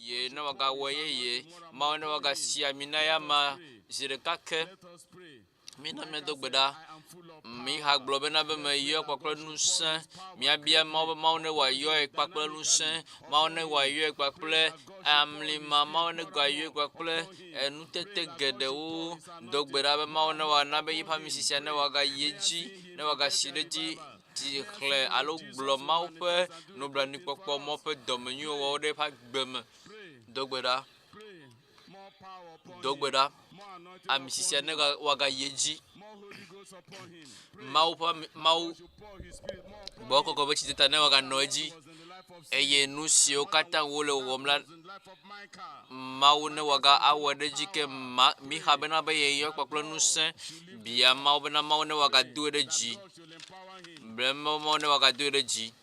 ye na waga woye ma na waga sia minaya ma zirekake mina me dogbeda mi ha globe na be me yo kwaklo nusa mi abia ma ne wa yo kwaklo nusa ma ne wa yo kwaklo amli ma ne ga yo kwaklo enu tete gedewo dogbeda be ma ne wa na be yipa misisia ne waga yeji ne waga sideji di kle alo glo ma pe no bla ni popo mo pe domenyo wo de pa gbem dogbeda amisisia ne waga yeji mau boko ko bechi tata ne waga noji eye nusio kata wole womla mau ne waga awade jike mi habena be ye yo kwaklo nusen bia mau bena mau ne waga duere ji bremo mau ne waga duere ji.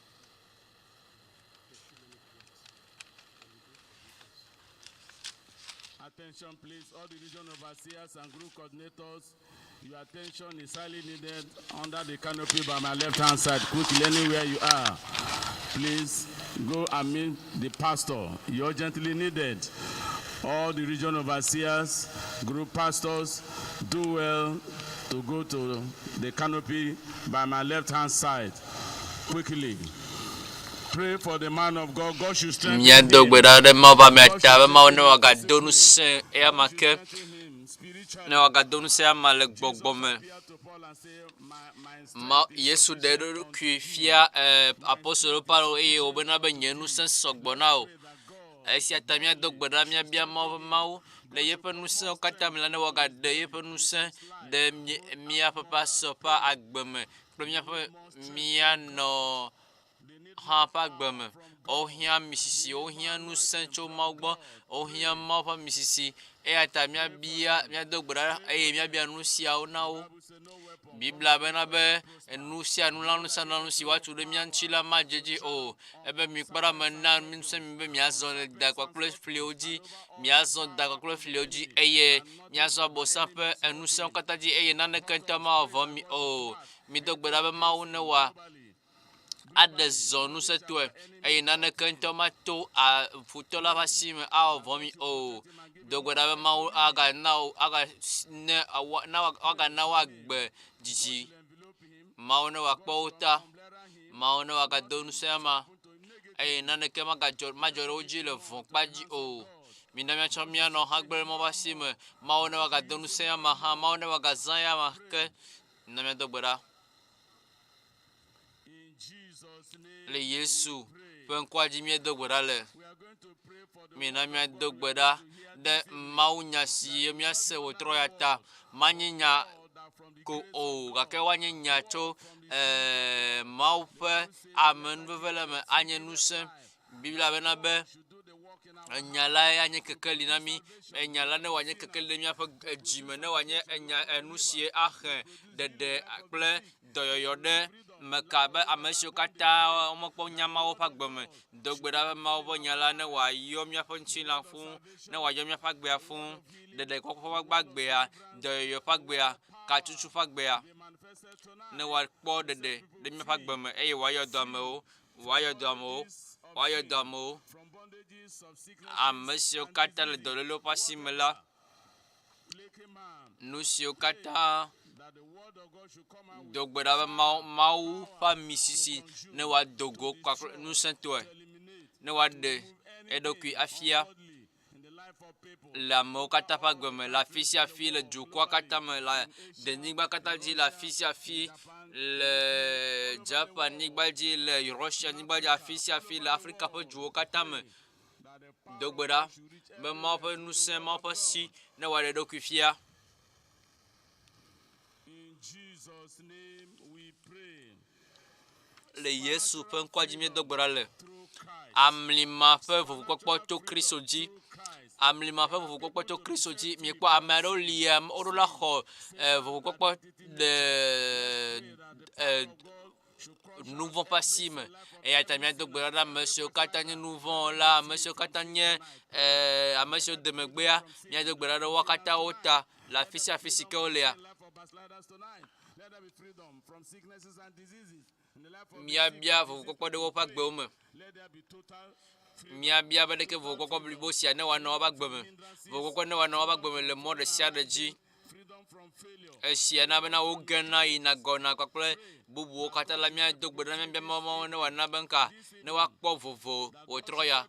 Attention please, all the region overseers and group coordinators, your attention is highly needed under the canopy by my left hand side. Quickly, anywhere you are, please go and meet the pastor. You urgently needed. All the region overseers, group pastors, do well to go to the canopy by my left hand side. Quickly. Pray for the man of God. God should strengthen him. Ne waga donu se amale gbogbome ma Yesu de do ku fia apostolo Paulo e obena be nyenu sen sogbona o esi atamia dogbeda mia bia ma le yepe nusen katamla ne waga de yepe nusen de mia papa sopa agbeme premier mia no ha pa gbeme ohia misisi ohia nusen cho magbo ohia ma pa misisi e atamia bia mia dogbeda e mia bia nusia onawo bibla bena be nusia nulanu sananu si watu de mia nchila majeji o ebe mi kpara manna mi nse mi be mia zon da kwa kule fleoji mia zon da kwa kule fleoji eye mia zo bosape nusia kataji eye nane kenta ma vomi o mi dogbeda be ma unewa ade zonu se to eye nane kenta ma to a futola basime a vomi o dogbeda be ma aga na aga ne na aga na wa gbe jiji maone wa kpota maone wa ga donu sema eye nane ke majoro oji le von kpaji o minamia chamia no hagbe mo basime maone wa ga donu sema ha maone wa ga zanya ma ke minamia dogbeda le Yesu pen kwaji mi dogbeda le minamia dogbeda de maunya si mi ase wo troyata manyinya ko o ga ke wanyenya cho maupe amen vevele me anye nusen biblia bena be nyala anye kekeli nami nyala ne wanye kekeli mi afa jime ne wanye enusie ahe de akple doyoyode mekabe amesio kata omokpo nyama wo pagbeme dogbeda ma wo nyala ne wa yo mi afa nchila fun ne wa yo mi afa gbe afun de kokko gbagbe ya doyoyo pagbea ka chuchu pagbea ne wa kpo de mi pagbeme eye wa yo damo amesio kata le dololo pasimela nusio kata dogbeda mau fa misisi ne wa dogo kwa nusentoe ne wa de edokui afia la mo kata pagbeme la fisia fi le jukwa kata me la denigba kata di la fisia fi le Japan nigba di le Russia nigba di fisia fi le Africa po juo kata me dogbeda me ma po nusen ma po si ne wa de dokui fia. Le Yesu pen kwaji mi dogbeda le amlima fe vokokpo to Kristo ji amlima fe vokokpo to Kristo ji mi kwa amaro liam orola ho vokokpo de nous vont pas sim et atamia dogbeda monsieur katanye nous vont là monsieur katanye a monsieur de megbea mi dogbeda wakata ota la fisia fisike olea mia bia vokokpo de wopa gbe o me mia bia be ke vo kokko blibo sia ne wa no ba gbeme vo kokko ne wa no ba gbeme le mo de sia de ji sia na be na o gana ina gona kokle bubu kata la mia dogbe na mia mo ne wa na benka ne wa kpo vovo o troya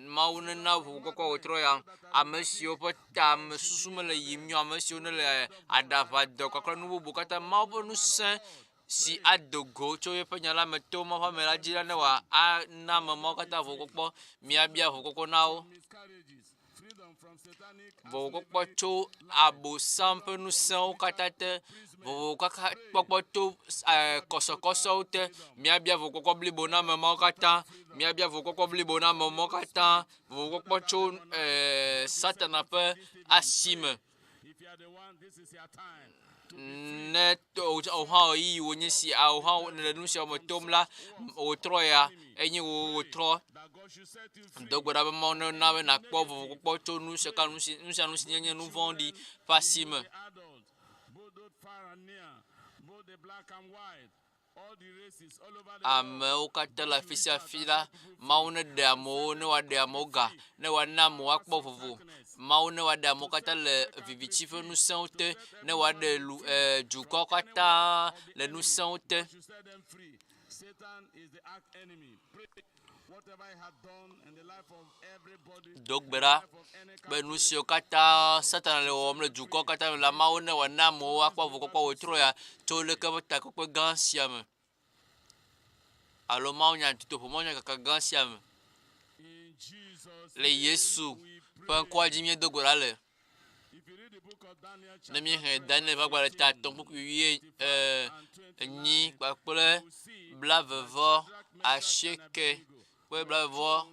maune na vo kokko o troya amesio potam susume le yimnyo amesio ne le adava do kokko nu bubu kata ma bo nu sen si adogo tso ye penyala me to mo fa me la jira ne wa a na mo kata vo kokko mia bia vo kokko na o vo kokko tso abo sampe nu sen o kata te vo kokko to koso te mia bia vo kokko bli bona me mo kata mia bia vo kokko bli bona me mo kata vo kokko tso satana pe asime ne o ha yi o nyi si a o ha ne nu si o mo tom la o troya enyi o tro dogbara be mo na be na kpo vo kpo to nu se ka nu si nye nu vondi pasime ame o kata la fisia fila maune de amo ne wa de amoga ne wa na mo akpo vovo maune wa de amo kata le vivichife nu sente ne wa de juko kata le nu sente dogbera be nu sio kata satan le o le juko kata la maune wa na mo akpo vovo ko troya to le ka ta ko gansiame alo maunya tuto pomonya kaka gansiame le Yesu pan kwa jimie dogora le ne mi he Daniel va gba ta ton pour wie ni pa pole blavevo asheke we blavevo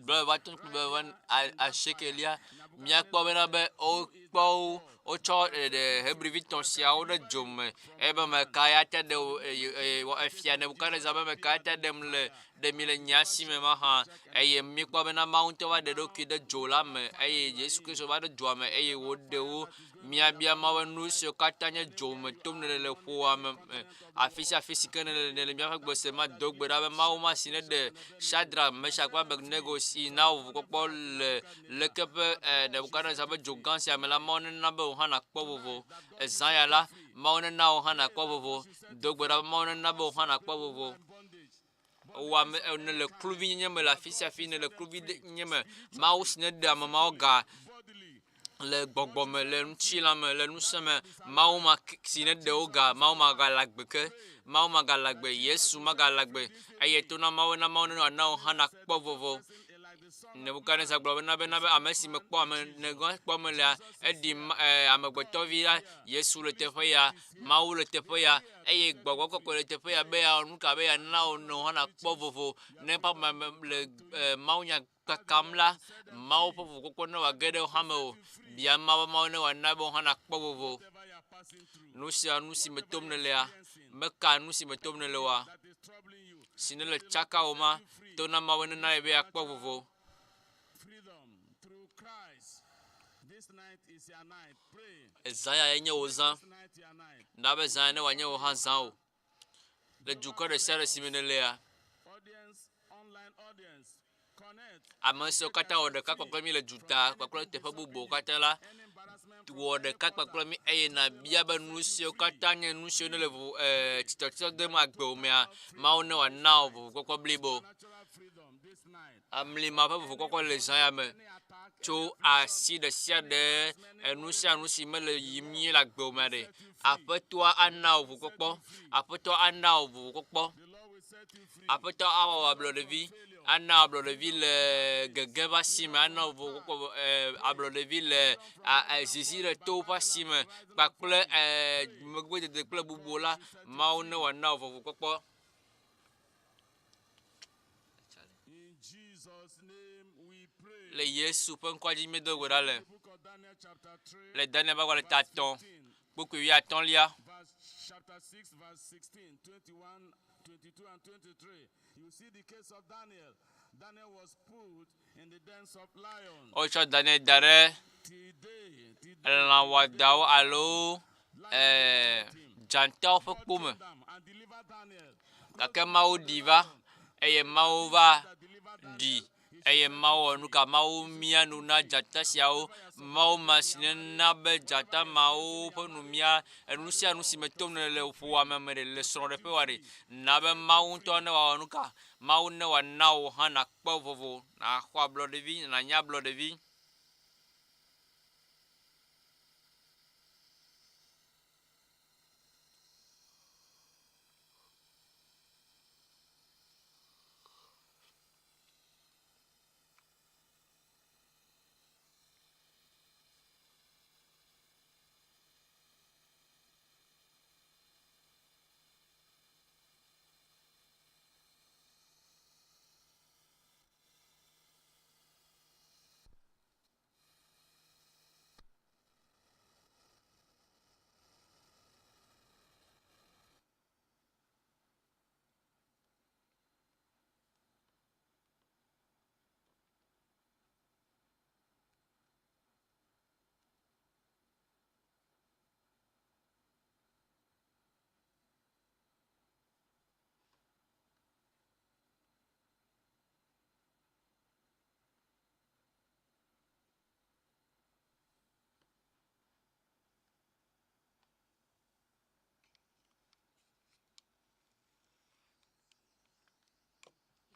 blavevo ton blavevo ashekelia mia kpo bena be o kpo o cho de hebriviton sia o de jome e be me kaya ta de o afia ne bukana za be me kaya ta de mle de mile nyasi me ma ha e mi kpo bena mount wa de do ki de jola me e Yesu Kristo ba de jo me e wo de o mia bia ma wa nu so katanya jome tom ne le fo am afisi kene ne le mia gbo se ma dogbe da be ma o ma sine de Shadrach Meshach Abednego si na o kpo le kepe de bukana za be jogan sia me la mo ne na be o hana kpo vovo ezaya la mo ne na o hana kpo vovo dogbe da mo ne na be o hana kpo vovo wa ne le kluvi nyeme la fisia fi ne le kluvi nyeme ma o sine de ma o ga le gbogbo me le nchila me le nuseme mawo ma sine de oga mawo ma ga lagbeke mawo ma ga lagbe Yesu ma ga lagbe aye to na mawo na na hana kpo vovo ne bukane sa gbo na be amesi me kpo ame ne go kpo me la edi amegbeto vi la Yesu le tefe ya mawo le tefe ya eye gbogbo kokko le tefe ya be ya nu ka be ya na no hana kpo vovo ne pa le mawo nya kamla mawo povo kokko ne wa gede hameo bia ma ne wa na bo hana kpo vovo nusi metom ne le ya meka nusi metom ne le wa sine le chaka o ma to na ma na e be akpo vovo Ezaya enye ozan na be zan ne wa nye o hanzan o le juko de sere simene le ya amaso kata o de ka kokko mi le juta kokko te fa bubo kata la wo de ka kokko mi e na bia ba nusio kata nye nusio ne le tito de ma gbe o ma o ne wa na o kokko blibo amli ma fa kokko le zan ya me cho asi de sia de nusi me le yimi la gbe o me de apetwa ana o kokko apetwa ana o kokko apetwa awa blo de vie ana ablo de ville gege basime ana kokko ablo de ville a zizire to pasime pakple megbe de kple bubu la ma ne wa na kokko le Yesu pen kwa di me do gora le Daniel ba le taton beaucoup wi aton lia chapter 6 verse 16 21 22 and 23 you see the case of Daniel. Daniel was put in the dens of lions. Ocho Daniel dare la wadao alo janta of kume kake mau diva eye mawo va di eye mawo nu ka mawo mia nu na dzata siawo mawo masine na be dzata mawo ƒe nu mia enu sia nu si me tom le ƒo ame ɖe le srɔ̃ɖeƒe wa ɖe na be mawo ŋutɔ ne wawɔ nu ka mawo ne wana wo hã nakpɔ vovo na xɔ ablɔɖevi na nya ablɔɖevi.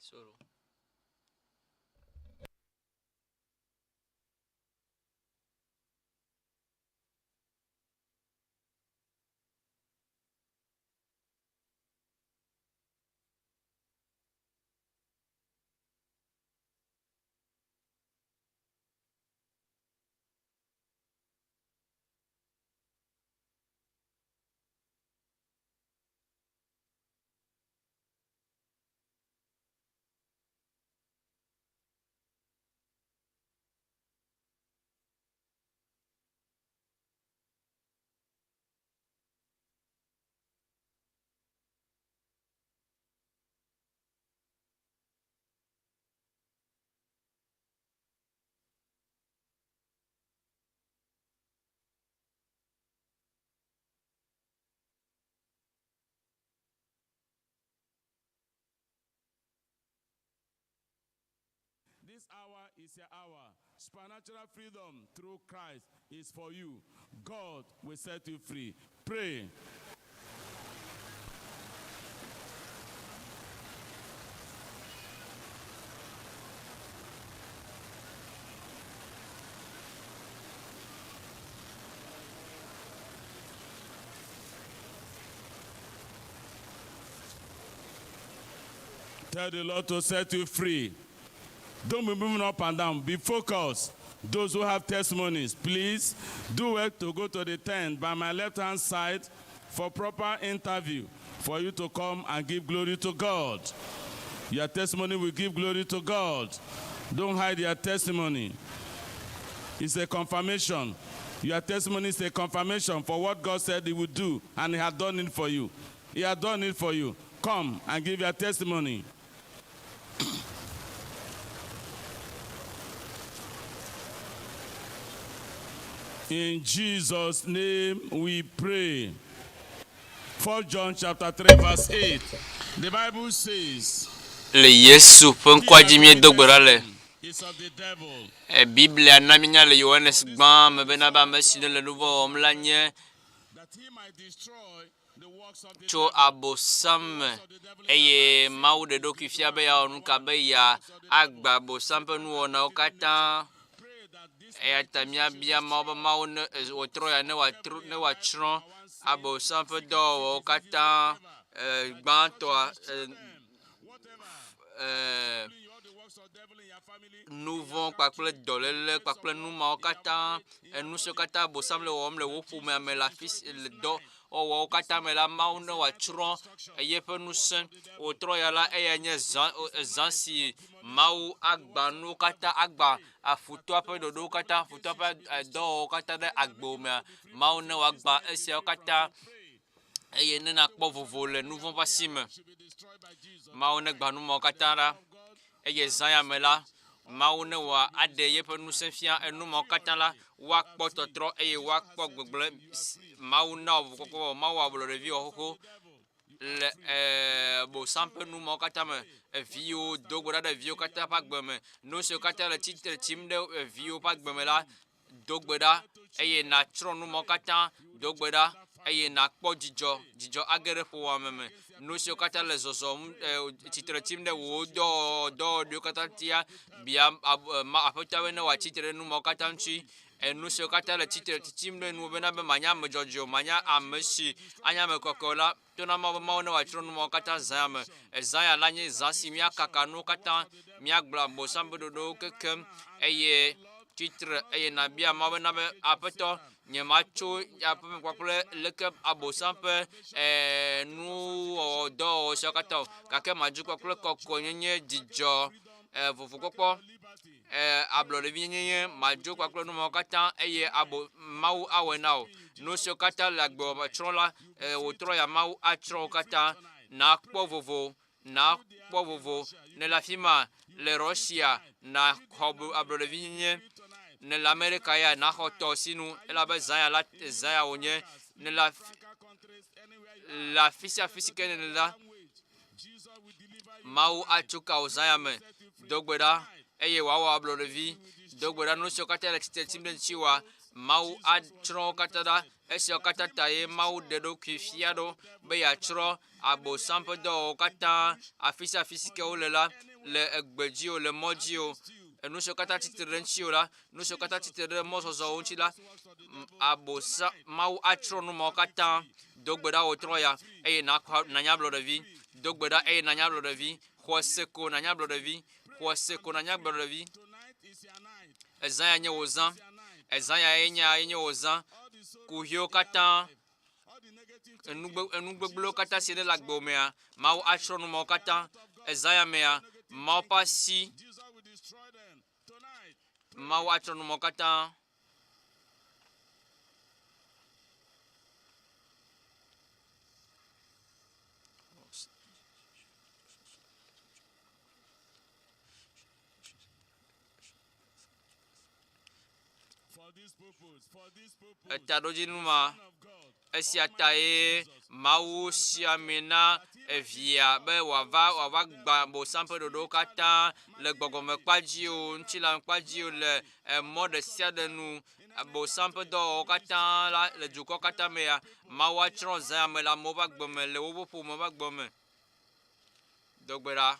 Solo. This hour is your hour. Supernatural freedom through Christ is for you. God will set you free. Pray. Tell the Lord to set you free. Don't be moving up and down. Be focused. Those who have testimonies, please do it to go to the tent by my left-hand side for proper interview, for you to come and give glory to God. Your testimony will give glory to God. Don't hide your testimony. It's a confirmation. Your testimony is a confirmation for what God said he would do, and he had done it for you. He had done it for you. Come and give your testimony. In Jesus' name we pray. 1 John chapter 3 verse 8. The Bible says, Le Yesu ƒe ŋkɔadzimie do gbe ɖa le it's of the devil. Biblia na mínya le Yohanes gbã me bena be ame si ne le nu vɔ̃ wɔm la nye That he might destroy the works of the tso abosam me eye Mawu ɖe ɖokui fia be yeawɔ nu ka be yeagba abosam ƒe nuwɔnawo katã. Pray that this Eya ta míabia Mawu be Mawu ne wòtrɔ ya ne wòatsrɔ̃ abosam ƒe dɔwɔwɔwo katã gbãtɔa all the works of the devil in your family, nu vɔ̃ kpakple dɔléle kpakple nu mawo katã enu siwo katã abosam le wɔm le wo ƒomea me le afi le dɔ wɔwɔwo katã me la Mawu ne wòatsrɔ̃ yeƒe ŋusẽ wòtrɔ ya la eya nye zã si Mawu agba nuwo katã agba afutɔa ƒe ɖoɖowo katã afutɔa ƒe dɔwɔwɔwo katã ɖe agbo mea Mawu ne wòagba esiawo katã eye ne nakpɔ vovo le nu vɔ̃ ƒe asi me should be destroyed by Jesus. Mawu ne gba nu mawo katã ɖa eye zã ya me la Mawu ne wòaɖe yeƒe ŋusẽ fia enu mawo katã la woakpɔ tɔtrɔ eye woakpɔ gbegblẽ Mawu na wò kɔkɔ Mawu wɔ ablɔɖevi wɔ xoxo le bo sampe nu mo kata me vio dogboda de vio kata pa gbeme no se kata le titre tim de vio pa gbeme la dogboda eye na tro nu mo kata dogboda eye na kpo jijo agere po wa meme no se kata le zozo titre tim de wo do kata tia bia ma apota we na wa titre nu mo kata nchi nous se kata le titre tim de nu bena be manya me jojo manya amesi anya me kokola tona ma na wa tro nu mo kata zame ezaya la nye zasi mia kaka nu kata mia glambo sambe do kekem eye titre eye na bia ma na be apeto nye macho ya pe kwakule leke abo sampe nu odo se kata kake maju kwakule kokko nyenye dijo vovo kokko ablo le vinye majo kwa klo no mokata eye abo mau awenao no so kata la gbo trola otro ya mau atro kata na kpo vovo ne la fima le Russia na hobu ablo le vinye ne la America ya na hoto sinu ela be zaya onye ne la fisia fisike ne la mau achuka ozaya me dogbeda eye wawa ablo levi dogbeda no so kata le timden chiwa mau atro kata da ese kata taye mau dedo kifiado be ya tro abo sample do kata afisa fisike olela le egbejio le mojio no so kata titren chiola no so kata titren mozozo unchila abo mau atro no mo kata dogbeda otroya eye na nyablo levi dogbeda eye na nyablo levi khoseko na nyablo levi khoseko na nyablo levi ezaya nye ozan ezaya enye ozan kuhio kata enugbegblo kata sede la gbomea mau atro no mo kata ezaya mea mau pasi mau atro no mo kata etadoji numa esiatae mau siamena evia be wava gba bo sample dodo kata le gbogome kpadjio ntila kpadjio le mode sia de nu bo sample do kata la le juko kata mea mau atron za me la mo ba gbome le wo po mo ba gbome dogbera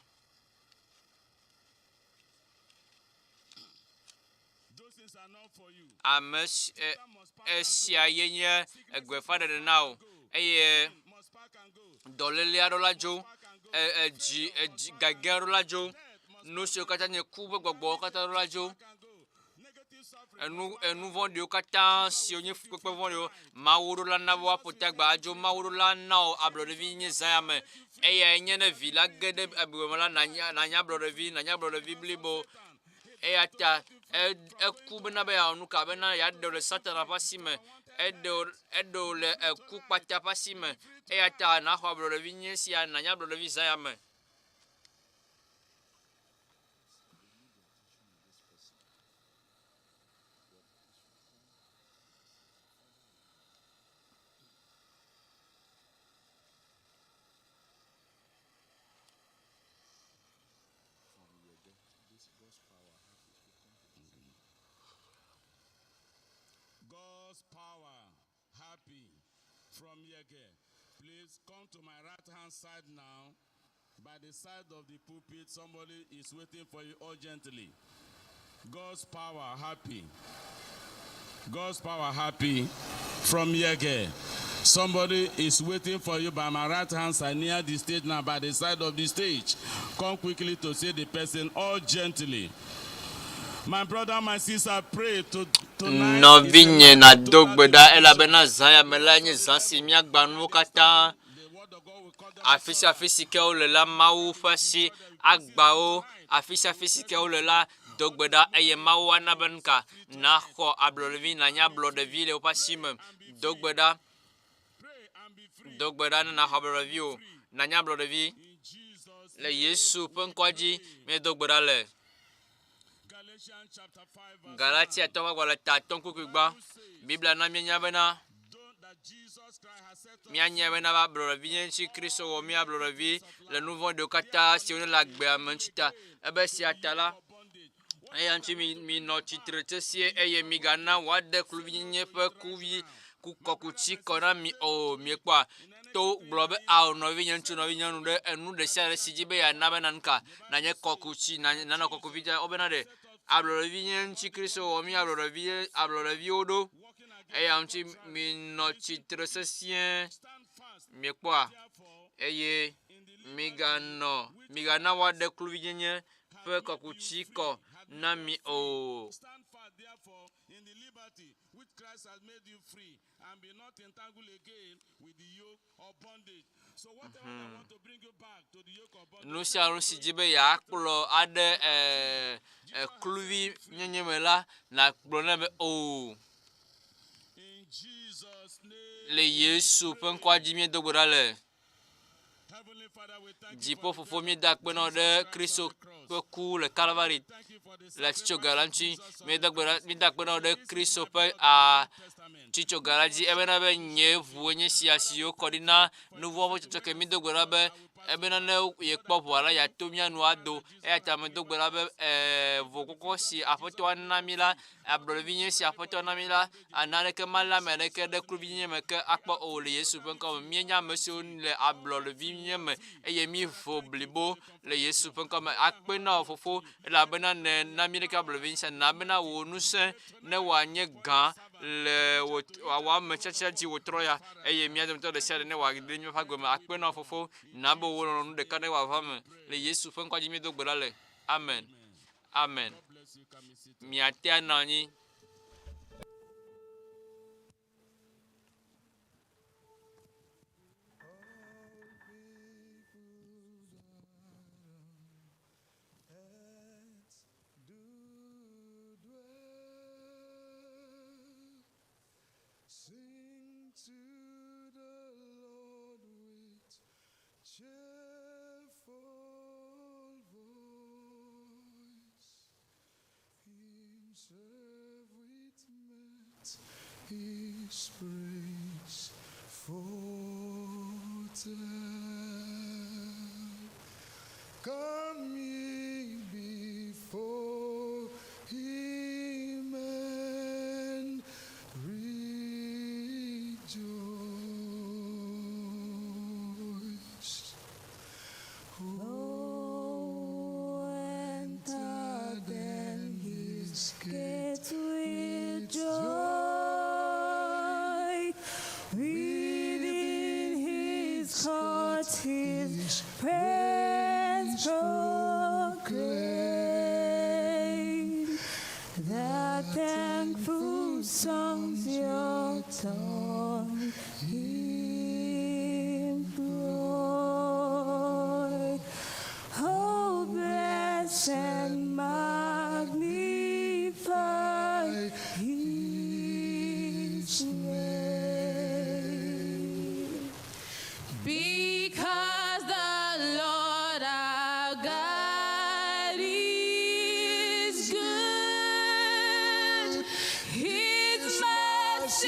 ames esia yenye egwefa de now eye dolele adola jo gagero la jo no se kata ne kube gbogbo kata la jo enu vondi kata si onye pepe vondi mawuro la na wa potagba ajo mawuro la now ablo de vinye zame eye enye na villa gede abwela na nya ablo de vi na nya ablo de vi blibo ata ekube na be anu ka be na ya de satana pasime edo le ekupata pasime ata na ho ablo de vinye si na nya ablo de vi zame from Yege. Please come to my right hand side now. By the side of the pulpit, somebody is waiting for you urgently. God's power happy. God's power happy from Yege. Somebody is waiting for you by my right hand side near the stage now, by the side of the stage. Come quickly to see the person urgently. My brother, my sister, pray tonight. No vinye na dogbeda elabena zaya melanye zansi miagbanu kata afisi ke olela mau fasi agbao afisi ke olela dogbeda eye mau anabenka na ho ablolevi na nya blodevile opasime dogbeda na hablolevi na nya blodevi le Yesu penkwaji me dogbeda le Galatia toka kwa leta tonku kugba Biblia na mienya bena mianya bena ba bloravi nchi Kristo wo mi bloravi le nouveau de kata si on la gbe amanchita ebe si atala eyanchi mi no chitrete si eye mi gana wade kluvi nye pe kuvi kukokuchi kona mi o mi kwa to globe a no vi nyanchu no vi nyanu de enu de sia si jibe ya na benanka na nye kokuchi na na kokuvi ja obenade bloravi nchi Kristo wo mi bloravi odo eyanchi mi no chitrete si mi kwa eye migana wade kluvi nye pe kokuchi ko na mi o Stand fast, therefore, in the liberty which Christ has made you free, and be not entangled again with the yoke of bondage. So whatever I want to bring you back to the yoke of bondage. nusia rusi jibe ya akplo ade kluvi nyenyemela na akplo na be o In Jesus' name. le Yesu pen kwa jimi dogbora le Heavenly Father, we thank you jipo for fofo mi da pe no de Kristo pe ku le Calvary thank you for this la chicho galanchi mi da pe no de Kristo pe a testament. chicho galaji ebe na be nye vu nye siasio kodina nouveau vo chicho ke mi dogbora be ebe na ne ye kpo voila ya to mi anu ado e ta me dogbora be vo koko si apoto anamila abrovinye si apoto anamila anare ke mala me ke de kluvinye me ke akpo o le Yesu pe ko mi nya me so le abrovinye me e mi vo blibo le Yesu pe ko me akpe na fofo la bena ne na mi ke abrovinye na bena wo nu se ne wa nye gan le wa me chacha ji wotroya e mi adem to de sele ne wa de mi fa go me akpe na fofo na bo wo no de ka ne wa fa me le Yesu pe ko ji mi do gbara le amen amen Bless you, come and sit. mi atia na ni Sing to the Lord with cheerful voice. Him serve with might, His praise foretell. Come ye before Him and rejoice. Oh, enter then His gates with joy. Within His heart His praise proclaim. The thankful songs your tongue employ. Oh, bless and magnify His name. Because the Lord our God is good, His mercy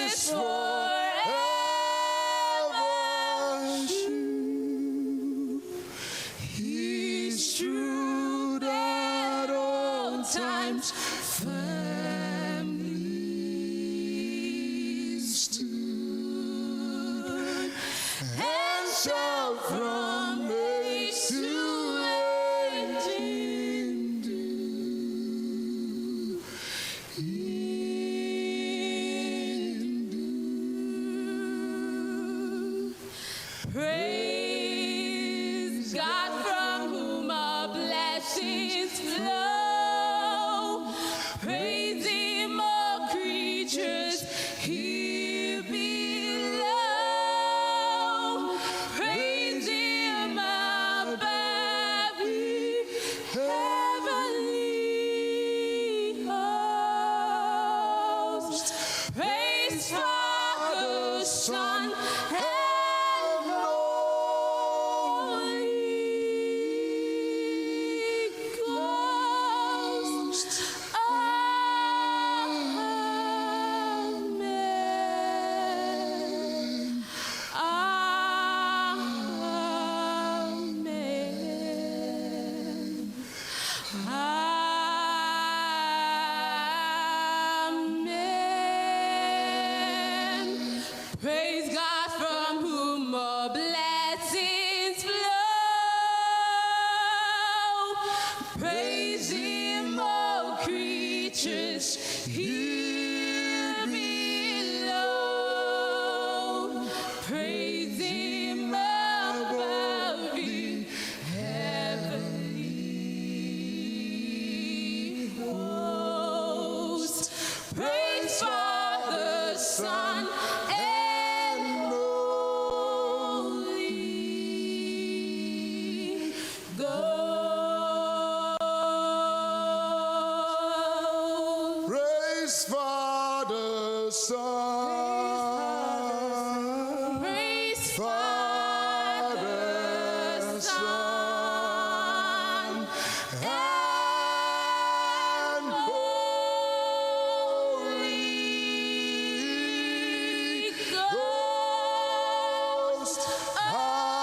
is forever true. He's true at all times, families stood, and shall from age to age endure. Endure. Praise God from whom all blessings flow. Praise Praise him, all creatures here below. Praise him above the heavenly host. Praise Father, Son, and Holy Ghost. Praise Father, Son. Praise Father, Son, and Holy Ghost. Amen.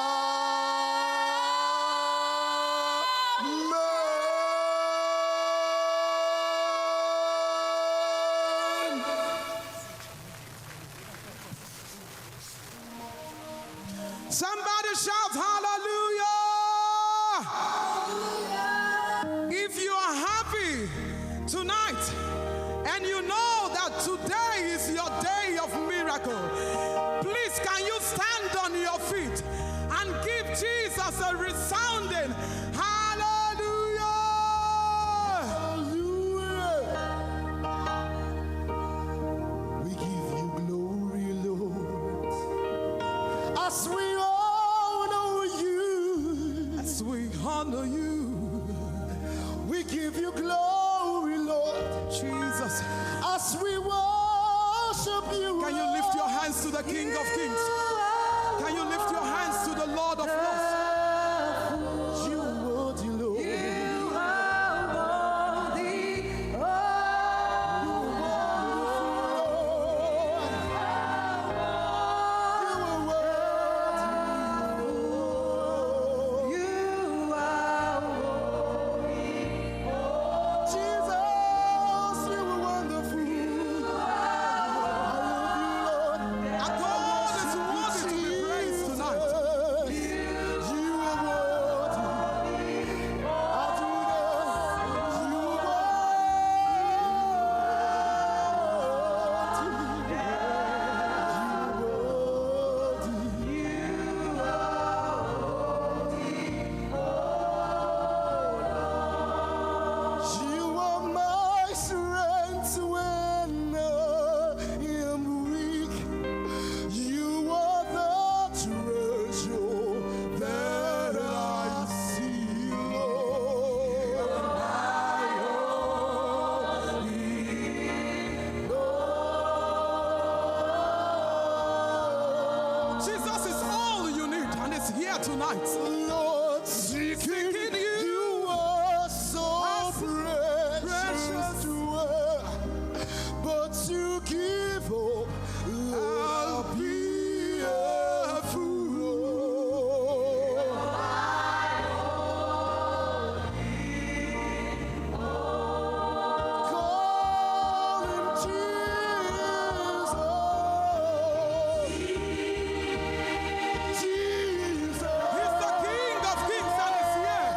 Somebody shout hallelujah. If you are happy tonight and you know that today is your day of miracle, please can you stand on your feet and give Jesus a resounding hallelujah. We give you glory, Lord, as we honor you. As we honor you, we give you glory, Lord Jesus. As we worship you, can you lift your hands to the King of Kings? Can you lift your hands to the Lord of Lords? You are worthy, Lord. You are worthy. You Jesus, you are wonderful. I love you, Lord. Our God is worthy to be praised tonight. You are worthy. You are my strength when I am weak. You are the treasure that I see, Lord. Jesus is all you need, and it's here tonight. Lord, seeking you are so precious to us, but you give up. I'll be a fool. Call him Jesus. Jesus. He's the King of Kings and is here.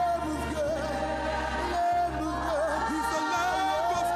He's the Lamb of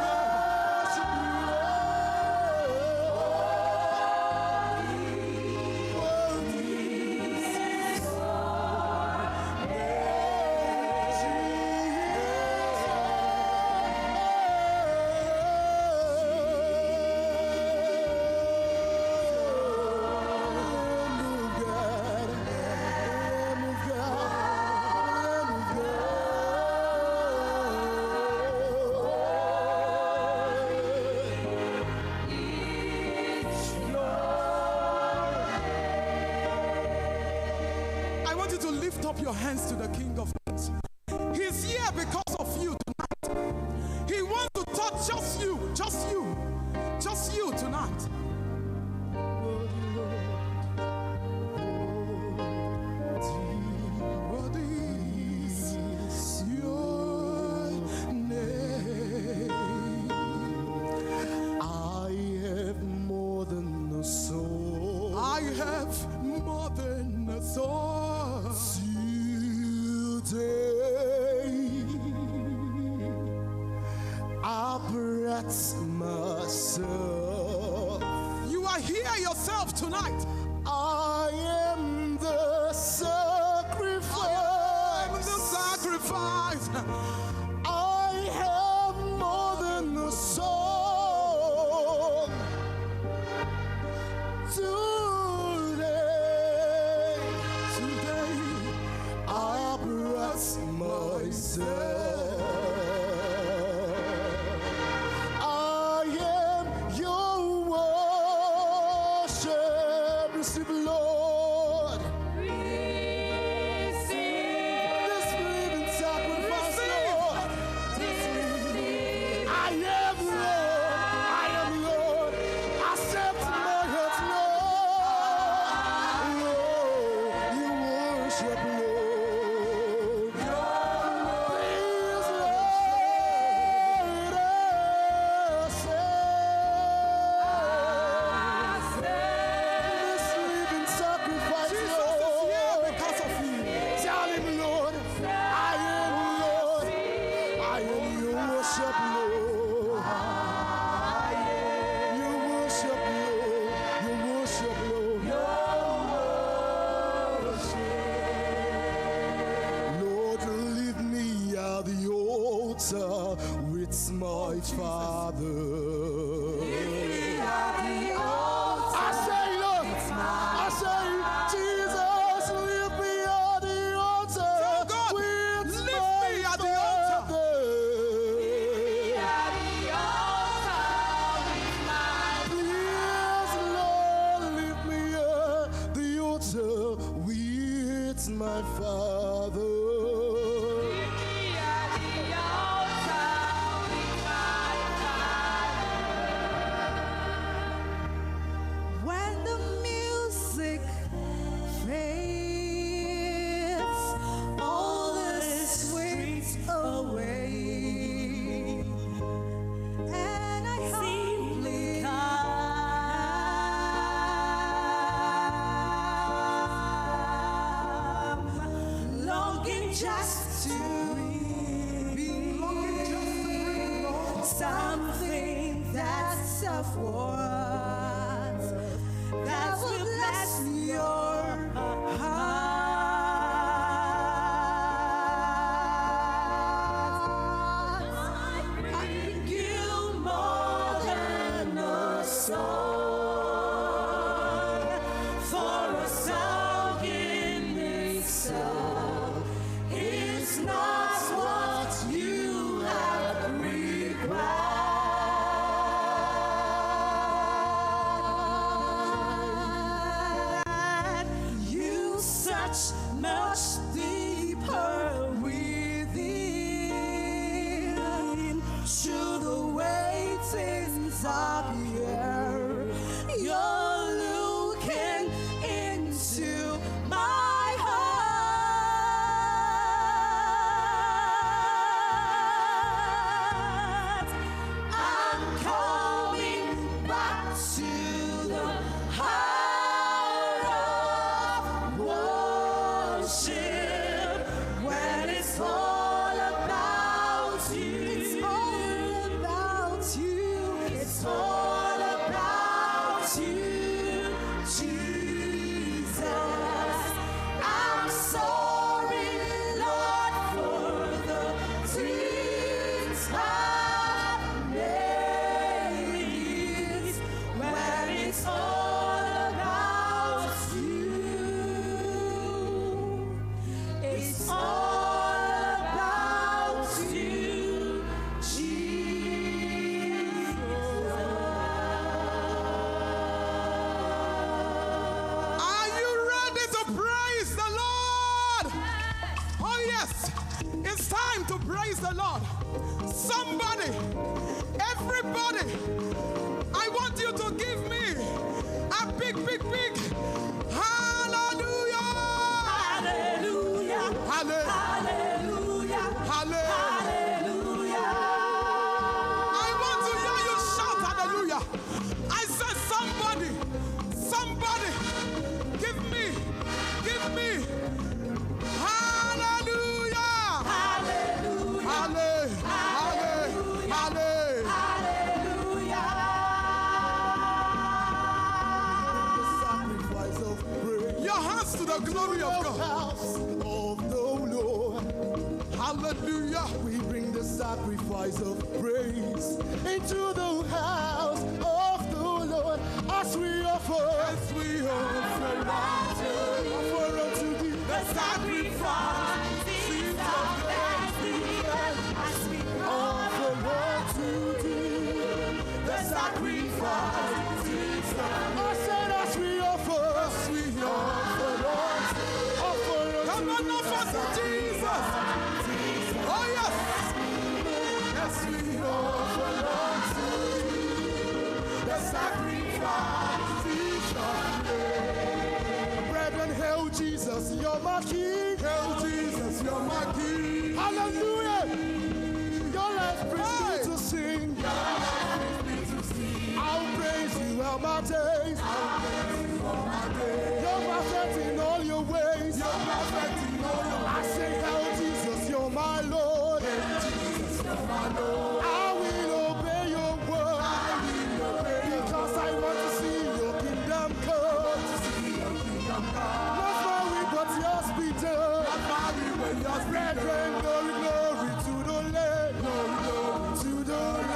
I want you to lift up your hands to the King of Kings. He's here because of you tonight. He wants to touch just you tonight. What is your name? I have more than a soul. I have more than a soul. Today brought myself. You are here yourself tonight. I am the sacrifice. I am the sacrifice. I have more than a song. Today, I brought myself. I am your worship. Receive, Lord. This living sacrifice, Lord. I am Lord. Accept my heart, Lord. You worship, Lord. Please, Lord, this living sacrifice, Jesus is Lord. here because of you. Tell him, Lord, I am Lord. I am your worship, Lord. Your worship, Lord. Your worship, Lord. Lord, leave me at the altar with my Father. I say, Lord, I say, Jesus, leave me at the altar God, with leave my me at the altar. Father. Please, Lord, leave me at the altar with my Father. When the music fades, all the streets away, and I simply come, longing just to be something that's of worth that will bless your heart. I think you more than a song, for a song in itself is not what you have required. You search much deeper within. Should the waitings of here, you're looking into my heart. I'm coming back to the heart of worship, when it's all about you. It's all about you. It's all about you, Jesus. I'm sorry, Lord, for the sins I've made, when it's all about you. It's all about you, Jesus. Are you ready to praise the Lord? Oh, yes. It's time to praise the Lord. Somebody, everybody, I want you to give me a big hallelujah. Hallelujah. Hallelujah. Hallelujah. Hallelujah. Hallelujah. I want to hear you shout hallelujah. I said somebody, give me hallelujah. Hallelujah. Hallelujah. Hallelujah. the glory of God. House of the Lord. Hallelujah. We bring the sacrifice of praise into the house of the Lord as we offer As we offer unto thee the sacrifice of offer unto thee the sacrifice. I said as we offer Come on, offer to Jesus. Oh yes. Yes, we offer unto the sacrifice of brethren, hail Jesus, you're my King. Hail Jesus, you're my King. Hallelujah. Your life brings me to sing. I'll praise you all my days. You're perfect in all your ways. I say, hail Jesus, you're my Lord. I will obey your word. Because I want to see your kingdom come. Not my will, but yours be done. Brethren, glory, glory to the Lamb. To the Lamb.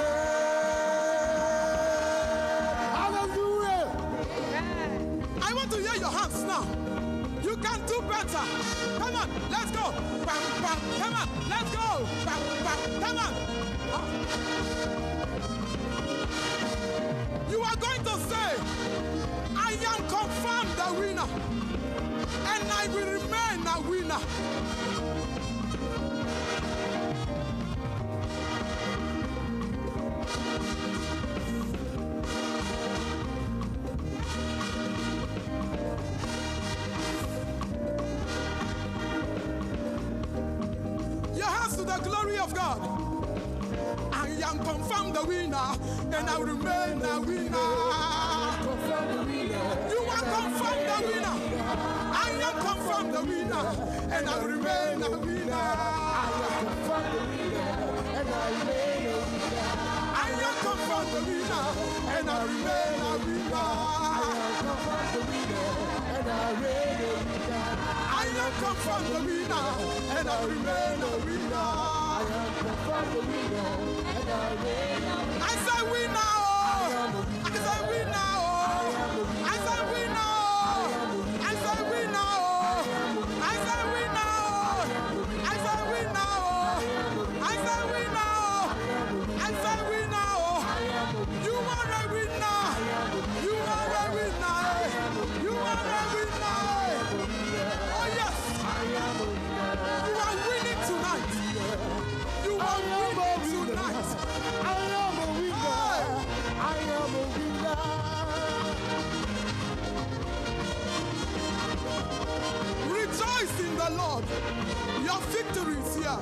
Hallelujah. I want to hear your hands now. You can do better. Come on, let's go. Bam, bam. Come on, let's go. Bam, bam. Come on. You are going to say, I am confirmed the winner, and I will remain a winner. To the glory of God. I am confirmed the winner, and I will remain a winner. You are confirmed the winner. I am confirmed the winner, and I will remain a winner. I am confirmed the winner, and I remain a winner. I am confirmed the winner, and I remain a winner. I say winner, I say winner, I say winner, I say winner, I say winner, I say winner, I say winner, I say winner. You are a winner, you are a winner, you are a winner. Oh yes, you are winning tonight. You are winning tonight. I am a winner. I am a winner. Rejoice in the Lord. Your victory is here.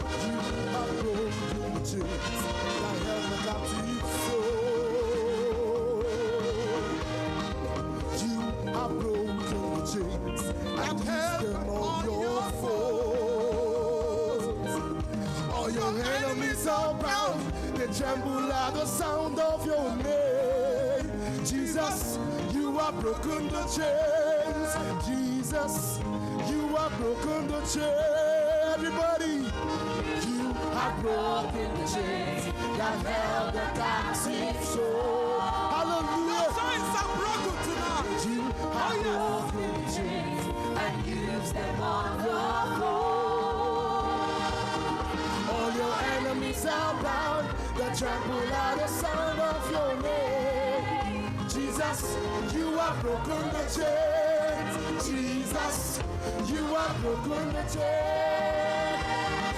You have broken the chains and held them on your foes. All your enemies are bound. They tremble at the sound of your name. Jesus, you have broken the chains. Jesus, you have broken the chains. Everybody, you have broken the chains that held the captive soul. Hallelujah. Chains are broken tonight. You have broken the chains and used them on your floor. All your enemies are bound. They tremble at the sound of your name. Jesus, you have broken the chains. Jesus, you have broken the chains.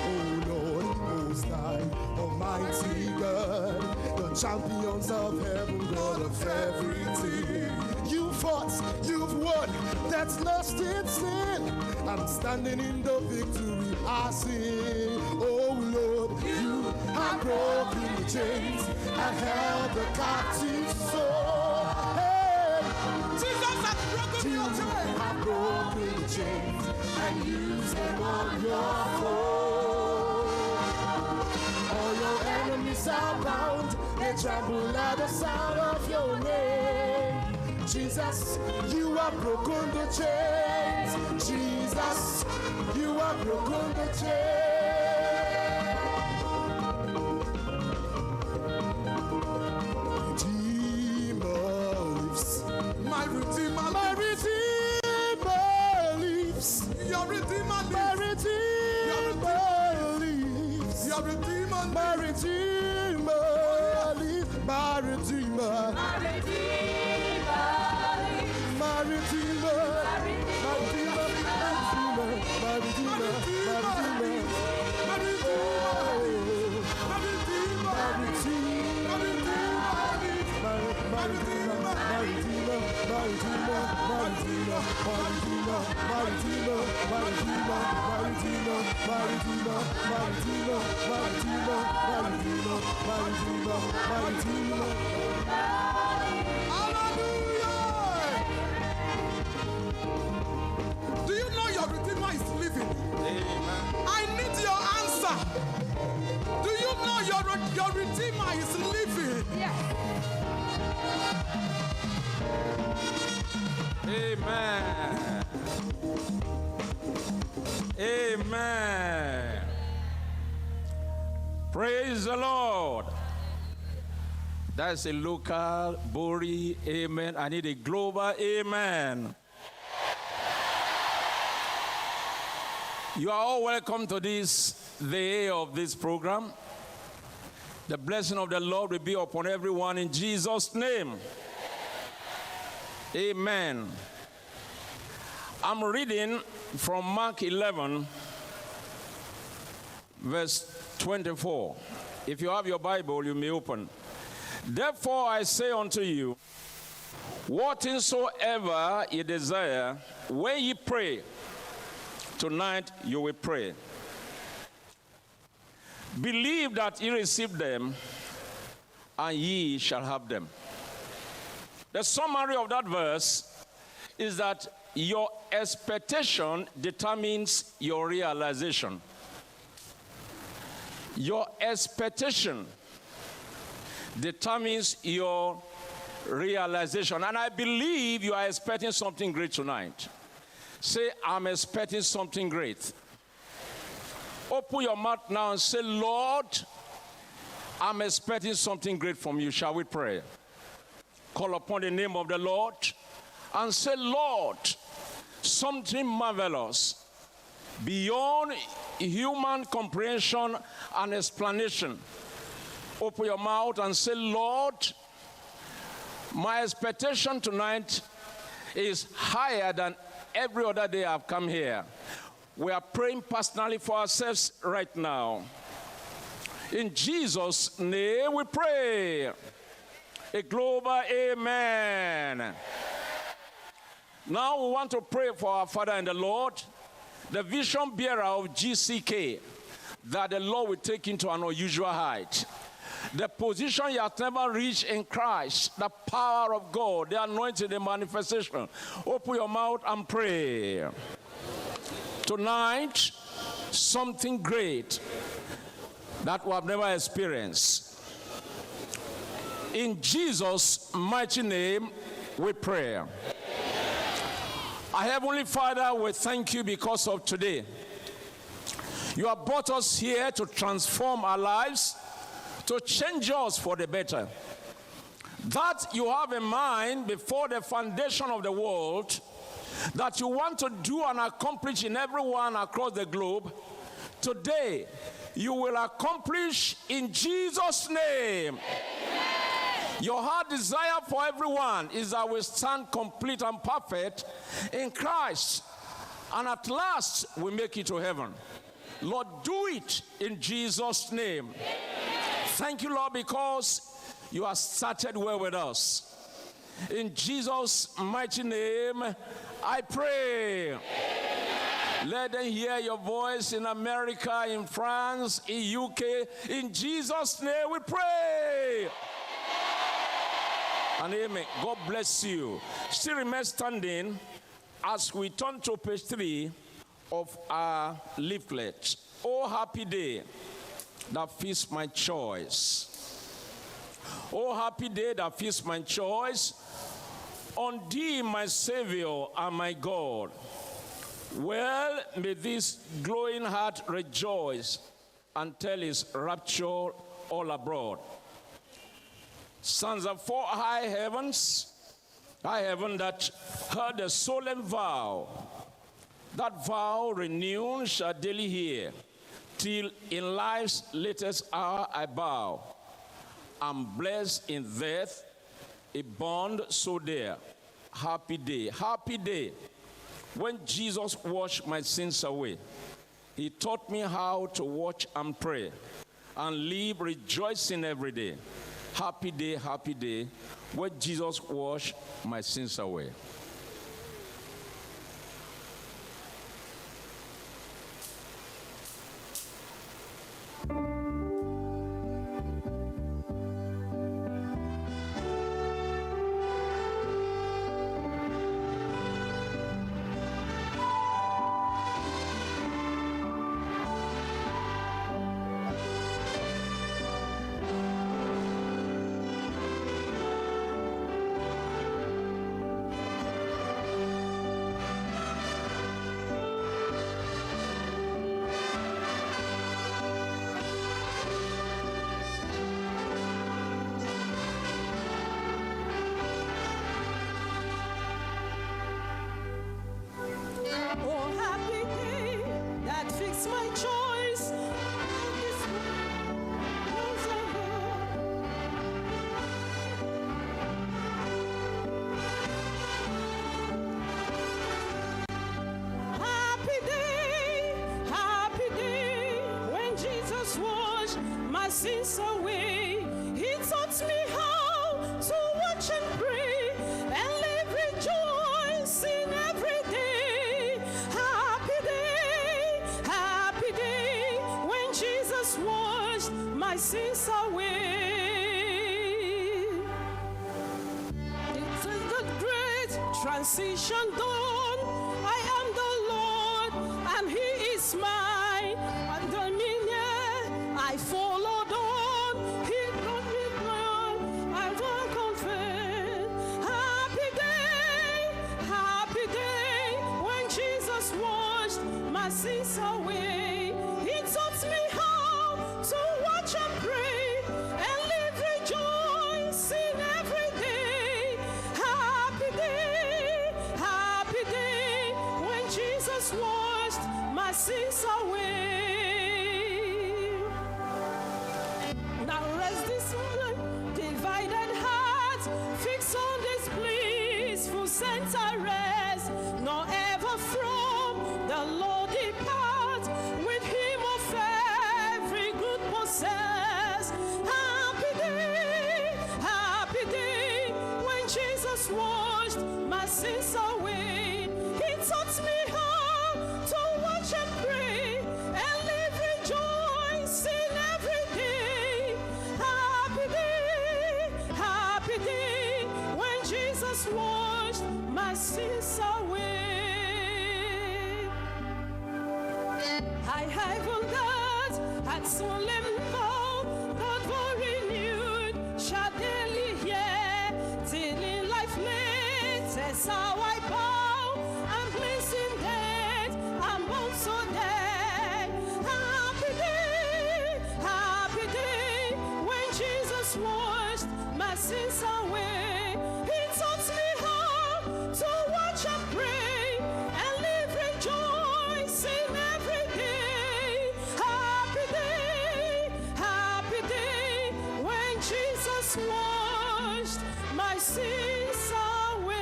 Oh Lord, Most High, Almighty God, the champions of heaven, God of everything. You fought, you've won, that's lost in sin. I'm standing in the victory I sing. Oh Lord, you have broken the chains and held the captive soul. Hey, Jesus has broken you your chains. have broken the chains and used them on your foe. All your enemies are bound, they tremble at the sound of your name. Jesus, you have broken the chains. Jesus, you have broken the chain. My Redeemer My lives. Redeemer lives. Your Redeemer My lives. Redeemer lives. Your Redeemer My lives. Redeemer lives. My Redeemer. My Redeemer. My Redeemer. My Redeemer. My Redeemer. My Redeemer. My Hallelujah. Do you know your Redeemer is living? I need your answer. Do you know your Redeemer is living? Amen. Amen. Praise the Lord. That's a local Bori amen. I need a global amen. You are all welcome to this day of this program. The blessing of the Lord will be upon everyone in Jesus' name. Amen. I'm reading from Mark 11, verse 24. If you have your Bible, you may open. Therefore I say unto you, whatsoever ye desire, when ye pray, tonight you will pray. Believe that ye receive them, and ye shall have them. The summary of that verse is that your expectation determines your realization. Your expectation determines your realization. And I believe you are expecting something great tonight. Say, I'm expecting something great. Open your mouth now and say, Lord, I'm expecting something great from you. Shall we pray? Call upon the name of the Lord and say, Lord, something marvelous beyond human comprehension and explanation. Open your mouth and say, Lord, my expectation tonight is higher than every other day I've come here. We are praying personally for ourselves right now. In Jesus' name we pray. A global amen. Now we want to pray for our Father in the Lord, the vision bearer of GCK, that the Lord will take him to an unusual height. The position he has never reached in Christ, the power of God, the anointing, the manifestation. Open your mouth and pray. Tonight, something great that we have never experienced. In Jesus' mighty name, we pray. Our Heavenly Father, we thank you because of today. You have brought us here to transform our lives, to change us for the better. That you have in mind before the foundation of the world, that you want to do and accomplish in everyone across the globe, today you will accomplish in Jesus' name. Amen. Your heart desire for everyone is that we stand complete and perfect in Christ, and at last we make it to heaven. Lord, do it in Jesus' name. Amen. Thank you, Lord, because you have started well with us. In Jesus' mighty name, I pray. Amen. Let them hear your voice in America, in France, in UK. In Jesus' name we pray. And amen. God bless you. Still remain standing as we turn to page 3 of our leaflet. Oh, happy day that fits my choice. Oh, happy day that fits my choice. On thee, my Savior and my God. Well, may this glowing heart rejoice and tell his rapture all abroad. Sons of four high heaven that heard a solemn vow, that vow renewed shall daily hear, till in life's latest hour I bow. I'm blessed in death, a bond so dear. Happy day, when Jesus washed my sins away. He taught me how to watch and pray, and live rejoicing every day. Happy day, when Jesus washed my sins away. Oh, happy day that fixed my choice. Happy day, when Jesus washed my sins away. He taught me how to watch and pray and live rejoicing every day. Happy day, when Jesus washed my sins away. It is the great transition done. I am the Lord, and He is mine. And dominion I followed on. He brought me down. I will confess. Happy day, when Jesus washed my sins away. He taught me how to watch and pray and live rejoicing every day. Happy day, when Jesus washed my sins away. Now rest this moment, divided heart, fix on this blissful center rest, nor ever from the Lord depart, with Him of every good possess. Happy day, when Jesus washed my sins away. He taught me how to watch and pray and live rejoicing every day. Happy day, when Jesus washed my sins away. I haven't got at solemn vow, not for renewed, shall daily hear, till in life late, as how I bow, I'm blessing dead, I'm also dead. Happy day, when Jesus washed my sins away. He taught me how to watch and pray and live rejoicing every day. Happy day, when Jesus washed my sins away.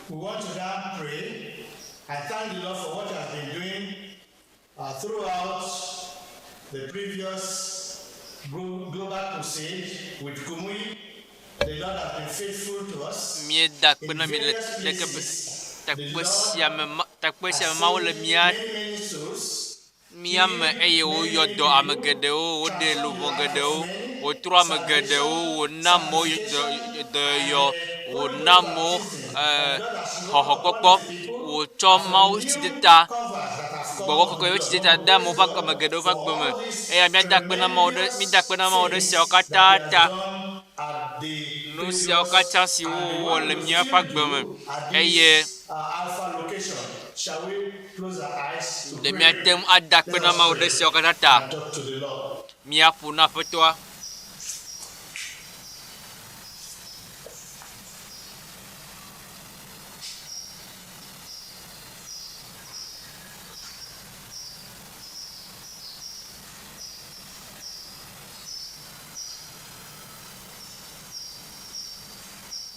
We want to now pray. I thank the Lord for what He has been doing throughout the previous global crusade with Kumui. The Lord has been faithful to us. Mie da In kpena mi le various le ke places, ta the kpe Lord sia me ma wo le has mia saved many souls. mia me eye wo yɔ dɔ ame geɖewo wo ɖe luʋɔ geɖewo wo trɔ ame geɖewo wo na mo dɔyɔ wo na mo xɔxɔkpɔkpɔ wo tsɔ mawo tsideta gbɔgbɔ kɔkɔ yewo tsideta de amewo ƒe ame geɖewo ƒe agbe me eya míada kpe na mawo ɖe siawo katã ta At the nu siawo katã si wowɔ le míaƒe agbe me eye Alpha location. Shall we close our eyes to ɖe pray? míate ŋu ada akpe na Mawu ɖe siawo katã ta And talk to the Lord. míaƒo na Aƒetɔa.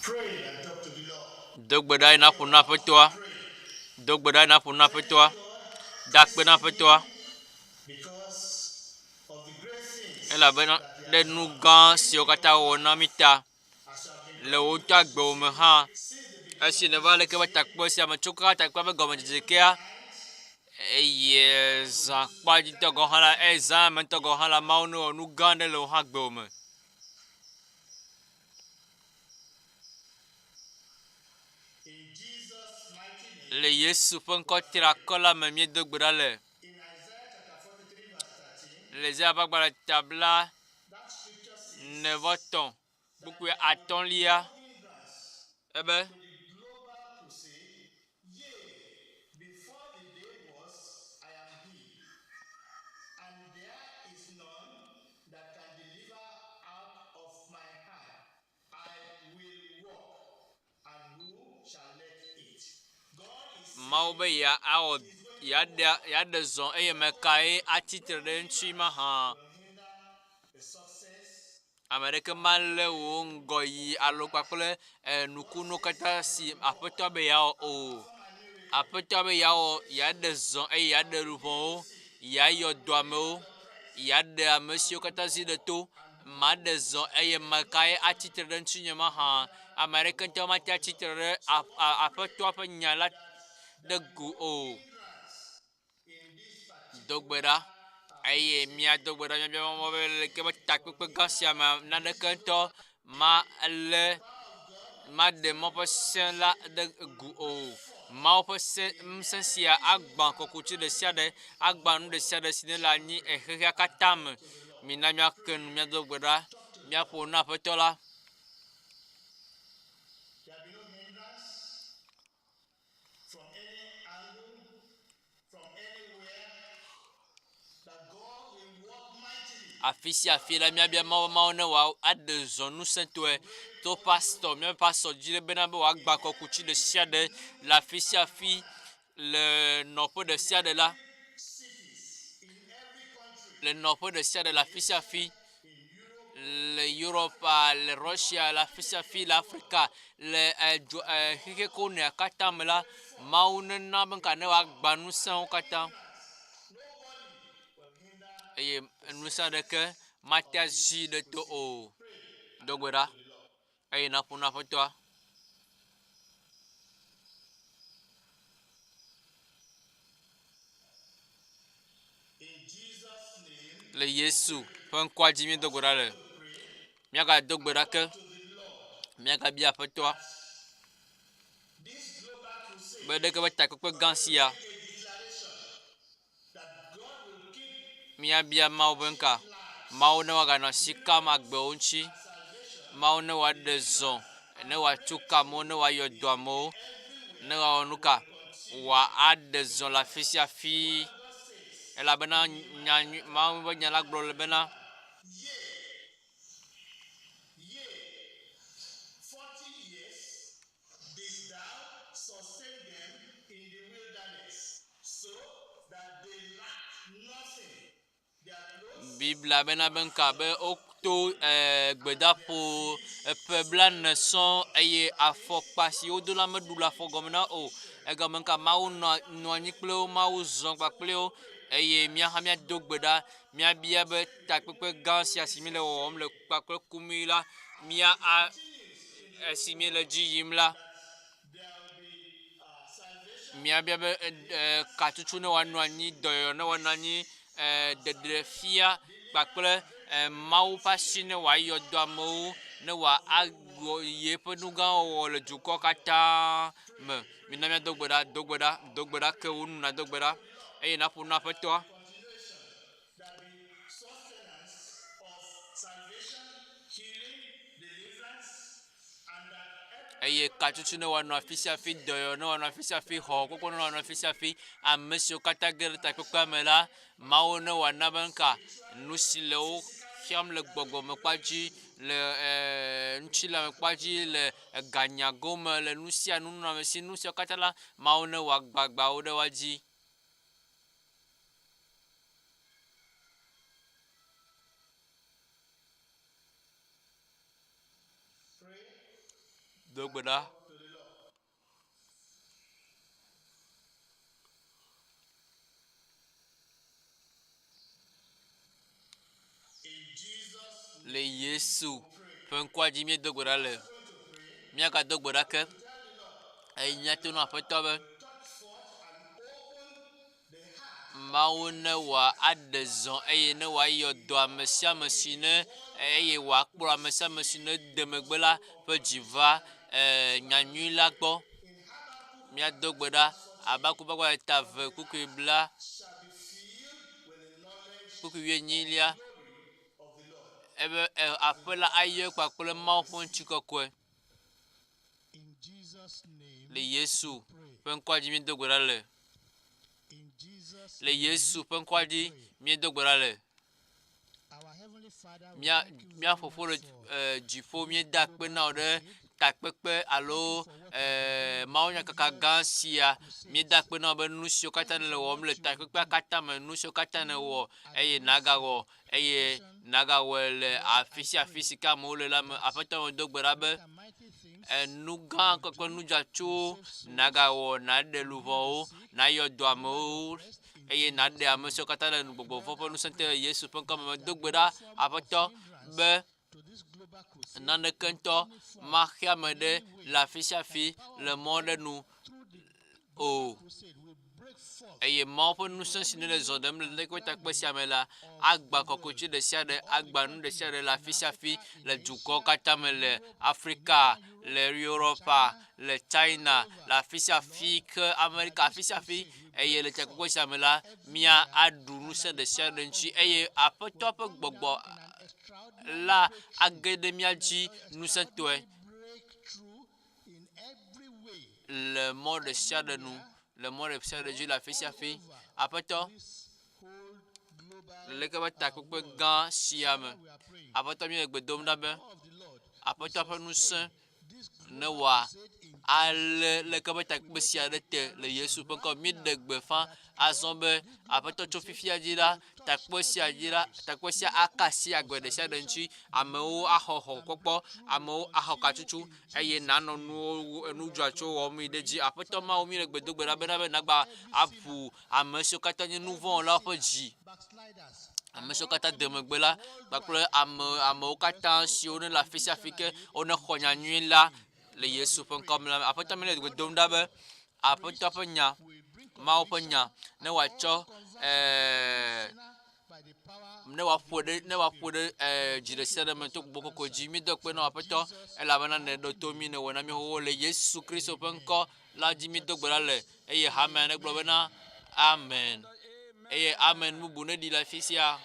Pray and talk to the Lord. Do gbe ɖa yi na ƒo na Aƒetɔa. Do gbe ɖa yi na ƒo na Aƒetɔa. Da akpe na Aƒetɔa. Because of the great things Elabena ɖe nu gã siwo katã wɔ na mí ta le wo ŋutɔ agbewo me hã esi neva le ke be takpe sia me tso kaka takpea be gɔmedzedze kea eye zã kpadzitɔ gɔ hã la zã me ŋutɔ gɔ hã la Mawu ne wɔ nu gã aɖe le wo hã agbewo me. Le Yesu ƒe ŋkɔ triakɔ la me míedo gbe ɖa le. Le Isaya ƒe agbalẽ tabla 9 kpukpui 5 ebe Mawu be yaɖe zɔ eye mekae atsitre ɖe eŋuti ma hã. Ame ɖeke malé wò ŋgɔ yi alo kpakple nukunu katã si Aƒetɔa be yeawɔ o. Aƒetɔa be yaɖe zɔ eye yaɖe luʋɔwo, yayɔ dɔamewo, yaɖe ame siwo katã zi ɖe to, maɖe zɔ eye mekae atsitre ɖe ŋutinye ma hã. Ame ɖeke ŋutɔ mate atsitre ɖe Aƒetɔa ƒe nya la ɖe gu o. Do gbe ɖa eye míado gbe ɖa míabia Mawu be leke be takpekpe gã sia me naneke ŋutɔ maɖe mɔ ƒe sẽ la ɖe gu o. Mawu ƒe ŋusẽ sia agbã kɔkuti ɖe sia ɖe, agbã nu ɖe sia ɖe si ne le anyi xexea katã me. Mina míake nu míado gbe ɖa míaƒo na Aƒetɔ la. Afi sia afi la míabia Mawu ne wòaɖe zɔ ŋusẽtɔe to pastor míaƒe pastor dzi ɖe bena be wòagbã kɔkuti ɖe sia ɖe le afi sia afi le nɔƒe ɖe sia ɖe la. Le nɔƒe ɖe sia ɖe le afi sia afi le Europe, le Russia, le afi sia afi le Afrika, le xexe konea katã me la, Mawu nena be nka ne wòagbã ŋusẽwo katã. Eye ŋusẽ ɖeke mate azi ɖe to o. Do gbe ɖa eye naƒo na Aƒetɔa. Le Yesu ƒe ŋkɔa dzi míedo gbe ɖa le. Míagado gbe ɖa ke míagabia Aƒetɔa be ɖeke be takpekpe gã sia míabia Mawu be nka. Mawu ne wòaganɔ asi kam agbewo ŋuti. Mawu ne wòaɖe zɔ, ne wòatu kamewo, ne wòayɔ dɔ amewo, ne wòawɔ nu ka wòaɖe zɔ le afi sia afi. Elabena Mawu be nya la gblɔ le bena Biblia bena be nka be woto gbedaƒo eƒe 40 sɔŋ eye afɔkpa si wodo la meɖu le afɔ gɔme na o. Egɔme nka Mawu nɔ anyi kple wo, Mawu zɔ kpakple wo eye mía hã míado gbe ɖa míabia be takpekpe gã sia si mi le wɔwɔm le kpakple kumui la esi mi le dzi yim la míabia be katutu ne wòanɔ anyi, dɔyɔyɔ ne wòanɔ anyi, ɖeɖefia kpakple Mawu ƒe asi ne wòayɔ dɔ amewo ne wòawɔ yeƒe nu gã wɔwɔ le dukɔ katã me. Mina míado gbe ɖa, do gbe ɖa ke wo nu nado gbe ɖa eye naƒo na Aƒetɔa. eye katutu ne wanɔ afi sia afi dɔyɔ ne wanɔ afi sia afi xɔ kpokpo ne wanɔ afi sia afi ame siwo katã ge ɖe takpekpea me la Mawu ne wòana be nka nu si le wo xiam le gbɔgbɔme kpadzi le ŋutilame kpadzi le ganyago me le nu sia nu nunɔamesi nu siwo katã la Mawu ne wòagbagba wo ɖe woa dzi. Do gbe ɖa. Le Yesu ƒe ŋkua dzi míedo gbe ɖa le míagado gbe ɖa ke eye míato nɔ Aƒetɔ be Mawu ne wòaɖe zɔ eye ne wòayɔ dɔ ame sia ame si ne eye wòakplɔ ame sia ame si ne de megbe la ƒe dzi va nyanyui la gbɔ. Míado gbe ɖa Habakkuk ƒe agbalẽ ta ve kpukui bla kpukui 8 ebe aƒe la ayɔ kpakple Mawu ƒe ŋutikɔkɔe. Le Yesu ƒe ŋkua dzi míedo gbe ɖa le. Le Yesu ƒe ŋkua dzi míedo gbe ɖa le. Mía fofo le dziƒo míeda akpe na wo ɖe takpekpe alo mawunyakaka gã sia míeda akpe na wo be nu siwo katã le wɔm le takpekpea katã me nu siwo katã ne wɔ eye nagawɔ eye nagawɔe le afi sia afi si ke amewo le la me. Aƒetɔ medo gbe ɖa be nu gã kpekpe nu dzatsowo nagawɔ naɖe luvɔwo nayɔ dɔ amewo eye naɖe ame siwo katã le gbɔgbɔvɔ ƒe ŋusẽ te le Yesu ƒe ŋkɔ me. Medo gbe ɖa Aƒetɔ be naneke ŋutɔ maxia ame ɖe le afi sia afi le mɔ ɖe nu o eye Mawu ƒe ŋusẽ si ne le zɔ ɖem le ƒe takpe sia me la agba kɔkɔetsi ɖe sia ɖe agba nu ɖe sia ɖe le afi sia afi le dukɔwo katã me le Afrika le Europa le China le afi sia afi ke Amerika afi sia afi eye le takpekpe sia me la mía aɖu ŋusẽ ɖe sia ɖe ŋuti eye Aƒetɔ ƒe gbɔgbɔ la age ɖe mía dzi ŋusẽtɔe le mɔ ɖe sia ɖe nu le mɔ ɖe sia ɖe dzi le afi sia afi. Aƒetɔ le leke be takpekpe gã sia me Aƒetɔ míele gbe dom ɖa be Aƒetɔ ƒe ŋusẽ ne wòalé leke be takpekpe sia ɖe te le Yesu ƒe ŋkɔ. Míeɖe gbeƒã azɔ be Aƒetɔ tso fifia dzi la takpe sia dzi la takpe sia aka asi agbe ɖe sia ɖe ŋuti amewo axɔ xɔkpɔkpɔ amewo axɔ katutu eye nanɔ nu dzɔatsowo wɔm yi ɖe dzi. Aƒetɔ Mawu míele gbe do gbe ɖa bena be nagba aƒu ame siwo katã nye nu vɔ̃ wɔlawo ƒe dzi ame siwo katã de megbe la kpakple amewo katã siwo ne le afi sia afi ke wone xɔ nyanyui la le Yesu ƒe ŋkɔ me la. Aƒetɔ míele gbe dom ɖa be Aƒetɔ ƒe nya Mawu ƒe nya ne wòatsɔ ne wòaƒo ɖe dzi ɖe sia ɖe me to gbogbo koko dzi. Míedo kpe na Aƒetɔ elabena ne ɖo to mí ne wɔna mí xoxo le Yesu Kristo ƒe ŋkɔ la dzi míedo gbe ɖa le eye hame ne gblɔ bena amen eye amen bubu ne ɖi le afi sia.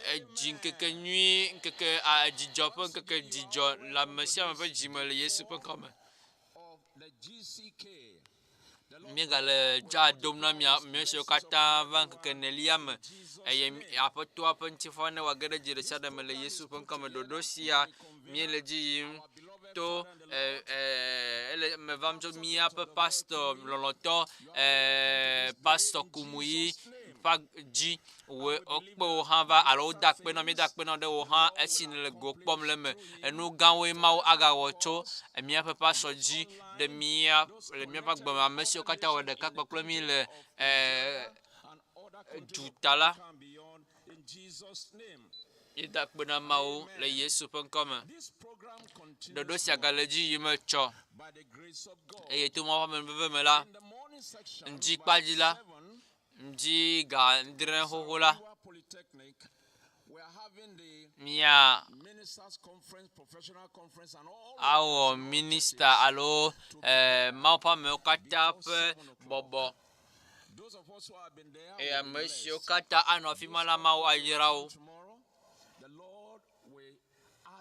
Edzi ŋkeke nyui ŋkeke dzidzɔ ƒe ŋkeke dzidzɔ le ame sia ame ƒe dzi me le Yesu ƒe ŋkɔ me. Míegale dza dom na mía siwo katã va ŋkeke nelia me eye Aƒetɔa ƒe ŋutifɔ ne wòage ɖe dzi ɖe sia ɖe me le Yesu ƒe ŋkɔ me. Ɖoɖo sia míele dzi yim to ele me vam tso míaƒe pastor lɔlɔ̃tɔ pastor Kumuyi dzi wokpe wo hã va alo woda akpe na míeda akpe na ɖe wo hã esi le go kpɔm le me enu gãwoe Mawu agawɔ tso míaƒe pastor dzi le míaƒe agbeme ame siwo katã wɔ ɖeka kpakple mí le duta la yeda akpe na Mawu le Yesu ƒe ŋkɔ me. Ɖoɖo sia gale dzi yim etsɔ eye to Mawu ƒe amenuveve me la ŋdi kpadzi la ŋdi ga ŋdre xoxo la mía awɔ minista alo Mawu ƒe amewo katã ƒe bɔbɔ eye ame siwo katã anɔ afi ma la Mawu ayra wo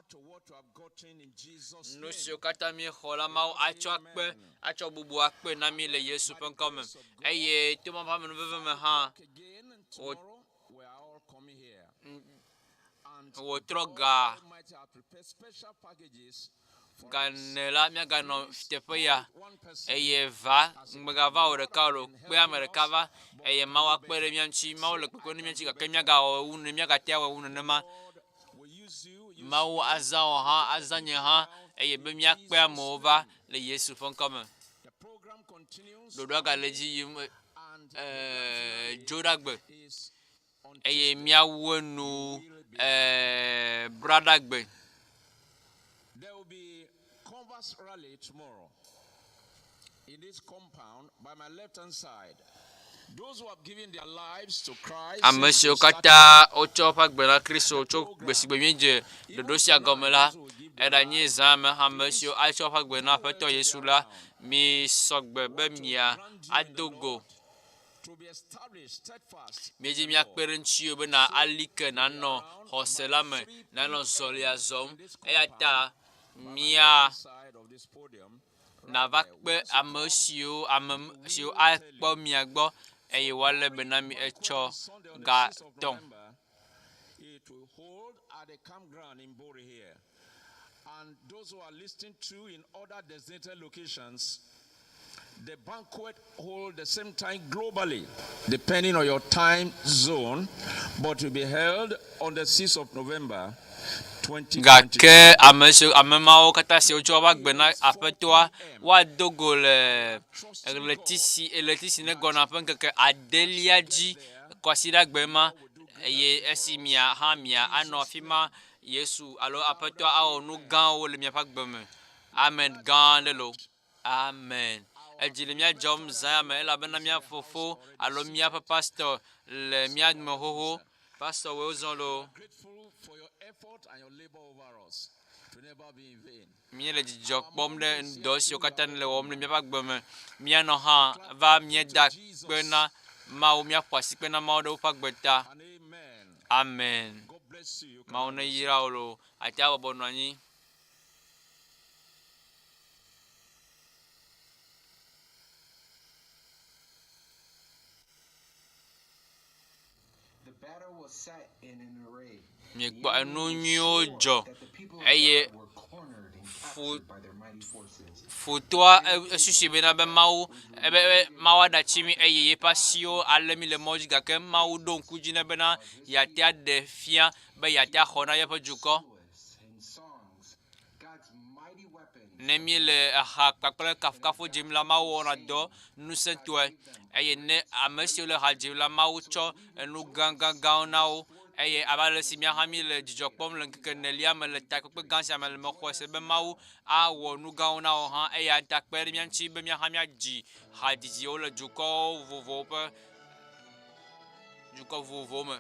to what you have gotten in Jesus' nu name. siwo katã mi xɔ la mawu atsɔ akpe atsɔ bubu akpe na mi le Yesu ƒe ŋkɔ me eye to ma ƒe amenuveve me hã Again, and tomorrow we are all coming here. And wòtrɔ ga Almighty have prepared special packages for gane la miaganɔ teƒe ya one person. eye va ŋgbegava wò ɖeka o kpe ame ɖeka va eye mawu akpe ɖe mia ŋuti mawu le kpekpem ɖe mia ŋuti gake miagawɔ wu ne miagate awɔ wu nenema Will use you, use mawu azã wò hã azã nye hã eye be miakpe amewo va le Yesu ƒe ŋkɔ me the program continues ɖoɖoa gale edzi yim and dzoɖagbe is on eye miawu enu braɖagbe. There will be Converse rally tomorrow in this compound by my left hand side. Those who have given their lives to Christ. Ame siwo katã wotsɔ woƒe agbe na Kristo tso gbesigbe míedze ɖoɖo sia gɔme la eɖanye zã me ame siwo atsɔ woƒe agbe na Aƒetɔ Yesu la mi sɔgbe be mia ado go To be established steadfast. míedzi míakpe ɖe ŋuti bena ali ke nanɔ xɔse la me nanɔ zɔlia zɔm eya ta mia Side of this podium. nava kpe ame siwo akpɔ mia gbɔ eye woalé be na mi etsɔ Sunday on the ga 6th of tɔn. November, it will hold at the campground in Bori here. And those who are listening to in other designated locations, the banquet hold the same time globally, depending on your time zone, but will be held on the 6th of November, 2020. Gake ame mawo katã siwo tsɔ woƒe agbe na Aƒetɔa woado go le ɣleti si ne gɔna ƒe ŋkeke adelia dzi kɔsiɖagbe ma eye esi mia anɔ afi ma Yesu alo Aƒetɔa awɔ nu gãwo le miaƒe agbe me. Amen gã aɖe lo. Amen. Edzi le mia dzɔm zã me elabena mia fofo alo miaƒe pastor le mia me xoxo. Pastor wo zɔ lo. Grateful for your effort and your labor over us to never be in vain. Mie le dzidzɔ kpɔm ɖe dɔ siwo katã le wɔm le míaƒe agbe me. Míanɔ hã va mieda kpe na Mawu, míaƒo asikpe na Mawu ɖe woƒe agbe ta. And amen. Amen. God bless you. You can Mawu neyra wo lo. Ate abɔbɔ nɔ anyi. The battle was set in an array. Miekpɔ enu nyuiwo dzɔ That the people of eye God were cornered and captured by their mighty forces. fotoa esusu bena be Mawu Mawu aɖatsi mi eye yeƒe asiwo alé mi le mɔ dzi gake Mawu ɖo ŋku dzi ne bena yeate aɖe fia be yeate axɔ na yeƒe dukɔ. And songs, God's mighty weapons. Ne mi le eha kpakple kafukafo dzim la Mawu wɔna dɔ ŋusẽtɔe eye ne ame siwo le ha dzim la Mawu tsɔ enu gãgãgãwo na wo eye abe ale si mía hã mi le dzidzɔ kpɔm le ŋkeke nelia me le takpekpe gã sia me le mexɔ se be Mawu awɔ nu gãwo na wo hã eye ata kpe ɖe mía ŋuti be mía hã míadzi hadzidziwo le dukɔ vovovowo me.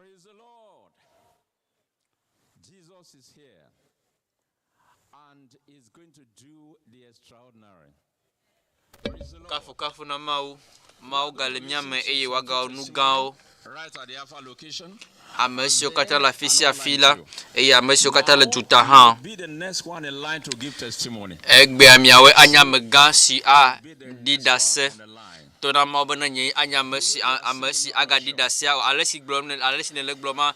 Praise the Lord. Jesus is here and is going to do the extraordinary. Praise the Lord. Kafu na mau galemiame eye waga onugao. Right at the Alpha location. Amesio kata la fisi afila eye amesio kata la jutahan. Be the next one in line to give testimony. Egbe amiawe anyamega si a didase. Tona mabana nyi anyamesi amesi aga didase alesi glom alesi ne le gloma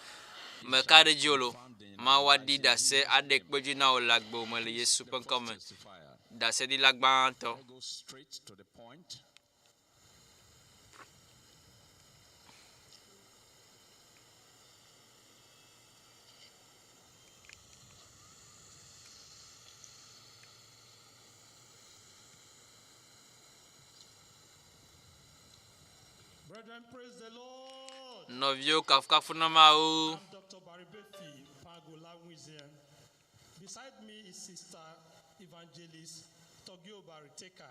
me kare jolo ma wadi dase adek boji na o lagbo mo le Yesu pen comme dase di lagba anto. Go straight to the point. Brethren, praise the Lord. Novio kafu na mau. I'm Dr. Baribefi Pagola Wizian. Beside me is Sister Evangelist Togio Bariteka.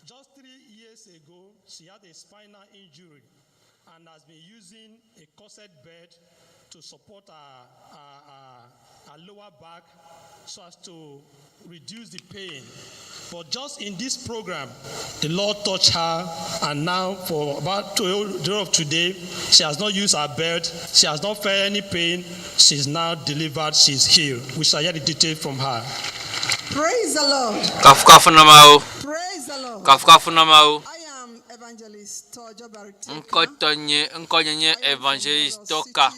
Just 3 years ago, she had a spinal injury and has been using a corset bed to support her lower back so as to reduce the pain. But just in this program, the Lord touched her, and now for about 2 days of today, she has not used her bed, she has not felt any pain, she's now delivered, she's healed. We shall hear the details from her. Praise the Lord. Kafu na mau. Praise the Lord. Kafu na mau. I am Evangelist Tojo Bariteka. Nkonye evangelist toka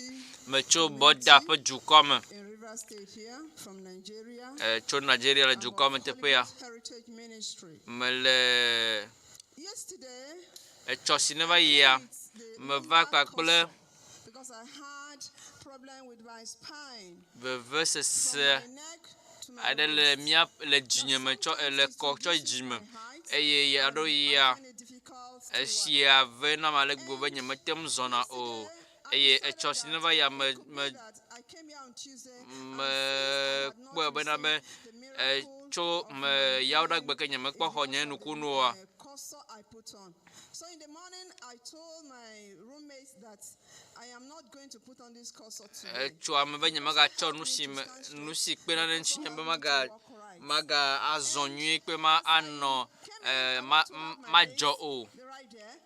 mecho boda pe jukome In River State here from Nigeria. cho Nigeria la jukome te pe ya Heritage Ministry. mele Yesterday, cho sineva ya me va kwa kule because I had problem with my spine, ve se from my neck to my adele mia le jinye me cho le ko cho jime eye ya do ya find it difficult to esia ve na malek bo benye metem zona o eye cho sineva ya me that I came here on Tuesday. bo bena me cho me yauda gbe kenya me kpo honye nukunu a Cursor I put on. So in the morning, I told my roommates that I am not going to put on this cursor today. cho ame benye maga cho nusi kpe na nchinya be maga azonyu kpe ma ano ma jo o Be right there.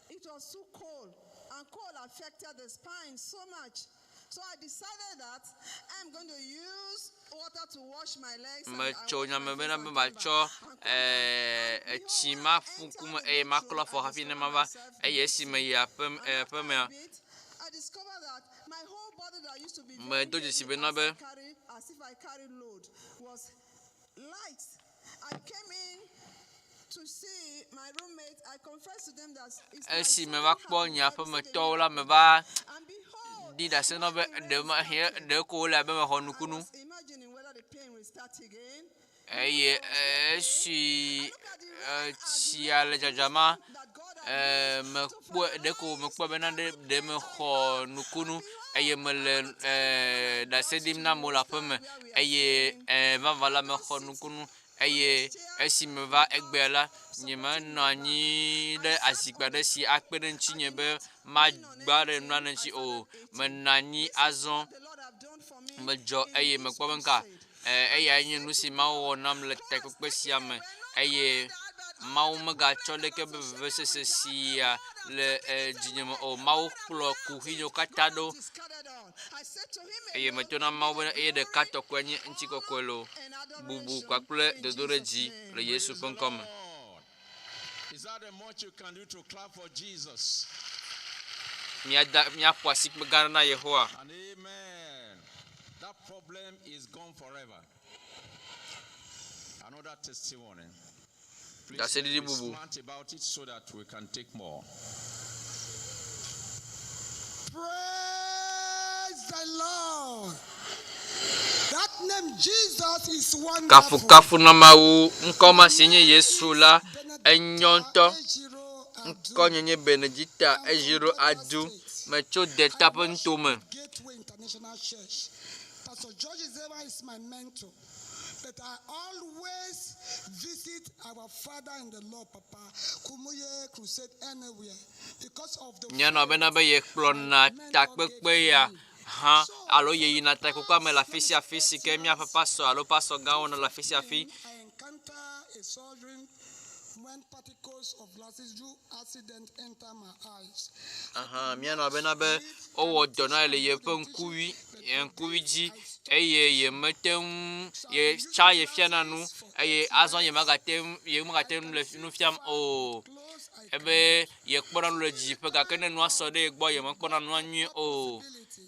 It was too cold, and cold affected the spine so much. So I decided that I'm going to use water to wash my legs. and me I cho wash nya my me face bena and be come ba back cho and come back. chima funkum maklo fo hafi ne maba si me ya pem me I discovered that my whole body that used to be me very doji si heavy bena be as if I carried load was light. I came in to see my roommate. I confessed to them that it's like si me something ba kpo happened nya every pe me single to day. la me ba And behold, di da se no be de ma he de ko la be me ho I nukunu was imagining whether the pain will start again. si si ale jajama me kpo de ko me kpo bena de me ho nukunu me le da se dim na mo la pe me va vala me ho nukunu si me va egbe la ni me no anyi de asikpa de si akpede nchi nye be ma gbare no na nchi o me nani azon The Lord have done for me. me jo me kpo benka anyi no si ma wo nam le tekpe si ame mau mega chole ke be se si le jinyemo o mau klo ku hinyo katado I said to him, me tona mau be de kato kwenye nchi kokwelo bubu kwa kule de doreji le Yesu penkom. Is that the much you can do to clap for Jesus? Mia poasi megana na Yehowa. And amen. That problem is gone forever. Another testimony. That's Please it, be bubu. smart about it so that we can take more. Praise the Lord. That name Jesus is wonderful. Kafu na mau nkoma sinye Yesu la enyonto nkonye Benedicta ejiro adu mecho de tapentume. Gateway International Church. Pastor George Zema is my mentor. But I always visit our Father in the Lord, Papa, Kumuye Crusade anywhere, because of the Nyano bena be ye klona takpekpe ya. Ha, alo ye yina takukwa me la fisi afisi ke mia papa so alo paso gawo na la fisi afi. I encounter a surgery when particles of glasses do accident enter my eyes. Aha, miano bena be owo dona le ye pe nkuwi ji ye metem ye cha ye fiana nu ye azon ye magatem le nu fiam o ebe ye kpora nu le ji pe ga kene nu aso de gbo ye mo kpora nu anyu o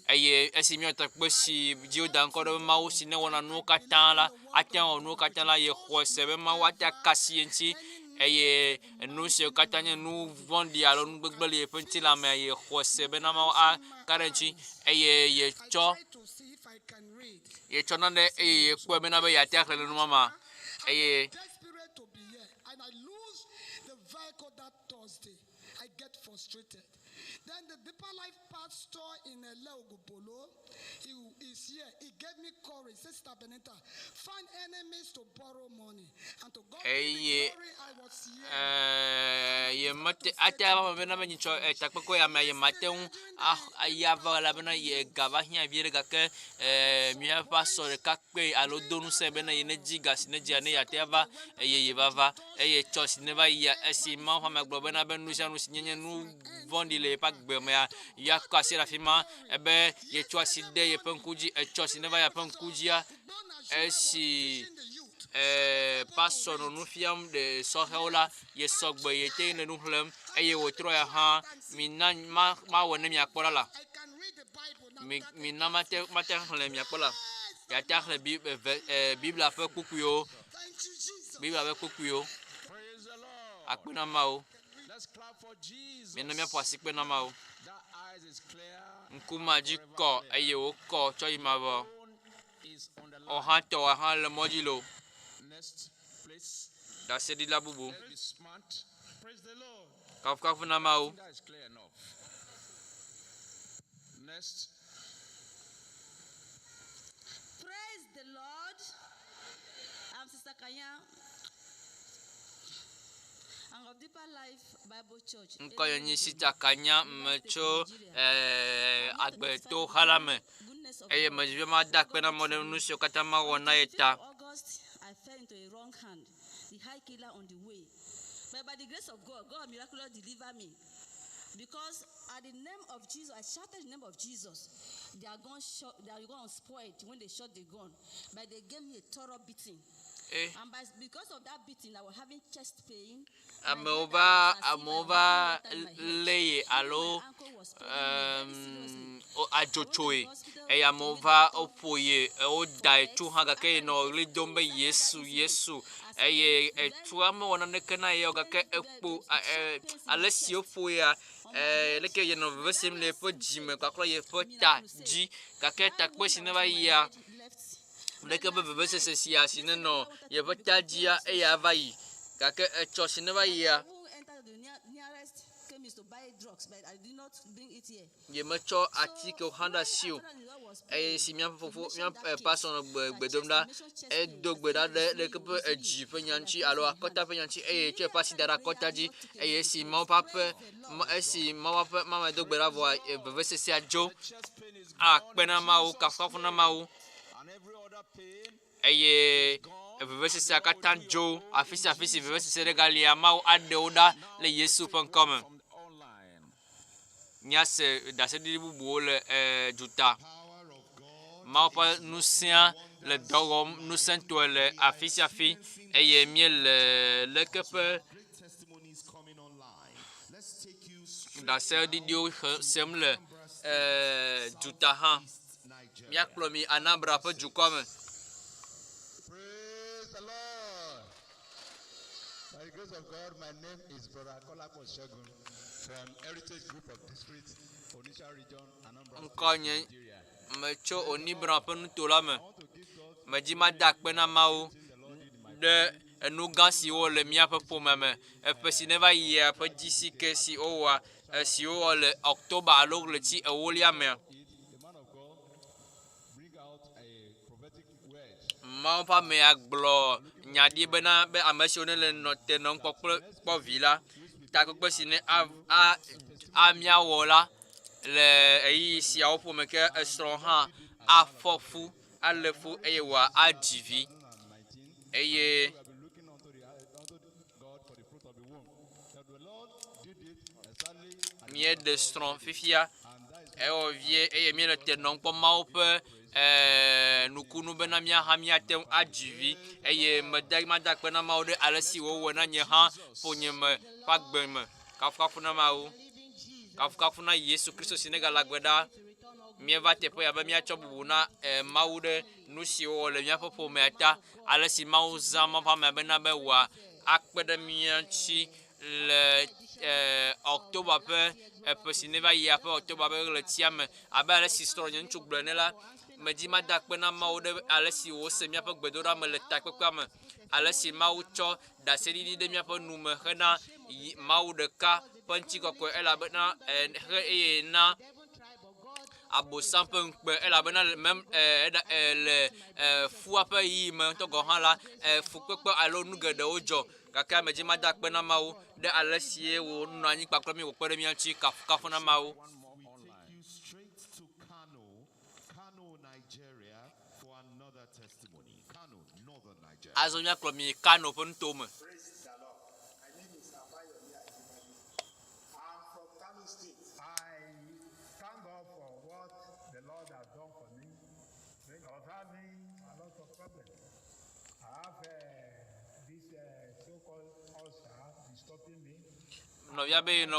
eye esimi otakpo si ji o dan ko do mawo si ne wona nu katan la atan o nu katan la ye kho sebe mawo ata kasi enti eye nu se katanye nu vondi alo nu gbegbele ye penti la me ye kho sebe na mawo a karenchi eye ye cho na ne eye kpo be na be ya ta kle nu mama eye Desperate to be here, and I lose the vehicle that Thursday. I get frustrated. Then the Deeper Life pastor in Leogupolo, he is here. He gave me courage. Sister Benita, find enemies to borrow money, and to God be the glory, I was here. ye mate ata ba be na be ncho takpeko ya me ye mate un ya va la be na ye gava hia bi ga ke mi ha pastor ka pe alo donu se be na ye ne jiga si ne dia ne ya te va ye va ye church ne va ya esi ma fa me gbo be na be nu sha nu si nyenye nu vondi le pa gbe me ya ka si la fima ebe ye chwa si de ye penkuji church ne va ya penkuji ya esi pastor no fiam de soheola ye sogbe ye te ne nu hlem eye wo tro ya ha mi na ma wona mi akpora la mi na mate hlem mi akpora ya ta hle bible afa kukuyo bible afa kukuyo akpena mao mi na mi apoasi kpena mao nkuma jiko eye wo ko cho imavo o ha to ha le modilo da se di la bubu Praise the Lord. kaf na mau That is clear enough. Next. Praise the Lord. I'm Sister Kanya. I'm of Deeper Life Bible Church. nko yenyi sita kanya mecho agbe to halame eye mejwe ma dakpe na mo nu so kata ma wona eta August, I fell into a wrong hand, the high killer on the way. But by the grace of God, God miraculously delivered me. Because at the name of Jesus, I shouted the name of Jesus. Their gun spoiled when they shot the gun. But they gave me a thorough beating. And because of that beating, I was having chest pain. amova leye alo ajochoe amova opoye o dai tu hanga ke no le dombe yesu eye tu amo wona ne kana ye ga ke epo alesi opoya leke ye no vesim le po jime kakro ye po ta ji ka ke takpo sine ba ya leke be vese sia sine no ye po ta ji ya vai ka ke church ne ba ya To buy drugs, but I did not bring it here. ye macho article handa siu si mia fofo mia person gbedomda dogbeda le ke ji penyanchi alo akota penyanchi che pasi dara kota ji si mo papa si mo papa mama dogbeda vo vese sia jo akpena mawo kafafuna mawo vese sia katan jo afisi vese sia regalia mawo adeoda le yesu penkome nyase dase di bubu le juta mapa nusia le dogom nusento le afisi eye miel le kepe dase di dio semle juta ha miaklomi anabra pe jukome. Praise the Lord. By the grace of God, my name is Brother Kolapo Shogun from Heritage Group of Districts, Onitsha Region, Anambra State, Nigeria. Mecho onibra penu tolame majima dakpena mau de enugasi wo le mia pe pomame epesi neva ye pe disi ke si owa si o le october alo le ti ewolia me Mawu ƒe ame agblɔ nya ɖi bena be ame siwo ne le nɔte nɔ kpɔ vi la takpekpe si ne amiawɔ la le eyi siawo ƒome ke esrɔ̃ hã afɔ fu ale fu eye wòa adzi vi eye míeɖe srɔ̃ fifia ewɔ vie eye míele te nɔm kpɔ Mawu ƒe nukunu bena míaha míate ŋu adzi vi eye mada kpe na Mawu ɖe ale si wòwɔ na nye hã ƒonye me ƒe agbe me. Kafukafu na Mawu, kafukafu na Yesu Kristo si ne gale agbe ɖa míeva teƒe ya be míatsɔ bubu na Mawu ɖe nu si wòwɔ le míaƒe ƒomea ta ale si Mawu zã Mawu ƒe amea bena be wòa akpe ɖe mía ŋuti le October ƒe eƒe si ne va yia ƒe October ƒe ɣletia me abe ale si srɔ̃nye ŋutsu gblɔ ne la medi mada kpe na Mawu ɖe ale si wòse míaƒe gbedoɖa me le takpekpea me ale si Mawu tsɔ ɖaseɖiɖi ɖe míaƒe nu me hena Mawu ɖeka ƒe ŋutikɔkɔe elabena eye na abosam ƒe ŋukpe elabena le fua ƒe yiyi me ŋutɔ gɔ hã la fukpekpe alo nu geɖewo dzɔ gake amedzi mada kpe na Mawu ɖe ale sie wònɔ anyi kpakple mi wòkpe ɖe mía ŋuti. Kafukafu na Mawu. Azɔ míakplɔ mi Kano ƒe nutome. Nɔvia be nɔ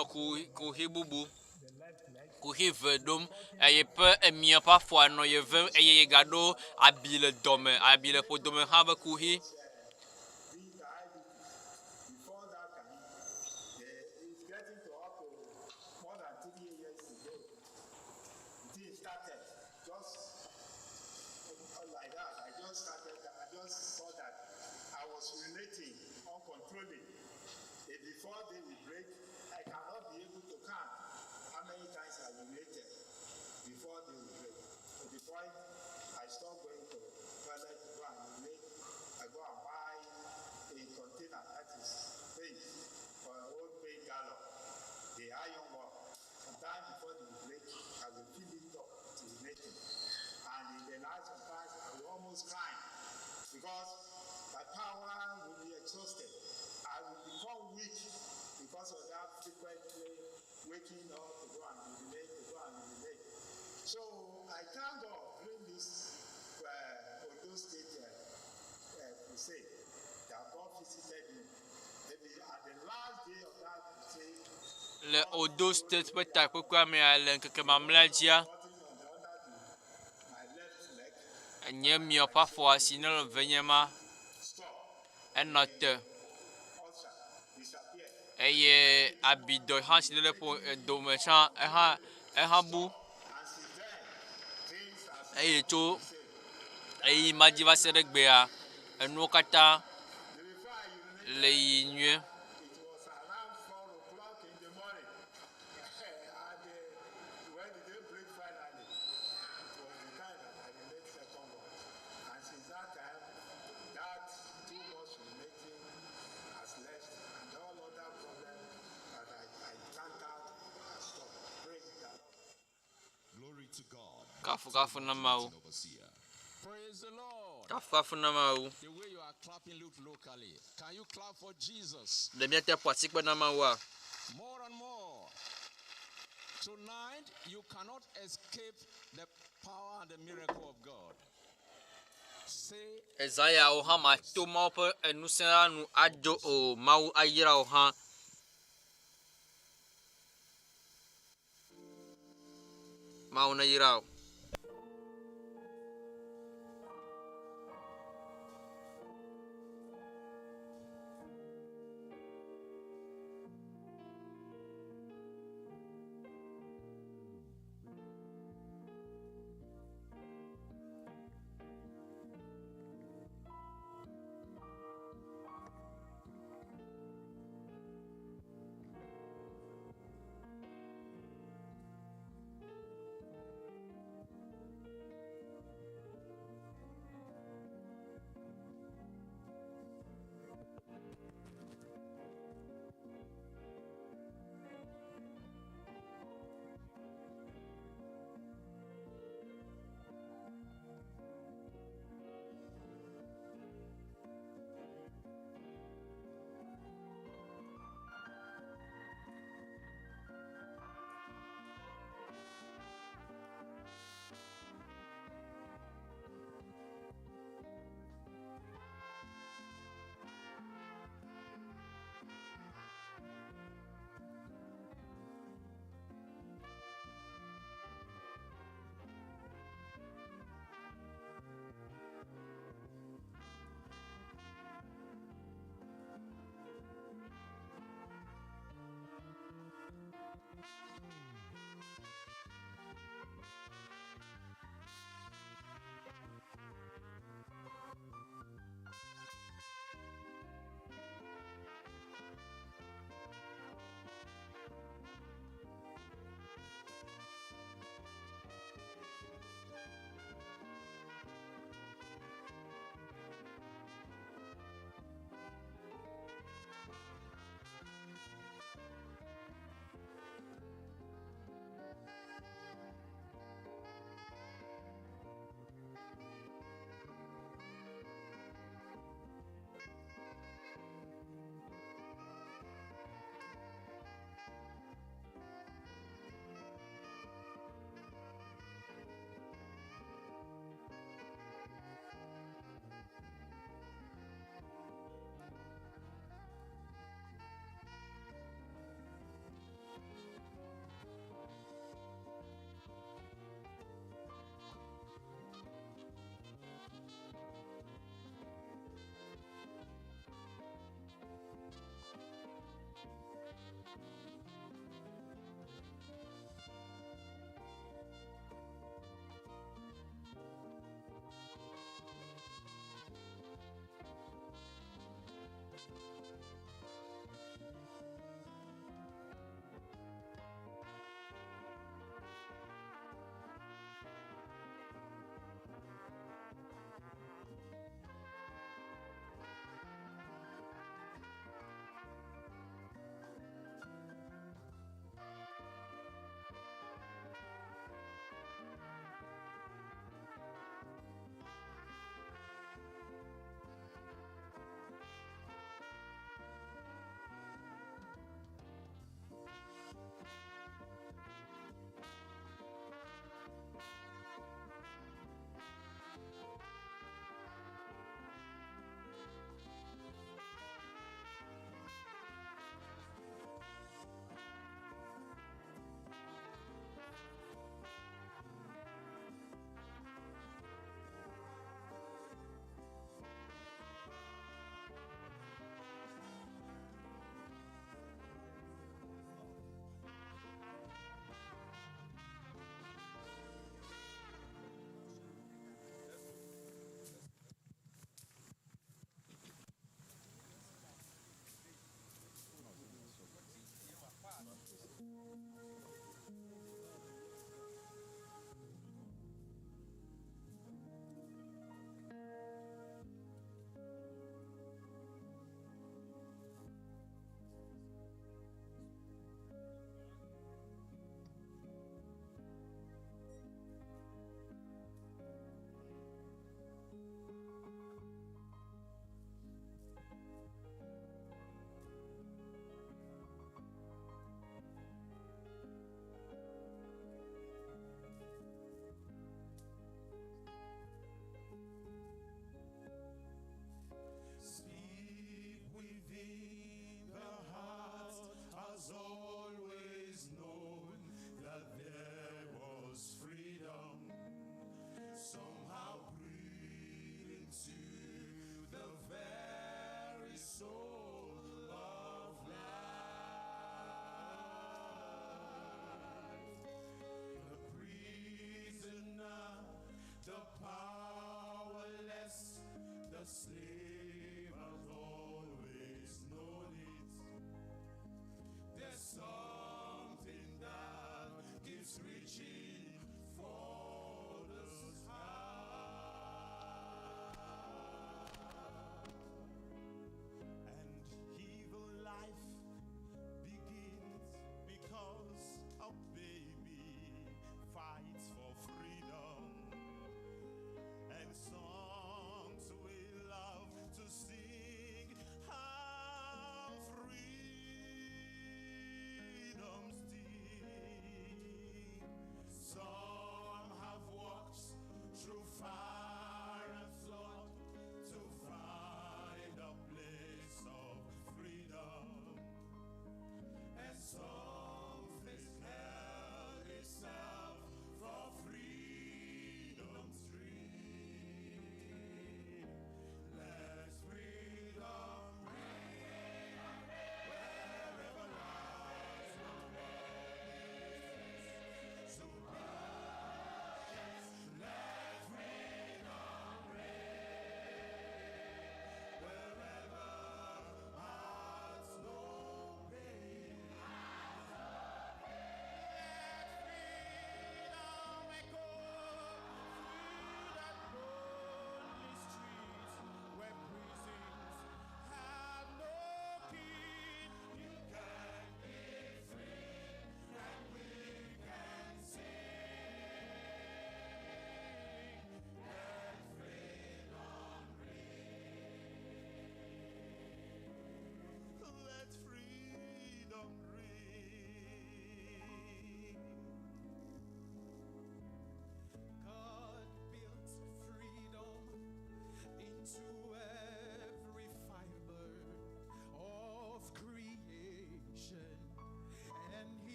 kuhi bubu kuhi ve ɖom eye ƒe emia ƒe afɔa nɔ ye vem eye ye gaɖo abi le dɔme abi le ƒodome hã be kuhi. Because my power will be exhausted. I will become weak because of that frequently waking up to go and urinate. So I thank God during this Ondo State crusade that God visited me. Maybe at the last day of that crusade. Le Ondo State ƒe takpekpea mea le ŋkeke mamlɛa dzia. Nye mia ƒe afɔ si ne le venye ma enɔ te eye abidɔ hã si ne le dome tsã eha bu eye tso eyi ma dzi va se ɖe gbea enuwo katã le yi nyuie. Kafukafu na Mawu. Praise the Lord. Kafukafu na Mawu. The way you are clapping look locally. Can you clap for Jesus? Le miate pwasi kpe na Mawu a. More and more. Tonight you cannot escape the power and the miracle of God. Say Ezaya o ha ma to Mawu ƒe enusẽ nu adzo o Mawu ayra o ha. Mawu na yra o.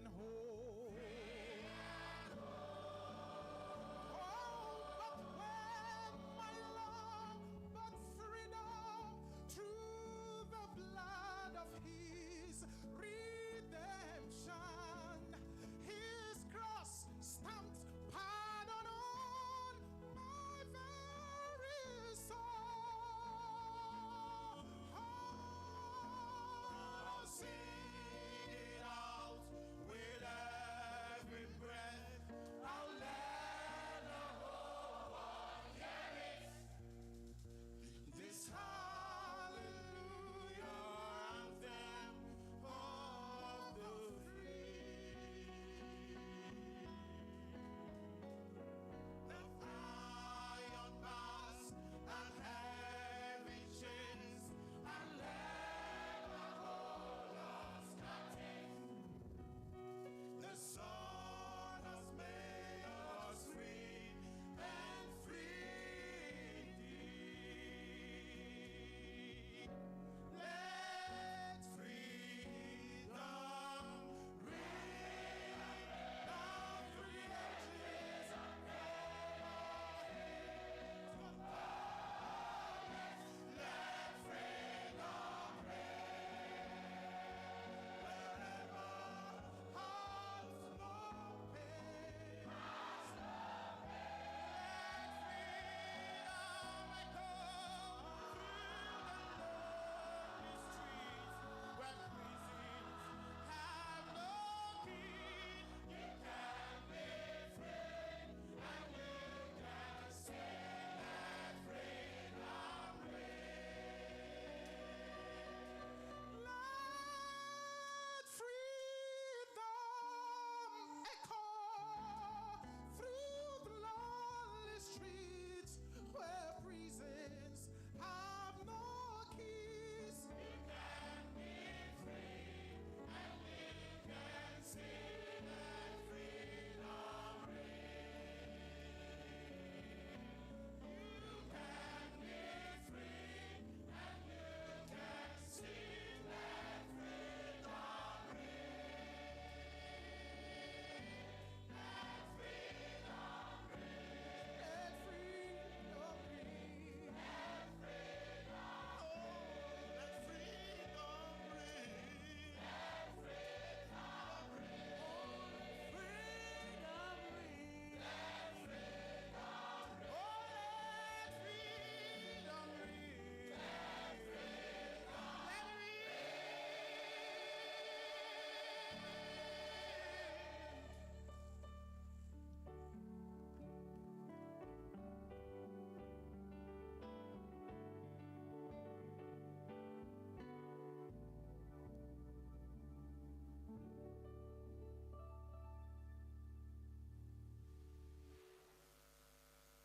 and hope. Oh, but when my love, but freedom through the blood of His redemption, His cross stamped pardon on my very soul. Oh, sing it out with every breath. I'll let the whole world hear it. This hallelujah anthem of the free. The iron bars and heavy chains, and let the whole us contain. The Son has made us free and free indeed. Let freedom reign. Now free edges are let freedom echo through the lonely streets where prisons have no keys. You can be free and you can see that freedom reign. You can be free and you can see that freedom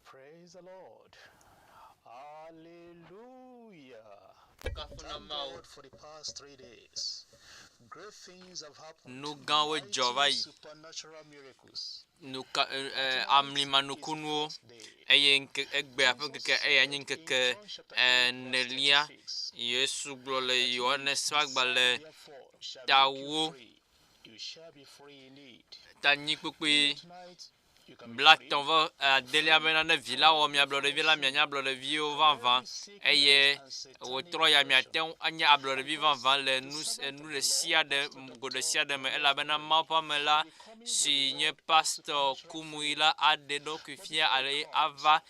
Praise the Lord. Hallelujah. Kafuna Thank mau God for the past 3 days. Great things have happened. nu gawe Mighty jovai supernatural miracles. nu amlima nu kunu eye egbe afekeke eye anyinkeke nelia Yesu glole Yohanes wagbale Therefore, shall tawo make you free. You shall be free indeed. tanyi kpekpe Tonight, you can be bla free. tonvo adelia bena ne vila wo mia blore vila mia nya blore vi o vanvan eye wo tro ya mia ten anya ablore vi vanvan le nu le sia de godo sia de me ela bena ma pa me la si nye pastor kumuila ade do kufia ale ava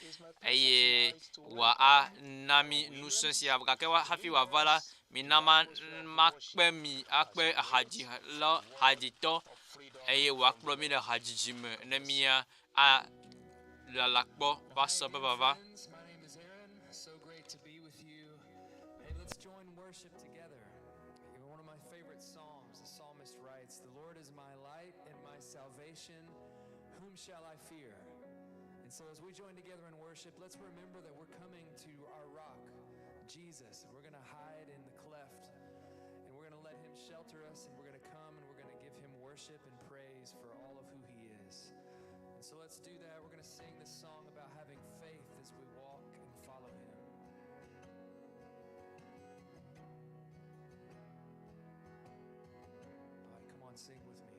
eye wa a nami nu sensi ava ke wa hafi wa vala minama makpe mi akpe haji lo haji to eye wa kplo mi le hajiji me ne mia a la lakpo va so ba va. My name is Aaron. So great to be with you. Hey, let's join worship together. One of my favorite psalms, the psalmist writes, "The Lord is my light and my salvation. Whom shall I fear?" And so as we join together in worship, let's remember that we're coming to our rock, Jesus. And we're going to hide in the cleft. And we're going to let him shelter us. And we're going to come and we're going to give him worship and praise for all of who he is. And so let's do that. We're going to sing this song about having faith as we walk and follow him. All right, come on, sing with me.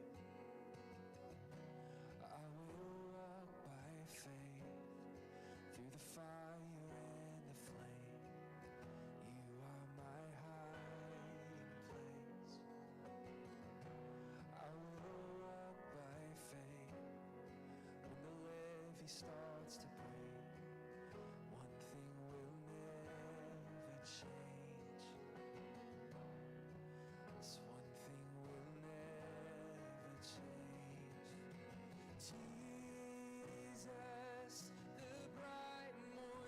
fire and the flame. You are my hiding place. I will walk by faith when the levee starts to break. One thing will never change. This one thing will never change. Jesus, the bright morning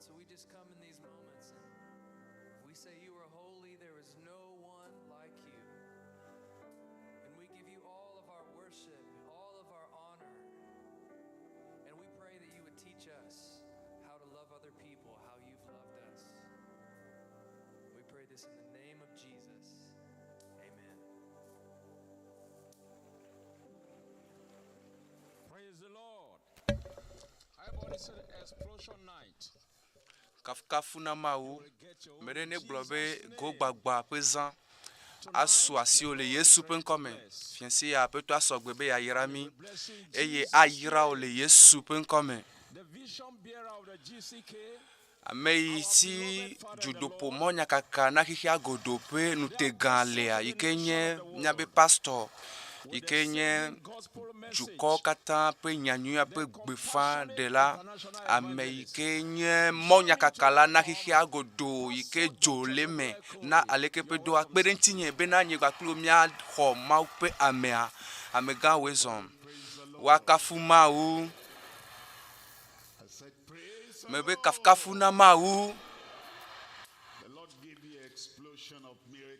So we just come in these moments and we say, you are holy, there is no one like you. And we give you all of our worship, all of our honor. And we pray that you would teach us how to love other people, how you've loved us. We pray this in the name of Jesus. Amen. Praise the Lord. Everybody said explosion night. Kafuna mau merene globe go gbagba pezan aso asio le Yesu pen come fiansi ya peto asogbebe ya yirami eye ayira o le Yesu pen come The vision bearer of the GCK amei ti judopo monya kaka na hihia godope nuteganlea ikenye nyabe pastor ikenye juko kata pe nyanyu pe gbefa de la ame ikenye monya kakala na hihia godo ike joleme na aleke pe do akpere ntinye be na nyegba klomia ho ma pe amea amega wezon wakafuma u mebe kafkafuna ma u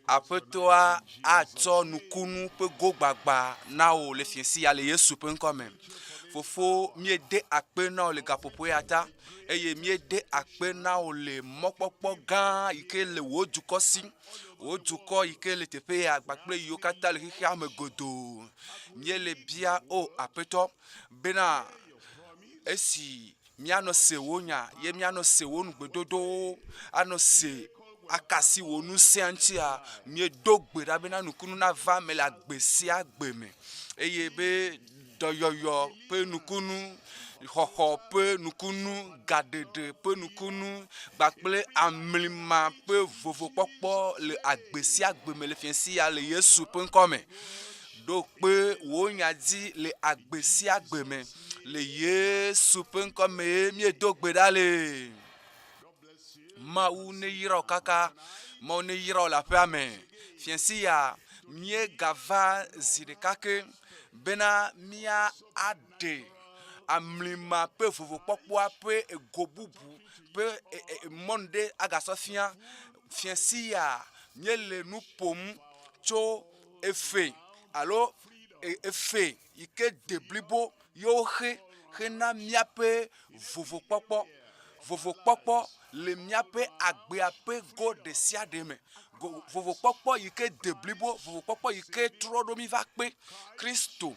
apetoa ato nukunu pe gogbagba na o le fiensi ya le Yesu pe nkome fofo miede akpe na o le gapopo yata eye miede akpe na o le mopopo gan ike le wojukosi ojuko ike le tepe agbakple yo kata le hihia megodo miele bia o apeto bena esi miano se wonya ye miano se wonu gbedodo ano se akasi wonu sentia mi dogbe da bena nukunu na va me la gbesi agbeme eye be doyoyo pe nukunu hoho pe nukunu gadede pe nukunu gbakple amlima pe vovo popo le agbesi agbeme le fiensi ya le Yesu pe nkome do pe wonya di le agbesi agbeme le Yesu pe nkome mi dogbe dale ma u ne yira kaka ma u ne yira la pame fiensi ya mie gava zidekake bena mia ade amlima pe vovo popo pe egobubu pe monde agasofia fiensi ya mie le nu pom cho efe alo efe ike deblibo yo he na mia pe vovo popo le miape agbe ape go de sia de me vovo popo yike deblibo vovo popo yike trodo mi va pe Christo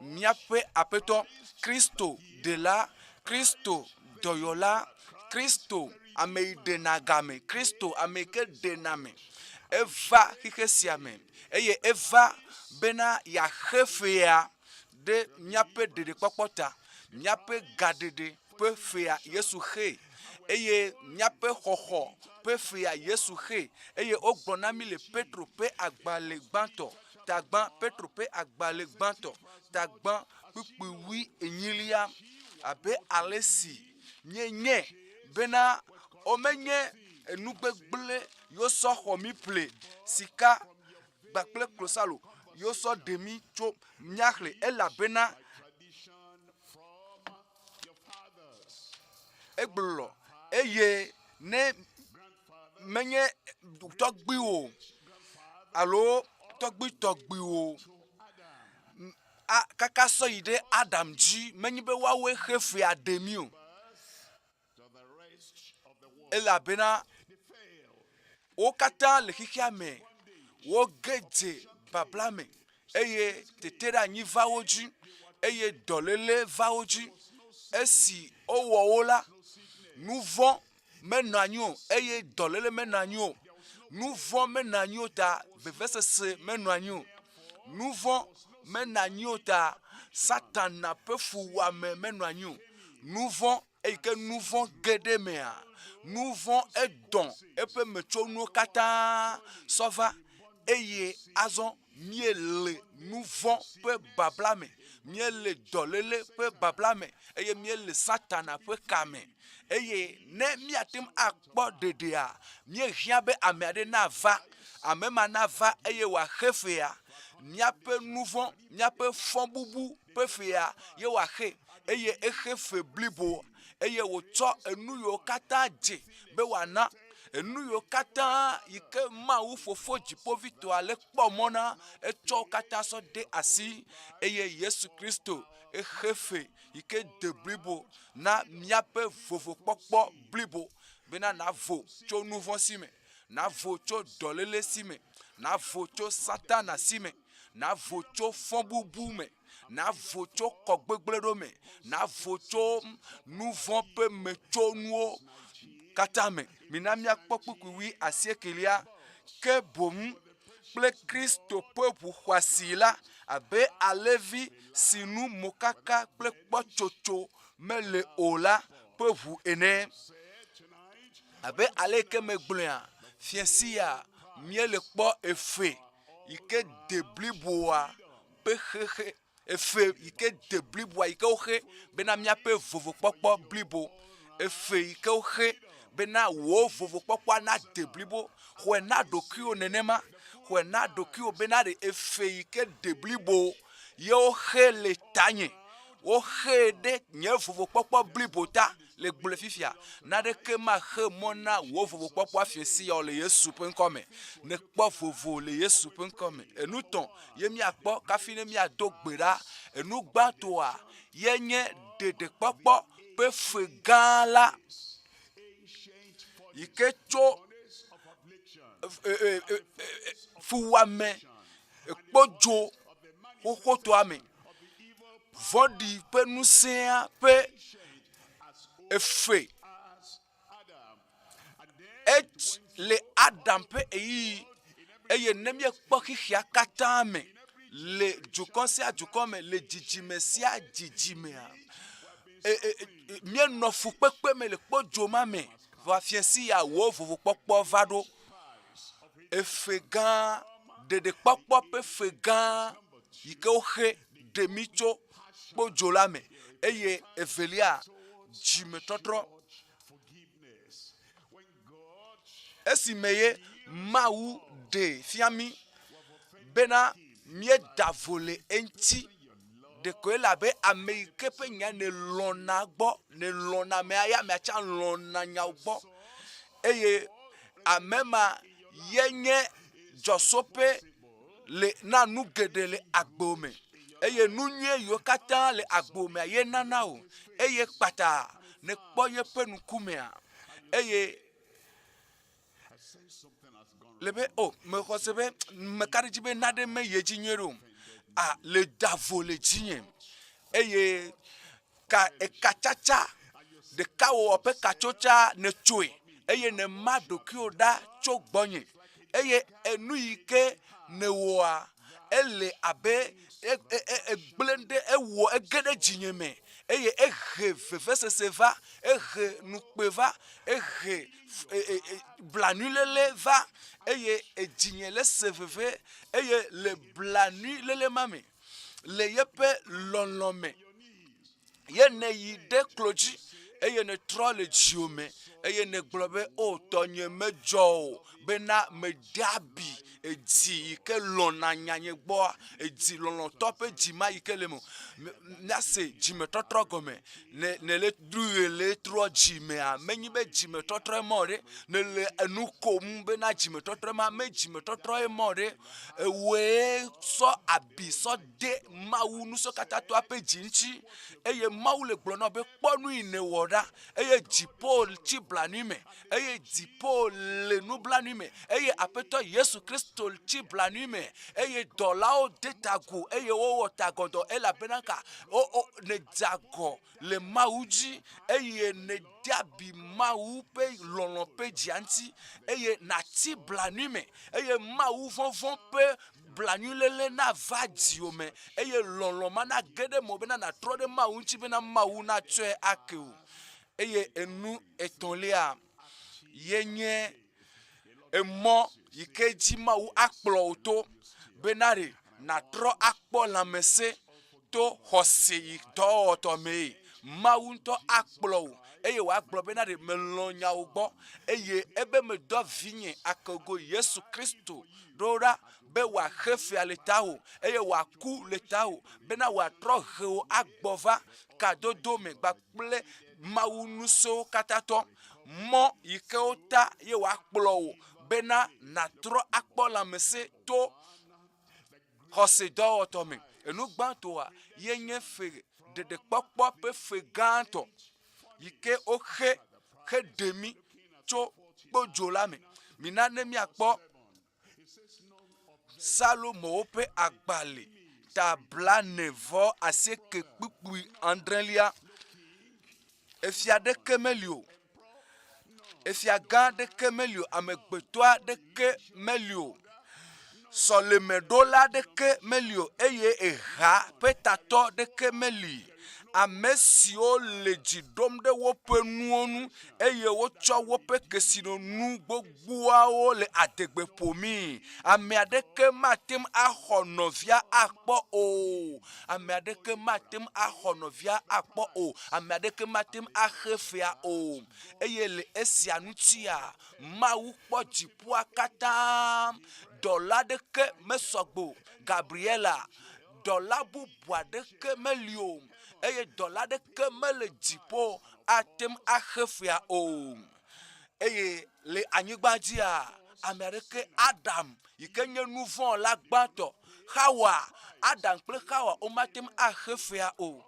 miape apeto Christo de la Christo doyola Christo ame denagame Christo ameke dename eva hikesiame eye eva bena ya hefea de miape de popota miape gadede pe fea Yesu he eye miape hoho pe fia Yesu he eye ogbona mi le Petro pe agbale gbanto tagban Petro pe agbale gbanto tagban pipiwi enyilia abe alesi nyenye bena omenye enugbegle yo so homi ple sika gbakple klosalo yo so demi cho miakle ela bena egblo eye ne menye togbi o alo togbi o a kaka so ide Adam ji menye be wa we hefe ademi o ela bena o kata le hikia me wo geje bablame eye tetera nyi vaoji eye dolele vaoji esi owowola nouvon menanyo eye dolele menanyo nouvon menanyo ta bevesese menanyo nouvon menanyo ta satana pefu wa menanyo nouvon eke nouvon gedemea nouvon edon epe mechono kata sova eye azon miele nouvon pe bablame miele dolele pe bablame eye miele satana pe kame eye ne miatim akpo dedea mie hiabe ameade na va amema na va eye wa hefea miape miape fon bubu pe fea ye wa he eye ehefe blibo eye wotsɔ enu yiwo katã dze be wòana enu yiwo katã yi ke Mawu fofo dziƒoʋĩtɔa le kpɔ mɔ na etsɔ katã sɔ de asi eye Yesu Kristo exe fe yi ke de blibo na míaƒe vovokpɔkpɔ blibo bena navo tso nu vɔ̃ si me, navo tso dɔléle si me, navo tso Satana si me, navo tso fɔbubu me, navo tso kɔgbegblẽɖo me, navo tso nu vɔ̃ ƒe metsonuwo katã me. Mina míakpɔ kpukpui 19 ke boŋ kple Kristo ƒe ʋu xɔasi la abe alevi si nu mokaka kple kpɔtsotso mele o la ƒe ʋu ene. Abe ale ke megblɔa fiasia míele kpɔ efe yi ke de bliboa ƒe xexe efe yi ke de bliboa yi ke woxe bena míaƒe vovokpɔkpɔ blibo efe yi ke woxe bena wo vovokpɔkpɔa na de blibo xɔe na ɖokuiwo nenema xɔe na ɖokuiwo bena ɖe efe yi ke de blibo ye woxe le tanye woxe ɖe nye vovokpɔkpɔ blibo ta le gblɔ fifia naɖeke maxe mɔ na wo vovokpɔkpɔ afiesi ya le Yesu ƒe ŋkɔ me ne kpɔ vovo le Yesu ƒe ŋkɔ me enutɔ ye míakpɔ kafi ne míado gbe ɖa enu gbãtɔa ye nye ɖeɖekpɔkpɔ ƒe fe gã la yi ke tso fuwame ekpodzo xoxotɔa me vɔɖi ƒe ŋusẽa ƒe efe le Adam ƒe eyi eye ne míekpɔ xixia katã me le dukɔ sia dukɔ me le dzidzime sia dzidzimea míenɔ fukpekpe me le kpodzo ma me va fiesi ya wo vovokpɔkpɔ va ɖo efe gã ɖeɖekpɔkpɔ ƒe fe gã yi ke woxe ɖe mí tso kpodzo la me eye evelia dzimetɔtrɔ esime ye Mawu ɖe fia mí bena míeda vo le eŋuti ɖekoe labe ame yi ke ƒe nya ne lɔ̃na gbɔ ne lɔ̃na mea ya miatsã lɔ̃na nyawo gbɔ eye ame ma ye nye dzɔsoƒe le na nu geɖe le agbo me eye nu nyuie yiwo katã le agbo mea ye nana o eye kpata ne kpɔ yeƒe ŋkumea eye lebe mexɔ se be meka ɖe dzi be naɖe me ye dzi nyuie ɖo le davo le dzinye eye ekatsatsa ɖeka wɔwɔ ƒe katsotsa ne tsoe eye ne ma ɖokuiwo ɖa tso gbɔnye eye enu yi ke ne wɔa ele abe egblẽ ɖe ewɔ ege ɖe dzinye me eye ehe vevesese va ehe nukpe va ehe blanulele va eye edzinye le se veve eye le blanulele ma me le yeƒe lɔlɔ̃ me ye ne yi ɖe klo dzi eye ne trɔ le dziwo me eye ne gblɔ be o tɔnye medzɔ o bena mede abi edzi yi ke lɔ̃na nyanye gbɔa edzi lɔlɔ̃tɔ ƒe dzi ma yi ke le mo míase dzimetɔtrɔ gɔme ne le ɖue le trɔ dzimea menyi be dzimetɔtrɔ mɔ ɖe ne le enu kom bena dzimetɔtrɔ ma me dzimetɔtrɔ mɔ ɖe ewoe sɔ abi sɔ de Mawu nusɔ katã tɔa ƒe dzi ŋuti eye Mawu le gblɔ na be kpɔ nu yi ne wɔ ɖa eye dziƒo tsi blanui me eye dziƒo le nublanui me eye aƒetɔ Yesu Kristo tsi blanui me eye dɔlawo de tago eye wowɔ tagɔdɔ elabena ka ne dzagɔ le Mawu dzi eye ne de abi Mawu ƒe lɔlɔ̃ ƒe dzia ŋuti eye nati blanui me eye Mawu vɔvɔ̃ ƒe blanulele na va dziwo me eye lɔlɔ̃ ma na ge ɖe mo bena natrɔ ɖe Mawu ŋuti bena Mawu natsɔe ake o eye enu etɔ̃lia ye nye emɔ yi ke dzi Mawu akplɔ wo to bena ɖe natrɔ akpɔ lãmesẽ to xɔse yi dɔwɔtɔ mee Mawu ŋutɔ akplɔ wo eye wa gblɔ bena ɖe melɔ nyawo gbɔ eye ebe medɔ vinye akego Yesu Kristo ɖo ɖa be wòaxe fia le tawò eye wòaku le tawò bena wòatrɔ he wò agbɔ va kadodo me gbakple Mawu nusewo katã tɔ mɔ yi ke wota ye wòakplɔ wò bena nàtrɔ akpɔ lãmesẽ to xɔsedɔwɔtɔ me. Enu gbãtɔa yenye fe ɖeɖekpɔkpɔ ƒe fe gãtɔ yi ke woxe ɖe mi tso kpodzo la me. Mina ne miakpɔ Salomo ƒe agbalẽ tabla 9:90 efia ɖeke meli o, efia gã ɖeke meli o, amegbetɔ aɖeke meli o, sɔlemeɖola ɖeke meli o eye eha ƒe tatɔ ɖeke meli. Ame siwo le dzi ɖom ɖe woƒe nuwo nu eye wotsɔ woƒe kesinɔnu gbogboawo le adegbe ƒomi. Ame aɖeke matem axɔ nɔvia akpɔ o. Ame aɖeke matem axɔ nɔvia akpɔ o. Ame aɖeke matem axe fia o. Eye le esia ŋutia, Mawu kpɔ dziƒoa katã. Dɔla ɖeke mesɔgbo. Gabriela, dɔla bubu aɖeke meli o. Eye dɔla ɖeke mele dziƒo atem axe fia o. Eye le anyigba dzia, ame aɖeke Adam yi ke nye nu vɔ̃ la gbãtɔ, Hawa, Adam kple Hawa womatem axe fia o.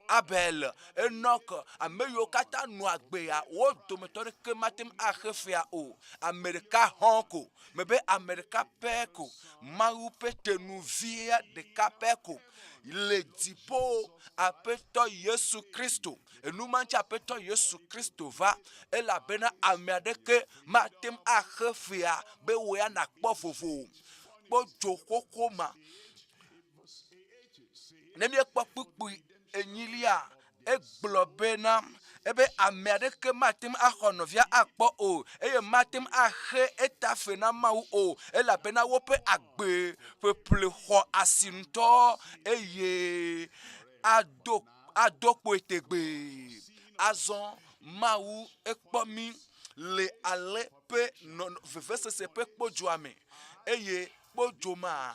Abel, Enoch, ame yiwo katã nɔ agbea, wo dometɔ ɖeke matem axe fia o. Ame ɖeka hɔ̃ ko, mebe ame ɖeka pɛ ko, Mawu ƒe tenuvia ɖeka pɛ ko. Le dziƒo Aƒetɔ Yesu Kristo, enumantsi Aƒetɔ Yesu Kristo va, elabena ame aɖeke matem axe fia be wò ya nàkpɔ vovo. Kpodzo xoxo ma. Ne miekpɔ kpukpui enyilia, egblɔ bena ebe ame aɖeke matem axɔ nɔvia akpɔ o eye matem axe eta fe na Mawu o elabena woƒe agbe ƒeƒle xɔ asi ŋutɔ eye ado kpoe tegbe. Azɔ Mawu ekpɔ mi le ale ƒe vevesese ƒe kpodzoa me eye kpodzo ma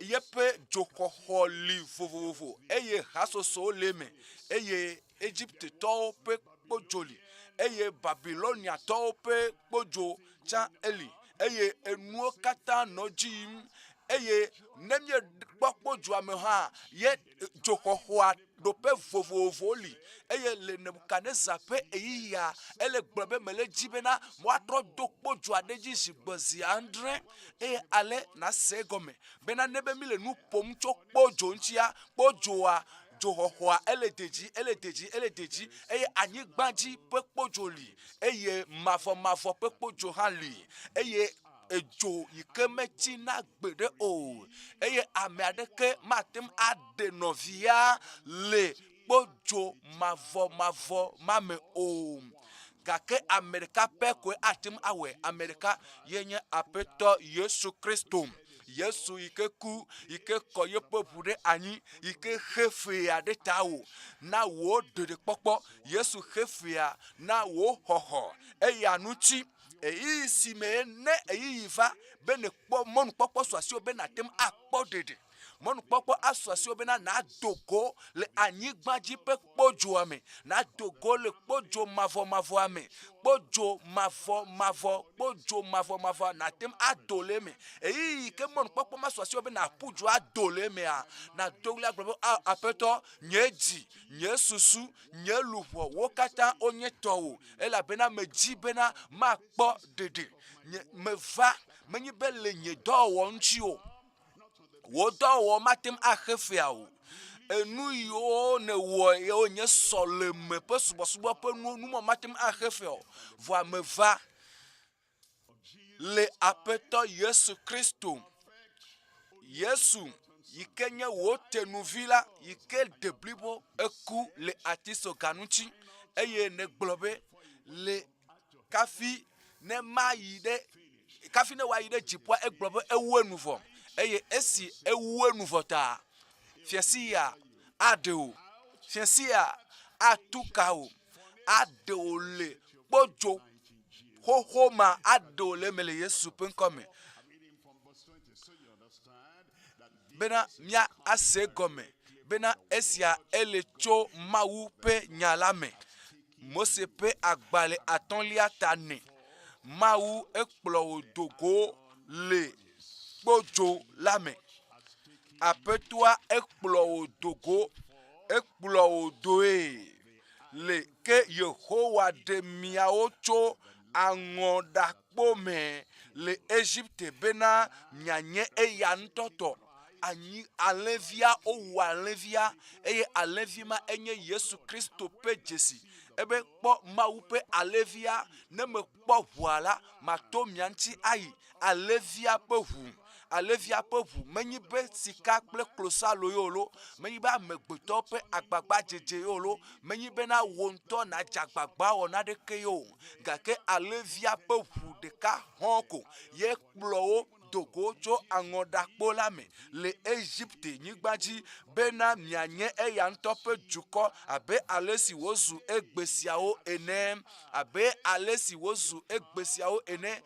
yeƒe dzoxɔxɔ li vovovo eye hasoso le me eye Egyptetɔwo ƒe kpodzo li eye Babiloniatɔwo ƒe kpodzo tsã eli eye enuwo katã nɔ dzi yim eye ne miekpɔ kpodzoa me hã ye dzoxɔxɔa ɖoƒe vovovo li eye le Nebukadnezar ƒe eyiyia ele gblɔ be mele dzi bena woatrɔ do kpodzoa ɖe dzi zigbe zi 9 eye ale nase egɔme bena ne be mi le nu ƒom tso kpodzo ŋutia, kpodzoa dzoxɔxɔa ele dedzi eye anyigbadzi ƒe kpodzo li eye mavɔmavɔ ƒe kpodzo hã li eye edzo yi ke metsina gbeɖe o eye ame aɖeke matem aɖe nɔvia le kpodzo mavɔmavɔ ma me o. Gake ame ɖeka pɛ koe atem awɔe, ame ɖeka yenye Aƒetɔ Yesu Kristo. Yesu yi ke ku, yi ke kɔ yeƒe ʋu ɖe anyi, yi ke xe fea ɖe tawò na wò ɖeɖekpɔkpɔ. Yesu xe fea na wò xɔxɔ eya ŋuti. Eyi si me ne eyiyi va be ne kpɔ mɔnukpɔkpɔ su asiwò be natem akpɔ ɖeɖe. Mɔnukpɔkpɔ asu asiwò bena nadogo le anyigbadzi ƒe kpodzoa me, nadogo le kpodzo mavɔmavɔa me, kpodzo mavɔmavɔ natem ado le me. Eyi ke mɔnukpɔkpɔ masu asiwò be naƒu dzo ado le mea, nadogli agblɔ be Aƒetɔ, nye dzi, nye susu, nye luʋɔ, wo katã wonye tɔwò elabena medzi bena makpɔ ɖeɖe. Meva menyi be le nye dɔwɔwɔ ŋuti o. Wo dɔwɔwɔ matem axe fia o. Enu yiwo ne wɔ yewo nye sɔleme ƒe subɔsubɔ ƒe numɔ matem axe fia o. Vɔa meva le Aƒetɔ Yesu Kristo. Yesu yi ke nye wo tenuvi la yi ke de blibo eku le atisoga ŋuti eye ne gblɔ be le kafi ne wayi ɖe dziƒoa egblɔ be ewu enuvɔ eye esi ewu enuvɔ ta fiasia aɖe o, fiasia atu ka o, adole bojo hohoma adole mele Yesu penkome bena mia ase gome bena esia elecho mawu pe nyalame Mose pe agbale atonlia tane mawu ekplo odogo le bojo lame apetoa ekplo odogo ekplo odoe le ke Yehowa de miao cho angoda pome le Egypte bena nyanye eya ntoto anyi alevia o alevia eye alevima enye Yesu Kristo pe Jesi ebe kpo mawu pe alevia ne me kpo voila mato mianti ai alevia pe hu alevia pe hu menyi be sika kple klosa loyolo menyi ba megbeto pe agbagba jeje yolo menyi be na wonto na jagbagba ona de keyo gake alevia pe hu de ka honko ye kplowo dogo cho angoda kpolame le Egypte nyigbaji bena mianye eya ntope juko abe alesi wozu egbesiao ene abe alesi wozu egbesiao ene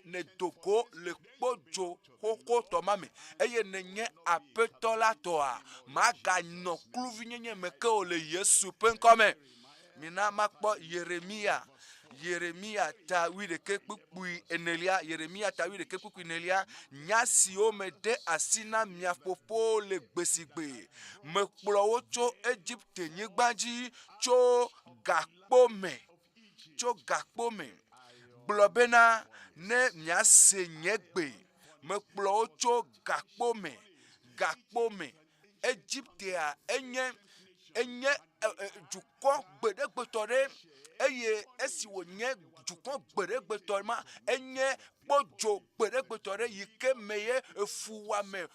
ne dogo le kpojo koko tomame eye nenye apetola toa maga no kluvi nyenye meke ole Yesu penkome mina makpo Yeremia ta wide ke kpukui enelia Yeremia ta wide ke kpukui enelia nyasi o me de asina mia popo le gbesigbe me kplowo cho Egypte nyigbaji cho gakpome blobena ne mia se nyegbe me kplowo cho gakpome Egypte a enye juko gbedegbetore eye esi wonye juko gbedegbetore enye bojo gbedegbetore yike meye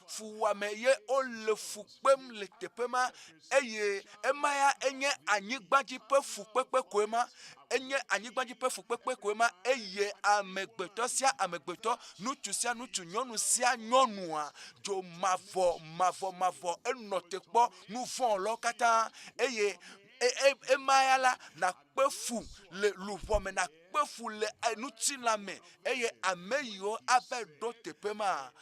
fuwame ye olefukpem le tepema eye emaya enye anyigbaji pe fukpepe koema enye anyigbaji pe fukpepe koema eye amegbeto sia amegbeto nutu sia nutu nyonu sia nyonua jo mavo enotekpo nuvon lo kata eye emayala na kpefu le luvome na kpefu le enuti lame eye ameyo abedo tepema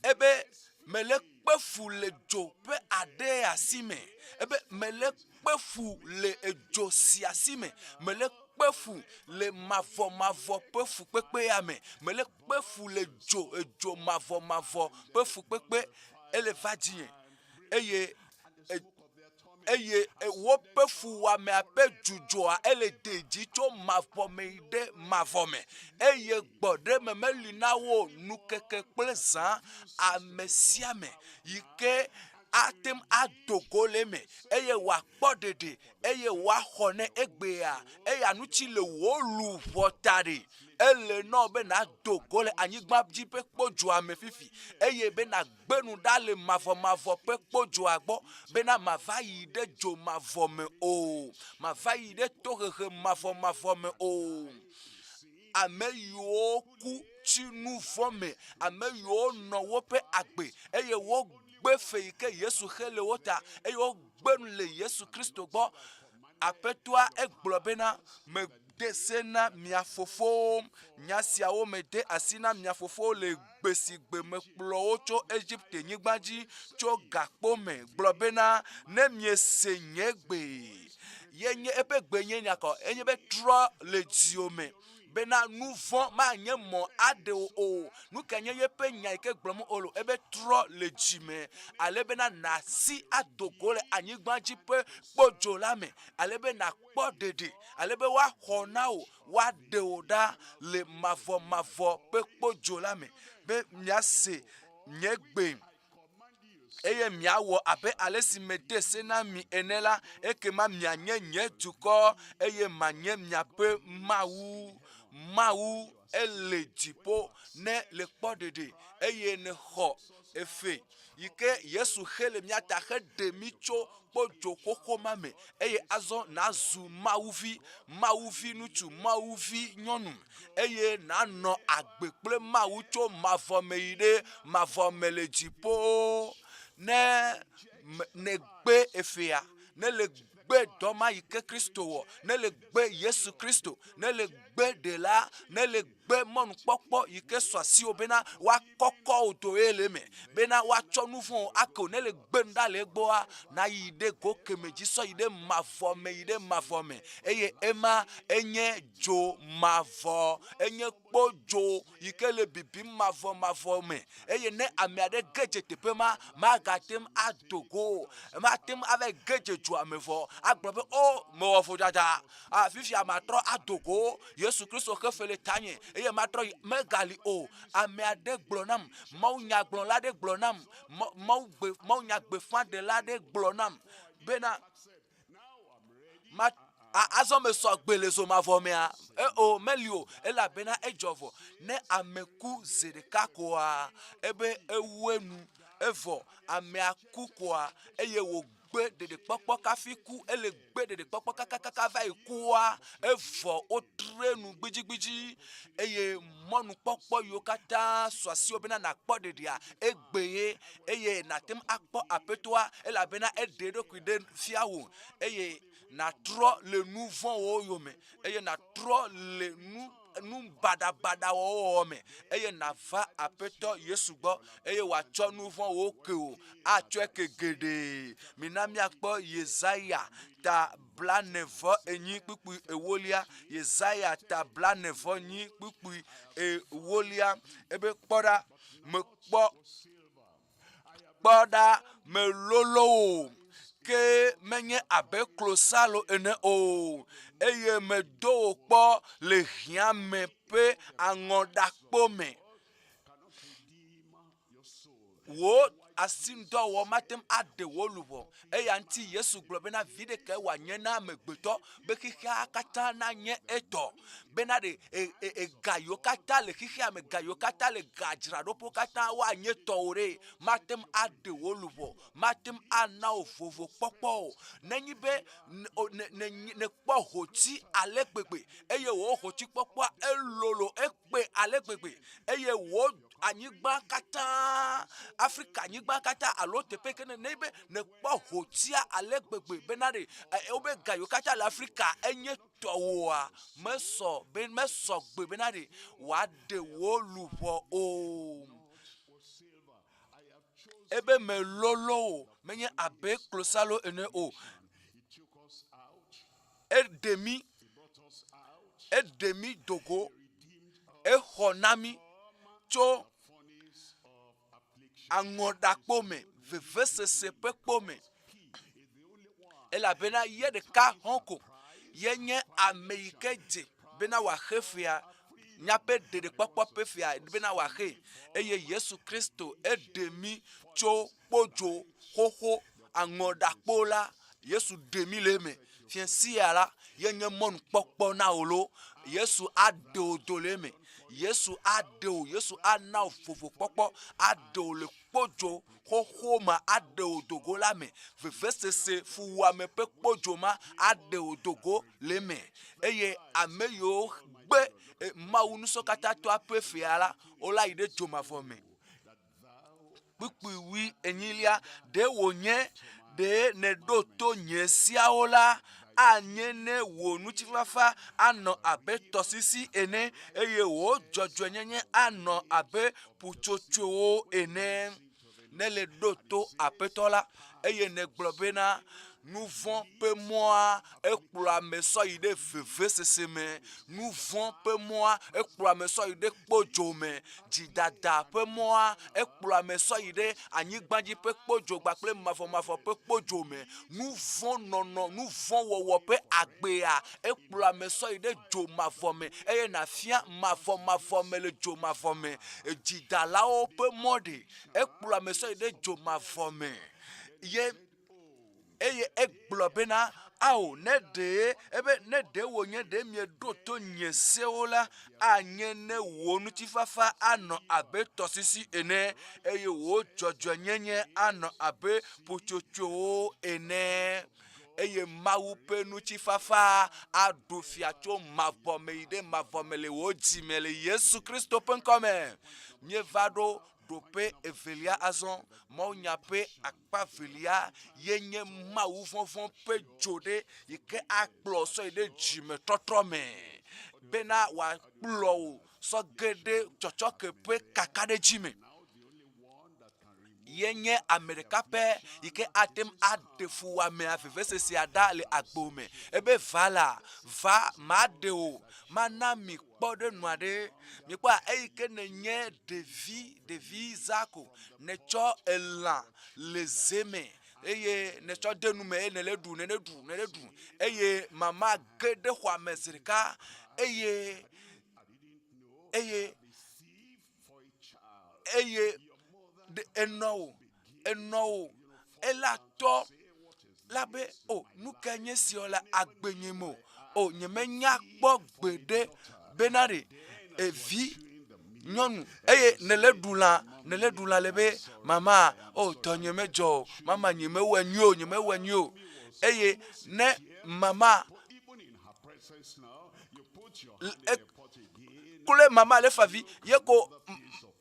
ebe mele kpefu le jo pe ade asime ebe mele kpefu le ejo si asime mele kpefu le mavo pefu pepe ame mele kpefu le ejo mavo pefu pepe elevadie eye wo pefu wa me ape jujoa ele deji cho mavome mavome eye gbode memeli na wo nukeke plezan amesiame yike atem adogole me eye wa kpodede eye wa hone egbea eye anuchi le wo lu votari ele no be na dogole anyigba ji pe kpoju ame fifi eye be na gbenu dale mavo pe kpoju agbo be na mavayi de jo mavome o mavayi de tohehe mavo me o ame yo ku chinu vome ame yo no wo pe agbe eye wo gbefe ike Yesu hele wota eye wo gbenu le Yesu Kristo gbo apetoa eglobena me desena miafofo nyasiawo me de asina miafofo le gbesigbe me kplo ocho Egypte nyigbaji cho gakpome globena ne miese nyegbe yenye ebe gbenye nyako enye be tro le diome bena nouvon ma nye mo ade o nu kenye ye pe nya ke gblomo olo ebe tro le jime ale bena na si adogole anyigbaji pe pojo lame ale be na kpodede ale be wa hona o wa de oda le mavo pe pojo lame be miase nyegbe eye miawo abe alesi mede sena mi enela ekema mianye nye duko eye manye miape mawu ele jipo ne le kpodede eye ne ho efe yike Yesu hele miata he demicho pojo koko mame eye azo na zu mawuvi nutu mawuvi nyonu eye na no agbekple mawucho mavome le jipo ne gbe efea ne le gbe doma yike Kristo wo ne le gbe Yesu Kristo ne le gbe de la ne le gbe mon popo yike swasi obena wa koko oto eleme bena wa chonu fun ako ne le gbe nda le gboa na yide go kemeji so yide mafome eye ema enye jo mavo enye kpojo yike le bibi mafome eye ne amiade geje tepema magatem adogo matem avec geje jo amevo agbobe o mo fo jaja fifi amatro adogo Yesu Kristo ke fele tanye eye matro megali o amiade glonam mau nya glon la de glonam mau nya gbe fan de la de glonam bena ma azo me so gbele so ma vo me a o melio ela bena ejovo ne ameku zedeka ko a ebe ewenu evo ame akukoa eye wo gbe dede popo kafiku ele gbe dede popo kakaka va ikuwa evo o trenu gbijigbi eye monu popo yo kata swasi obena na kpo dede a egbeye eye natem akpo apetoa ela bena ededo kwide fiawo eye na tro le nouveau oyome eye na tro le nu bada wo me eye na va apeto Yesu gbo eye wa cho nouveau oke o a cho ekegede minami akpo Yesaya ta blanevo enyi pipu ewolia Yesaya ta blanevo nyi pipu ewolia ebe kpoda me kpoda me lolo ke menye abe klosalo ene o eye me do po le hiame pe angoda pome wo asindo wo matem ade wo lubo eya nti Yesu globena vide ke wa nyena megbeto be kika kata na nye eto bena de gayo kata le kika me gayo kata le gajra dopo kata wa nye tore matem ade wo lubo matem ana ovovo popo nenyi be ne po hoti alegbegbe eye wo hoti popo elolo ekpe alegbegbe eye wo anyigba kata Africa anyigba kata alo tepe kene nebe ne kpo hotia alegbegbe benare obe gayo kata l'Africa enye towa meso gbe benare wa de wo lupo o ebe me lolo menye abe klosalo ene o edemi dogo honami cho angoda pome vevese se pe pome ela bena ye de ka honko yenye Amerike de bena wa khefia nyape de popo pefia bena wa khe eye Yesu Kristo edemi cho pojo hoho angoda pola Yesu demi leme fien siara yenye mon popo na olo Yesu ado doleme Yesu ado Yesu ana fofo popo ado le pojo hoho ma ado dogo lame vevese se fuwa me pe pojo ma ado dogo leme eye ameyo gbe maunu so kata to apefiala ola ide joma fome pipi wi enyilia de wonye de ne do to nyesia ola anyene wo nuchifafa ano abe tosisi ene eye wo jojo nyenye ano abe puchocho ene nele doto apetola eye ne globena nous vont peu moi et pour la maison il est veve seseme nous vont peu moi et pour la maison il est pojo me didada peu moi et pour la maison il est anyigbanji pe pojo gbakle mafo pe pojo me nous vont non nous vont wo pe agbea et pour la maison il est jo mafo me et na fia mafo me le jo mafo me didala o pe modi et pour la maison il est jo mafo me ye eye egblobena ao ne de wonye de mie doto nyeseola anye ne wonu tifafa ano abe tosisi ene eye wo jojo nyenye ano abe puchocho ene eye mawu penu tifafa adufiacho mavome ide mavomele wo jimele Yesu Kristo penkome mie vado adope evelia azon maunya pe akpa velia yenye mawu fonfon pe jode yike akplo so ide jime totrome bena wa kplo so gede chochoke pe kakade jime yenye Amerika pe yike atem adefu wa me afevese si ada le agbome ebe vala va madeo mana mi kpode nuade mi kwa eyike nenye devi zako necho elan lezeme eye necho denume neledu eye mama gede kwa mesrika eye de eno elato labe o nukanye siola agbenyemo o nyemenya gbogbede benare evi nyonu eye neledula lebe mama o tonyemejo mama nyemewanyo eye ne mama kule mama le favi yeko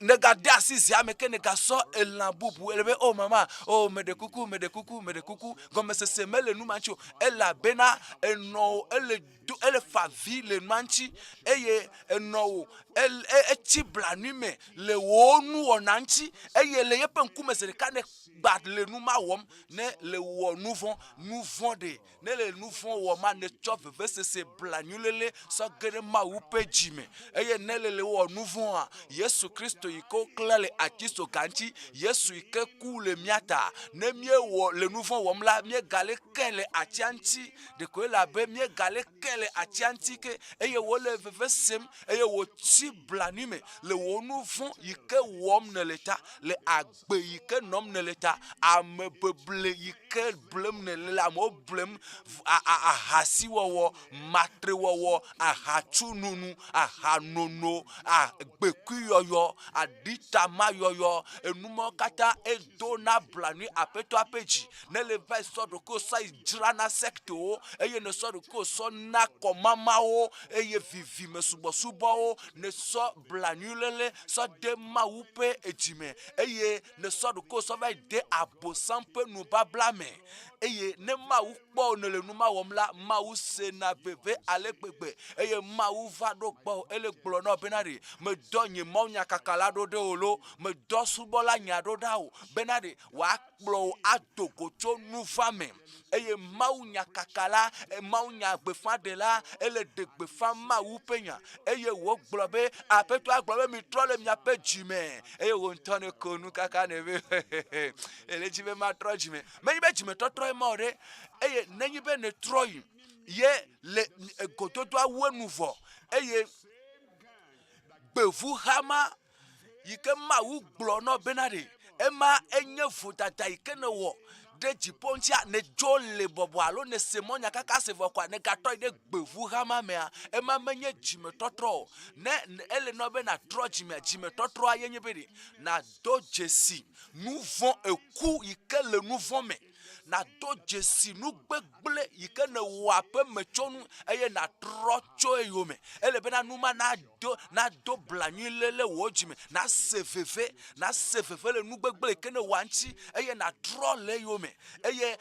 negade asisi ameke negaso elambubu elebe oh mama oh medekuku gome se mele nu mancho ela bena eno ele favi le manchi eye eno eti blanime le wonu onanchi eye le yepe nkume se kane gbad le nu ma wom ne le wo nouvon de ne le nouvon wo ma ne chop vese se blanulele so gere ma upe jime eye ne le wo nouvon a Yesu Kristo iko klale akiso kanchi Yesu ike kule miata ne mie wo le nouvon wo mla mie gale kele atianti de ko la be mie gale kele atianti ke eye wo le vevesem eye wo ti blanime le wo nouvon ike wom ne leta le agbe ike nom ne leta amebeble ike blem ne la mo blem ahasi wo matre wo ahachununu ahanono agbekuyoyo adita mayoyo enumo kata edona blani apeto apeji ne le va sodo ko sa ijrana secto eye ne sodo ko so na komama o eye vivi mesubo o ne so blanulele so de maupe ejime eye ne sodo ko so va de abosampe nu bablame eye ne mau kpo ne le nu ma womla mau se na bebe alegbegbe eye mau va do gbo ele gblo no benari me donye maunya kakala do de olo me do subola nya do dawo benari wa kplo adogocho nu fame eye maunya kakala maunya gbefa de la ele de gbefa mau penya eye wo gblo be apeto agbo mi trole mi apejime eye wo ntone konu kaka ne be ele jibe ma trojime me be jime totro more eye nenyi be ne troy ye le gototo awu nouveau eye bevu hama yike ma wu gblo no benade ema enye futata yike ne wo de jipontia ne jole bobo alo ne semonya kaka sevo kwa ne gato de bevu hama mea ema menye jime totro ne ele no be na tro jime totro ayenye be na do jesi nouveau eku yike le nouveau me na do jesi nu gbegble yike ne wape mechonu eye na trocho eyome ele bena numa na do blanyilele wojime na sefefe le nu gbegble yike ne wanchi eye na trole eyome eye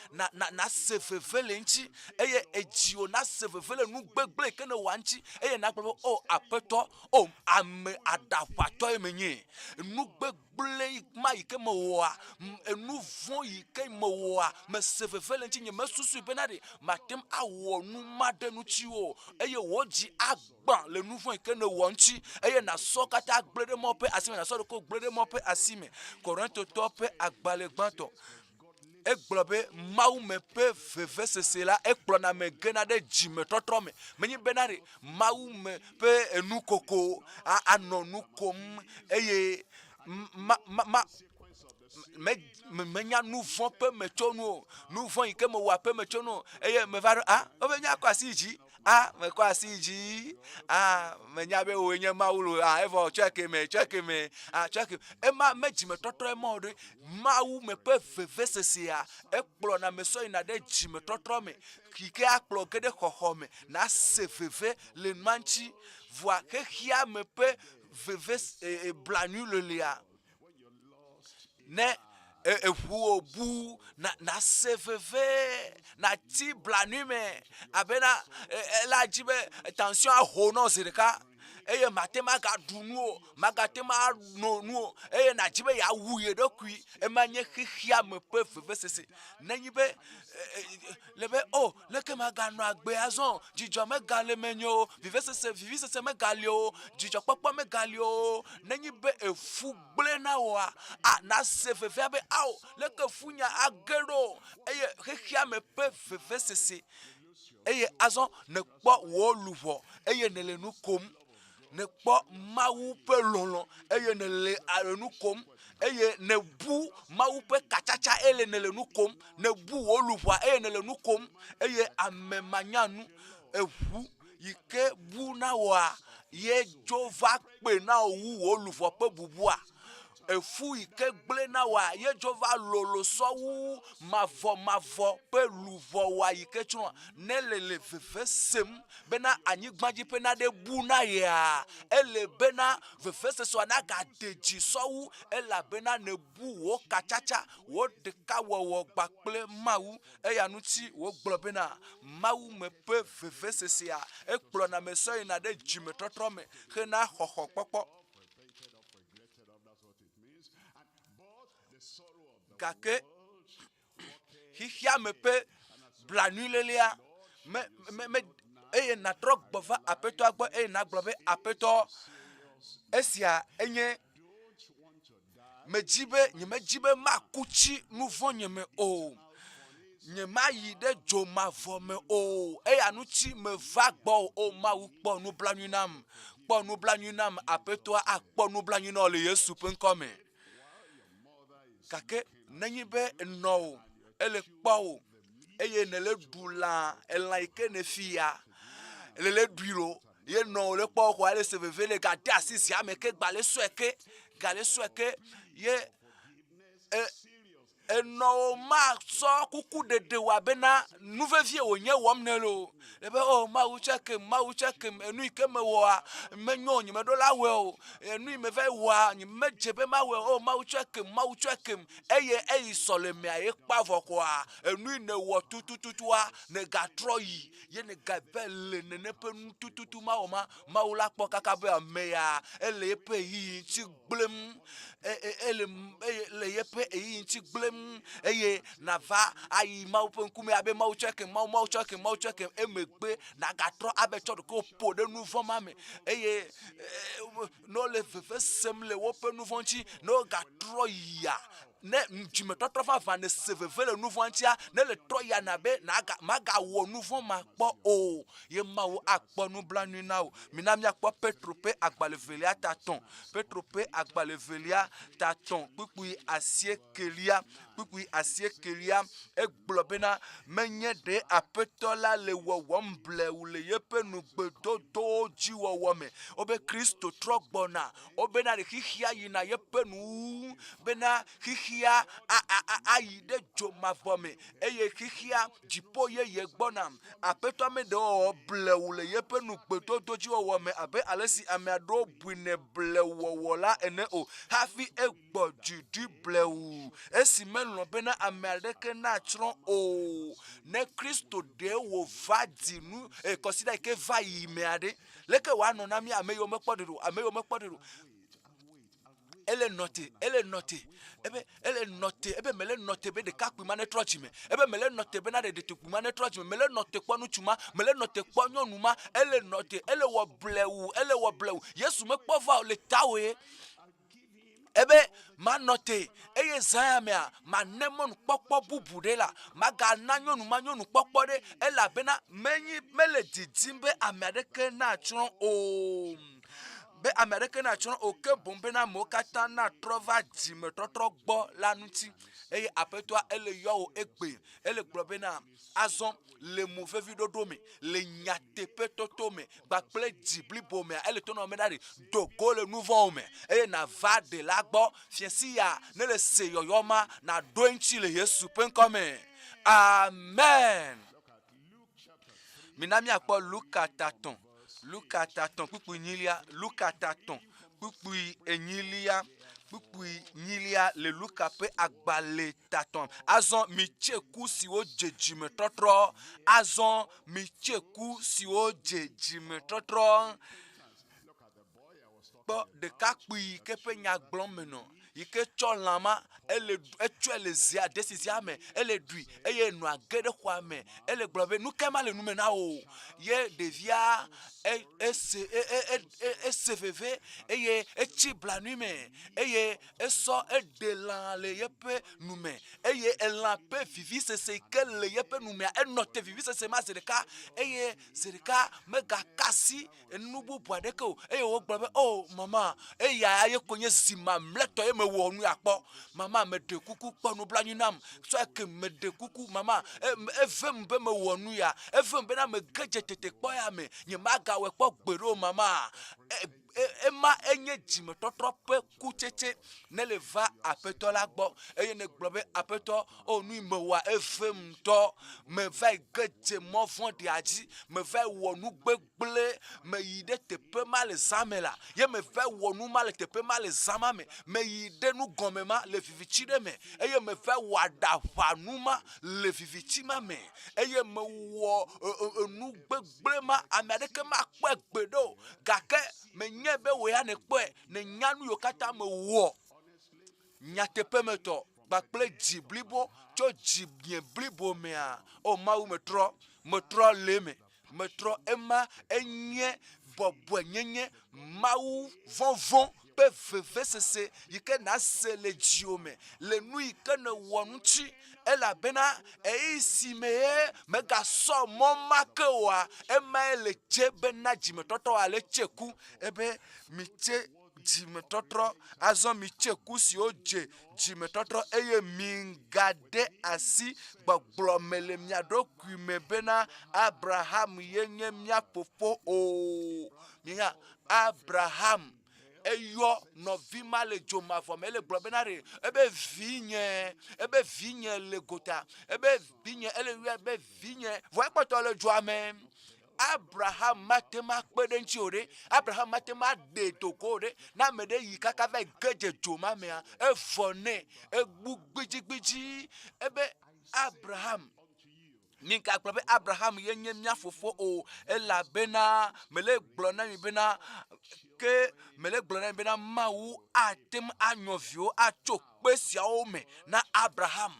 na sefefe le nchi eye ejio na sefefe le nu gbegble yike ne wanchi eye na gbo o apeto o ame adafato emenye nu gbegble ma yike mo wa enu von yike mo wa me sefefele nti nye mesusu benade matem awo nu madenu chiwo eye woji agban le nouveau ke ne wonchi eye na sokata agblede mope asime na so ko gblede mope asime Korinto tope agbale gbanto eglobe mau me pe veve sesela eklona me genade jime totrome menyi benare mau me pe enukoko anonukom eye menya nouveau pe mechono nouveau ike mo wa pe mechono eye me va obenya kwasiji me kwasiji menya be onye mawulu evo check me check ma mejime totro ma ode mawu me pe veve sesia ekplo na me so ina de jime totro me kike akplo gede khokhome na se veve le manchi voa ke hia me pe veve blanule lia ne ewu obu na seveve na ti blanume abena la jibe tension a hono zirika eye matema ga dunuo magatema nonuo eye na jibe ya wuye dokui emanye hihia mepe vevesese nanyibe lebe leke magano agbe azon jijo me gale menyo vivesese me galio jijo popo me galio nanyibe efu gble na wa na seveve abe leke funya agero eye hihia mepe vevesese eye azon ne kpo wo luvo eye ne le nukom ne kpo mawu pe lolo eye ne le arenukom eye ne bu mawu pe kachacha ele ne le nukom ne bu oluvwa eye ne le nukom eye amemanyanu evu yike bu na wa ye jova pe na wu oluvwa pe bubua efu ike gble na wa ye jova lolo sowu mavo pe luvo wa ike chun nelele vevesem bena anyi gbaji pe na de bu na ya ele bena vevese so na ga deji sowu ela bena ne bu wo kachacha wo de ka wo gbakple mawu eyanu ti wo gblo bena mawu me pe vevese sia ekplo na me so ina de jime totro me he na hoho popo kake hihia mepe blanulelia me eye na trok bova apeto agbo eye na gbobe apeto esia enye mejibe makuchi nuvo nyeme nyema yi de joma vome eye anuchi me va gbo ma wu po nu blanunam apeto akpo nu blanuna le Yesu penkome kake nanyibe no ele kpawo eye ne le dula elaike ne fia le duiro ye no le kpawo ko ale seveve le gade asisi ameke gbale soeke ye eno ma so kuku dede wa bena nuvevie onye wom nelo lebe ma uchekem enu ike me wo menyo nyi me do la we enu me ve wo nyi me jebe ma we ma uchekem eye sole me aye pavo ko enu ne wo tututu ne ga troyi ye ne ga bele ne pe tututu ma ula kpo kaka be meya ele pe yi ti gblem ele yepe yi ti gblem eye nava ayi ma open kume abe ma uchekem emegbe na gatro abe chodo ko po de nouveau mame eye no le fefe sem le open nouveau nchi no gatro ya ne njime totrofa va ne seveve le nouveau ntia ne le troya na be na maga wo nouveau makpo ye ma wo akpo nu blanu na o minami akpo petrope agbalevelia taton kpukui asie kelia eglobena menye de apetola le womble ule yepe nu gbedodo jiwo me obe Kristo trogbona obena de hihia yina yepe nu bena hihia ayide joma vome eye hihia jipo ye gbona apeto me de oble ule yepe nu gbedodo jiwo me abe alesi ameado buine blewola ene hafi egbo jidi blewu esi menlo bena ameadeke na chron ne Kristo de wo vadinu consider ke va yimeade leke wa no na mi ameyo mekpodiro ele note ebe mele note be de kakpi mane trochi me ebe mele note be na de tukpi mane trochi me mele note kwanu chuma mele note kwanyo numa ele note ele wo blewu Yesu mekpova le tawe ebe manote eye zayamia manemon pokpo bubude la maga nanyonu manyonu pokpo de ela bena menyi mele didimbe amerike na chron be amerike na chron oke bombe na mokata na trova jime totro gbo lanuti eye apetwa ele yo egbe ele globena azon le mauvais vidodome le nyate petotome bakple dibli bome ele tono medari dogo le nouveau me eye na va de lagbo fiensia ne le seyoyoma na doinchi le Yesu penkome amen minami akpo Luka taton pupu enyilia kpukpui nyilia le Luka pe agbale taton azon mitcheku si o jejime trotro azon mitcheku si o jejime trotro bo de kakpui ke pe nyagblon meno yike tso lama ele etso le zia desizia me ele dui eye nu agede kwa me ele gbobe nu kema le nu me na o ye devia eseveve eye echi blanu me eye eso edelan le yepe nu me eye elan pe vivi sese ke le yepe nu me enote vivi sese ma zereka eye zereka mega kasi enubu boadeke o eye wo gbobe o mama eye aye konye zima mleto ye me wo nu akpo mama me de kuku ponu blanyu nam so ke me de kuku mama evem be me wo nu ya evem be na me geje tete kpo ya me nyemaga we kpo gbero mama ema enye jime totrope kucheche ne le va apeto la gbo eye ne gbobe apeto onu imewa evem to me va geje mo fon de aji me va wo nu gbegble me yide tepe mal zamela ye me va wo nu mal tepe mal zama me yide nu gomema le vivichi de me eye me va wa da nu ma le vivichi ma me eye me wo nu gbegble ma amerike ma po egbedo gake me nyebe we ya ne po ne nyanu yo kata me wo nyatepe meto bakple jiblibo cho jibien blibo me a o mawu metro leme metro ema enye bobo nyenye mawu vonvon pe veve sese yike na se le jiome le nu yike ne wonuchi ela bena isi me ga so mo makewa ema le chebe na jime toto ale cheku ebe miche jime totro azon micheku si oje jime totro eye mingade asi gbogbo mele miado kume bena Abraham yenye mia popo o mia Abraham eyo no vima le joma fo ele globenare ebe vinye le gota ebe vinye ele ebe vinye vo ekpoto le joame Abraham matema kpedenchi ore Abraham matema de tokore na mede yikaka ve geje joma me evone egbugbiji ebe Abraham ninka klobe Abraham yenye mia fofo o ela bena mele glona mi bena ke mele glona bena mawu atem anyovio achokpe sia o me na Abraham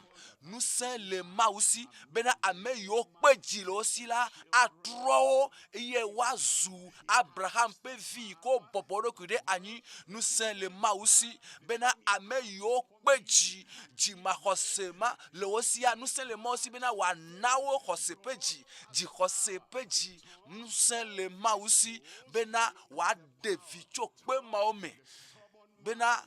nous sommes les mausi bena ame yo peji lo si la atro ye wazu Abraham pe vi ko boboro kude ani nous sommes les mausi bena ame yo peji ji ma hosema le osia nous sommes les mausi bena wa nawo hosepeji ji hosepeji nous sommes les mausi bena wa devi chokpe maome bena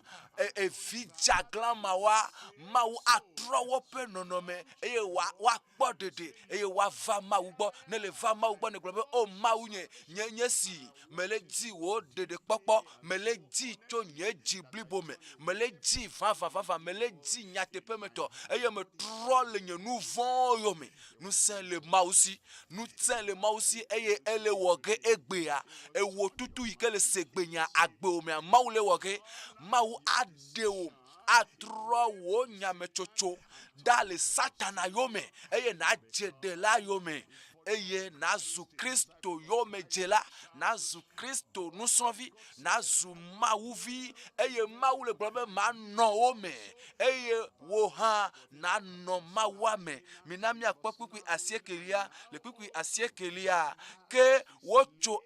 evi jaglan mawa mawu atrowo pe nonome eye wa gbodede eye wa va mawu gbo ne le va mawu gbo ne gbo o mawu nye si mele di wo dede popo mele di cho nye jiblibo mele di va mele di nyatepe meto eye me troll nye nou von yo me nous c'est le mausi nous c'est le mausi eye ele woge egbea e wo tutu ike le segbenya agbe o me mawu le woge mawu adeo atro wo nyame chocho dale satana yome eye na jede la yome eye na zu Kristo yome jela na zu Kristo nous sonvi na zu mauvi eye mawu le globe ma no ome eye wo ha na no mawame minami akpokwi asiekelia le kwikwi asiekelia ke wocho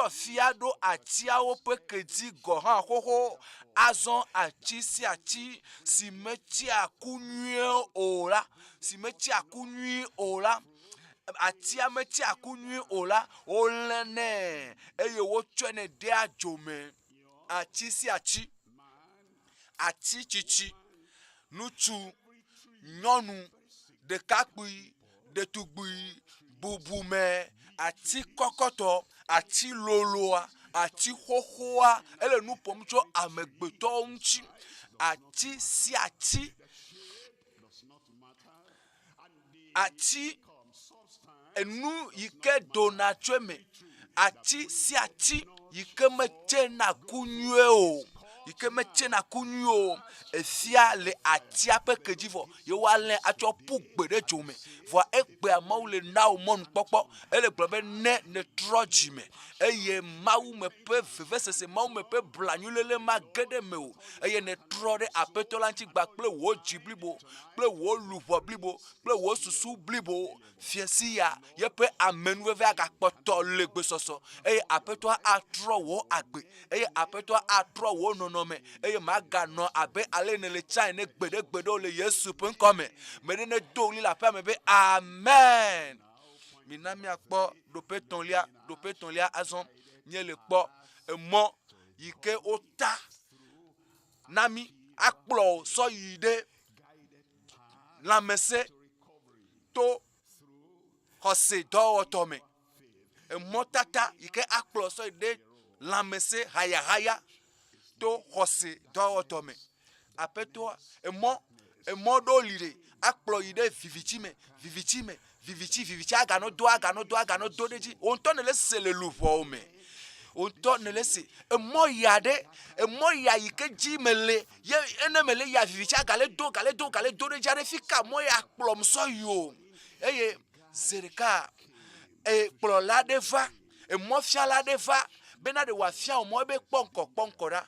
fiado atia wo pekedi gohan hoho azon achi si achi si mechi akunye ola atia mechi akunye ola olene eye wocho ne de ajome achi si achi ati chichi nutu nyonu de kakui de tugui bubume ati kokoto ati loloa ati hohoa ele nu pomcho amegbeto nchi ati si ati enu yike donatweme ati si ati yike meche na kunywe o yike me tsena kunyu o efia le atia pe kedzivo ye wa le atso pu gbe ɖe dzo me vɔ egbea mawu le na wo mɔnu kpɔkpɔ ele gblɔ be ne trɔ dzi me eye mawu me ƒe vevesese mawu me ƒe blanyulele ma ge ɖe me o eye ne trɔ ɖe aƒetɔ la ŋuti gba kple wò dzi blibo kple wò luʋɔ blibo kple wò susu blibo fiesi ya yeƒe amenuveve agakpɔtɔ le gbesɔsɔ eye aƒetɔa atrɔ wò agbe eye aƒetɔa atrɔ wò nɔnɔme eye maganɔ abe ale ne le tsa ne gbeɖegbeɖewo le Yesu ƒe ŋkɔ me ne do ɣli le aƒea me be amen. Mina miakpɔ ɖoƒe tɔ̃lia azɔ nye le kpɔ emɔ yi ke wota na mi akplɔ sɔ yi ɖe lãmesẽ to xɔse dɔwɔtɔ me emɔtata yi ke akplɔ sɔ yi ɖe lãmesẽ hayahaya to xɔse dɔwɔtɔ me aƒetɔa emɔ ɖo li ɖe akplɔ yi ɖe vivitsi aganɔ do ɖe dzi wo ŋutɔ ne le se le luʋɔwo me wo ŋutɔ ne le se emɔ ya yi ke dzi me le ye ene me le ya vivitsi agale do ɖe dzi aɖe fi ka mɔ ya kplɔm sɔ yi o eye Zeɖeka kplɔla ɖe va emɔfiala ɖe va bena ɖe wòafia wo mɔ ebe kpɔ ŋkɔ ɖa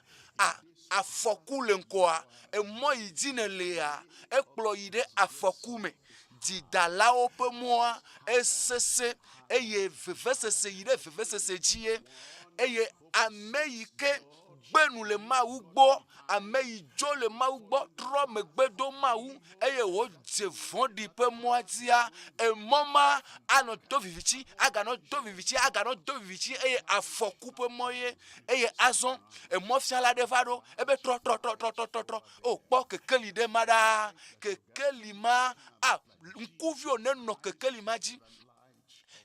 afɔku le ŋkɔa emɔ yi dzi ne lea ekplɔ yi ɖe afɔku me dzidalawo ƒe mɔa esese eye vevesese yi ɖe vevesese dzie eye ame yi ke gbenu le Mawu gbɔ ame yi dzo le Mawu gbɔ trɔ megbe do Mawu eye wodze vɔ̃ɖi ƒe mɔa dzia emɔ ma anɔ do vivitsi aganɔ do vivitsi eye afɔku ƒe mɔ ye eye azɔ emɔfiala ɖe va ɖo ebe trɔ o kpɔ kekeli ɖe ma ɖaa kekeli ma ŋkuviwo ne nɔ kekeli ma dzi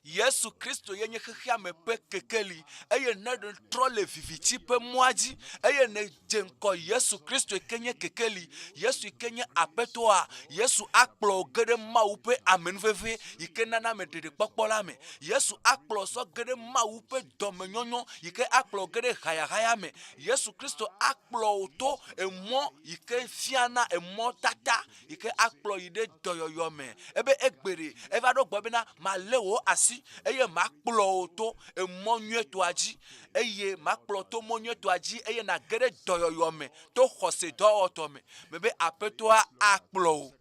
Yesu Kristo ye nye xexea me ƒe kekeli eye ne trɔ le vivitsi ƒe mɔa dzi eye ne dze ŋkɔ Yesu Kristo ke nye kekeli Yesu ke nye aƒetɔa Yesu akplɔ ge ɖe Mawu ƒe amenuveve yi ke nana me ɖeɖekpɔkpɔ la me Yesu akplɔ sɔ ge ɖe Mawu ƒe dɔmenyɔnyɔ yi ke akplɔ ge ɖe hayahaya me Yesu Kristo akplɔ to emɔ yi ke fiana emɔtata yi ke akplɔ yi ɖe dɔyɔyɔ me ebe egbeɖe eva ɖo gbɔ bena malé wò asi eye makplɔ wo to emɔ nyuietoa dzi eye makplɔ to mɔ nyuietoa dzi eye na ge ɖe dɔyɔyɔ me to xɔse dɔwɔtɔ me be aƒetɔa akplɔ wo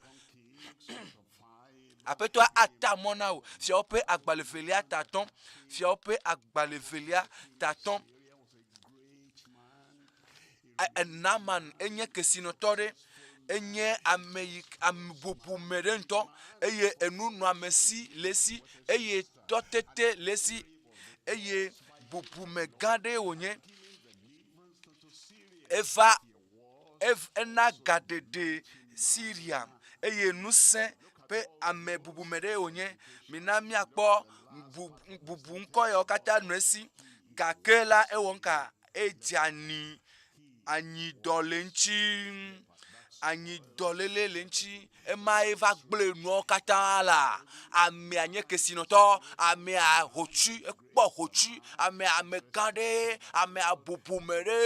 aƒetɔa ata mɔ na wo Fiawo ƒe agbalẽvelia tatɔ Naaman enye kesinɔtɔ ɖe enye ame bubu me ɖe ŋutɔ eye enunɔamesi le esi eye tɔtete le esi eye bubume gã ɖe wònye ena gaɖeɖe Syria eye ŋusẽ ƒe ame bubume ɖe wònye mina miakpɔ bubu ŋkɔ yawo katã nɔ esi gake la ewɔ ŋka edze anyidɔ le ŋuti anyidɔlele le ŋuti ema eva gblẽ nuwo katã la amea nye kesinɔtɔ amea hotsu ekpɔ hotsu amea gã ɖe amea bubume ɖe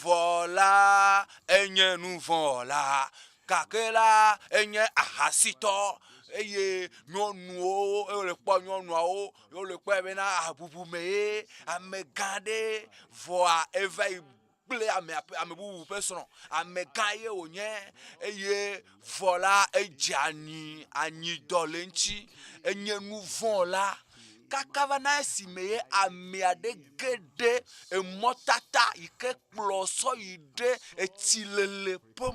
vɔ la enye nuvɔla gake la enye ahasitɔ eye nyɔnuwo wole kpɔ nyɔnuawo wole kpɔe bena bubume ye ame gã ɖe vɔa eva yi gblẽ ame bubu ƒe srɔ̃ ame gã ye wònye eye vɔ la edze anyidɔ le ŋuti enye nuvɔ la kaka va na esime ye amea ɖe ge ɖe emɔtata yi ke kplɔ sɔ yi ɖe etsilele ƒe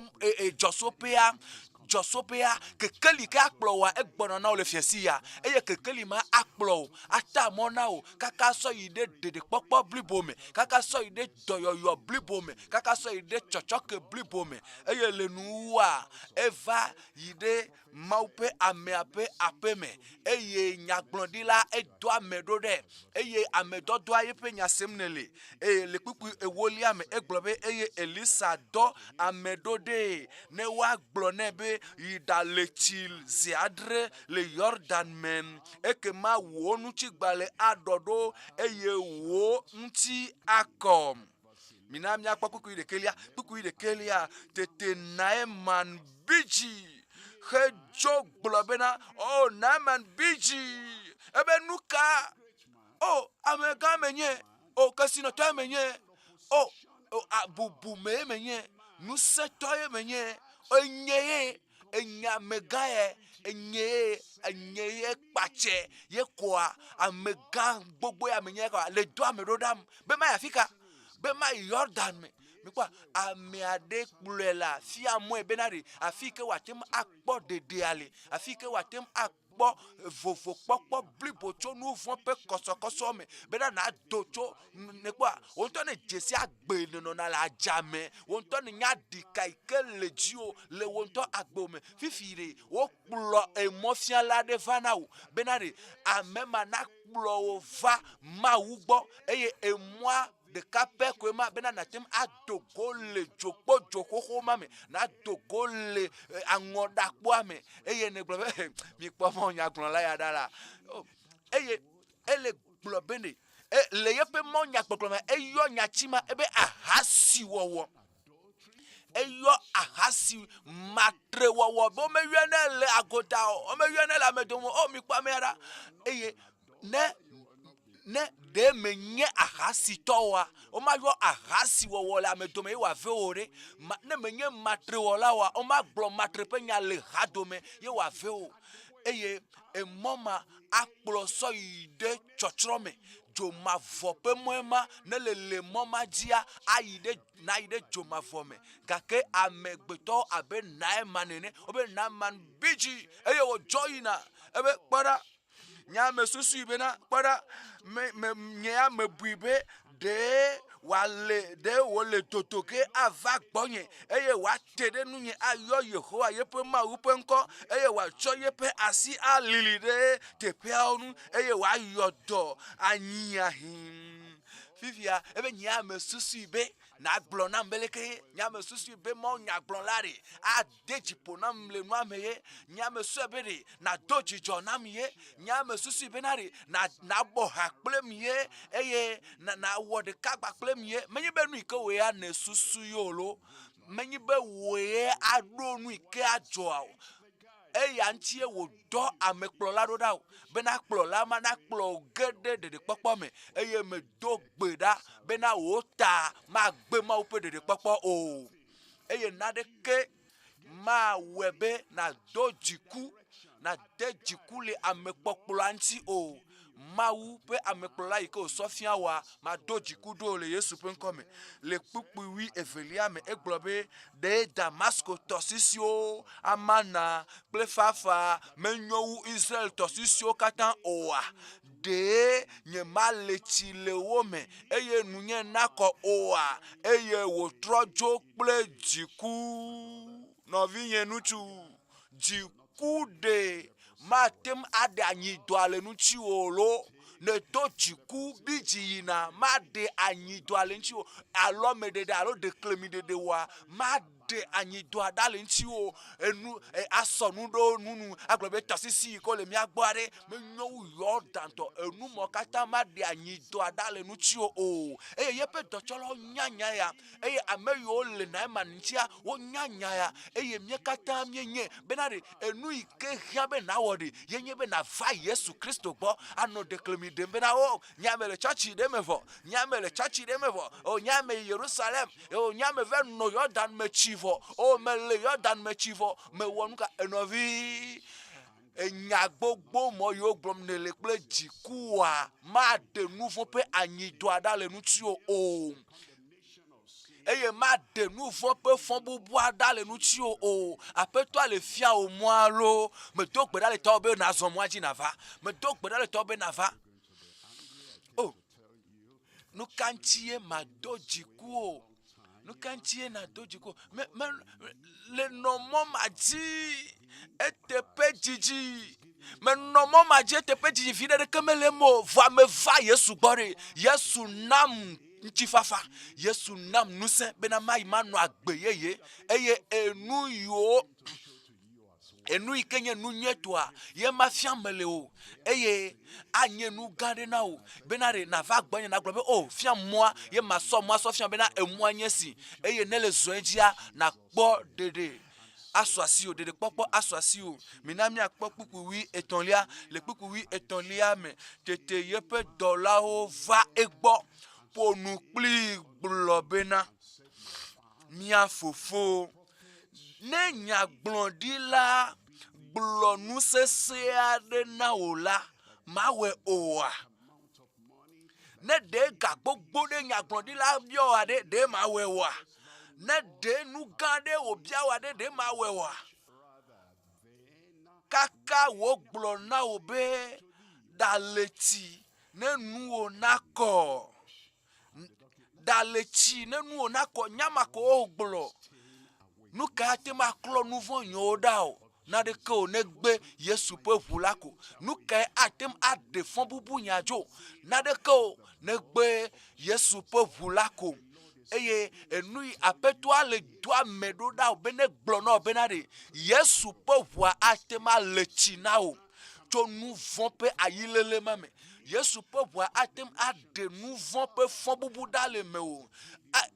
dzɔsoƒea kekeli ke akplɔ wa egbɔna na wo le fiesi ya eye kekeli ma akplɔ wo ata mɔ na wo kaka sɔ yi ɖe ɖeɖekpɔkpɔ blibo me kaka sɔ yi ɖe dɔyɔyɔ blibo me kaka sɔ yi ɖe tsɔtsɔke blibo me eye le nuwua eva yi ɖe Mawu ƒe amea ƒe aƒe me eye nyagblɔɖila edo ame ɖo ɖe eye ame dɔdɔa yeƒe nya sem ne le eye le kpukpu ewolia me egblɔ be eye Elisa dɔ ame ɖo ɖe ne woagblɔ nɛ be yi ɖale tsi zi adre le Yɔrdan me ekema wò ŋutigbalẽ aɖɔ ɖo eye wò ŋuti akɔ mina mia kwa kuku de kelia tete Naaman biji he jo globena oh Naaman biji ebe nuka oh amega menye oh kasino to menye oh abubu menye nusa to menye onye enya megaye enye pache ye kwa amega gbogbo ya menye kwa le do amerodam be ma Afrika be ma Jordan me kwa ame ade kpulela fi amo ebenari afike watem akpo dede ale afike watem akpo vovo popo blibo cho nu fon pe kosokoso me bena na docho ne kwa onto ne jesi agbe no na la jame onto ne nya dika ikele jio le wonto agbo me fifire wo kplo emotion la de vanau benari amema na kplo va ma ugbo eye emwa de kapé kwema bena natem adogo le jokpo jokoko mame na dogo le angoda kpo ame eye ne glo mi po mo nya gbon la ya dara eye ele glo bene le yepe mo nya gboglo ma eyo nya chima ebe ahasi wowo eyo ahasi matre wowo bo me yene le agota o me yene la medomo o mi pa me ara eye ne de menye ahasi towa o ma yo ahasi wo la medome wa ve ore ne menye matre wo la wa o ma glo matre pe nya le hadome ye wa ve o eye e moma akplo so ide chotrome jo ma vo pe moema ne le moma dia ayide na ide jo ma vo me gake amegbeto abe Naaman ne obe Naaman biji eye wo joina ebe para nya me susu ibena para me nya me buibe de wole totoke ava gbonye eye wa tede nunye ayo Yehowa yepe ma upe nko eye wa cho yepe asi alili de tepe onu eye wa yodo anyia hin fifia ebe nya me susu ibe na glon na mbeleke nya me susu ibe mo nya glon lare a dejipo na mle no ameye nya me su ebere na doji jo na miye nya me susu ibe nare na bo ha kple miye eye na wode kagba kple miye menyi be nu ike we ya na susu yolo menyi be we ado nu ike ajo awo eya ntie wo do amekplola do da bena kplola ma na kplo gede de popo me eye me do gbeda bena wo ta ma gbe ma upe de popo o eye na de ke ma webe na do jiku na de jiku le amekpokplola nti o ma wu pe amekplola iko sofia wa ma do jiku do le Yesu pe nkome le pupu wi evelia me eglobe de Damasco tosisio amana plefafa menyowu Israel tosisio katan oa de nye malechi le wome eye nunye nako oa eye wo trojo ple jiku no vinye nuchu jiku de matem ade anyi do ale nuchi olo ne to jiku biji na made anyi do ale nchi o alo medede alo declare de wa made anyi do adale nchi o enu asonu do nunu aglobe tosisi ko le mi agbare menyo Jordan to enu mo kata made anyi do adale nuchi o yepe docholo nyanya ya ameyo le Naaman nchia wo nyanya ya mi kata mienye benare enu ike hia be na wodi yenye be na va Yesu Kristo gbo ano declare de be na o nyamele church de mevo o nyame Jerusalem o nyame ve no Jordan mechivo o mele Jordan mechivo me wonuka enovi enya gbogbo mo yo gbom ne le ple jikuwa ma de nouveau pe anyi do adale nu ti o eye ma de nouveau pe fon bubu adale nu ti o apeto ale fia o mo alo me to gbe dale to be na zo mo aji na va me to gbe dale to be na va o nu kantie ma do jiku o nu kantie na do jiku me le nomo maji etepe jiji me nomo maji etepe jiji fide de kemele mo va me va Yesu gbore Yesu nam nchifafa Yesu nam nuse bena mai manu agbeyeye eye enu yo enu ikenye nu nyetoa ye ma fiamele o eye anye nu gade na o benare na va gbanye na glo be o fiam moi ye ma so fiam bena emu anyesi eye ne le zoenjia na gbo dede assoasio dede popo assoasio minami akpokuku wi etonlia le kuku wi etonlia me tete yepe dola o va egbo ponu pli globena mia fofo ne nya glondila glonu sese ade na ola mawe oa ne de ga gbogbo de nya glondila bio ade de mawe oa ne de nu gade obia wade de mawe oa kaka wo glona obe daleti ne nu onako daleti ne nu onako nyama ko oglo nu ka te ma klo nu von yoda o na de ko negbe Yesu pe vulako nu ka atem ade fon bubu nyajo na de ko negbe Yesu pe vulako eye enui apeto ale doa medo da obene gblono obenade Yesu pe voa atema lechina o to nu von pe ayilele mame Yesu pe voa atem ade nu von pe fon bubu dale me o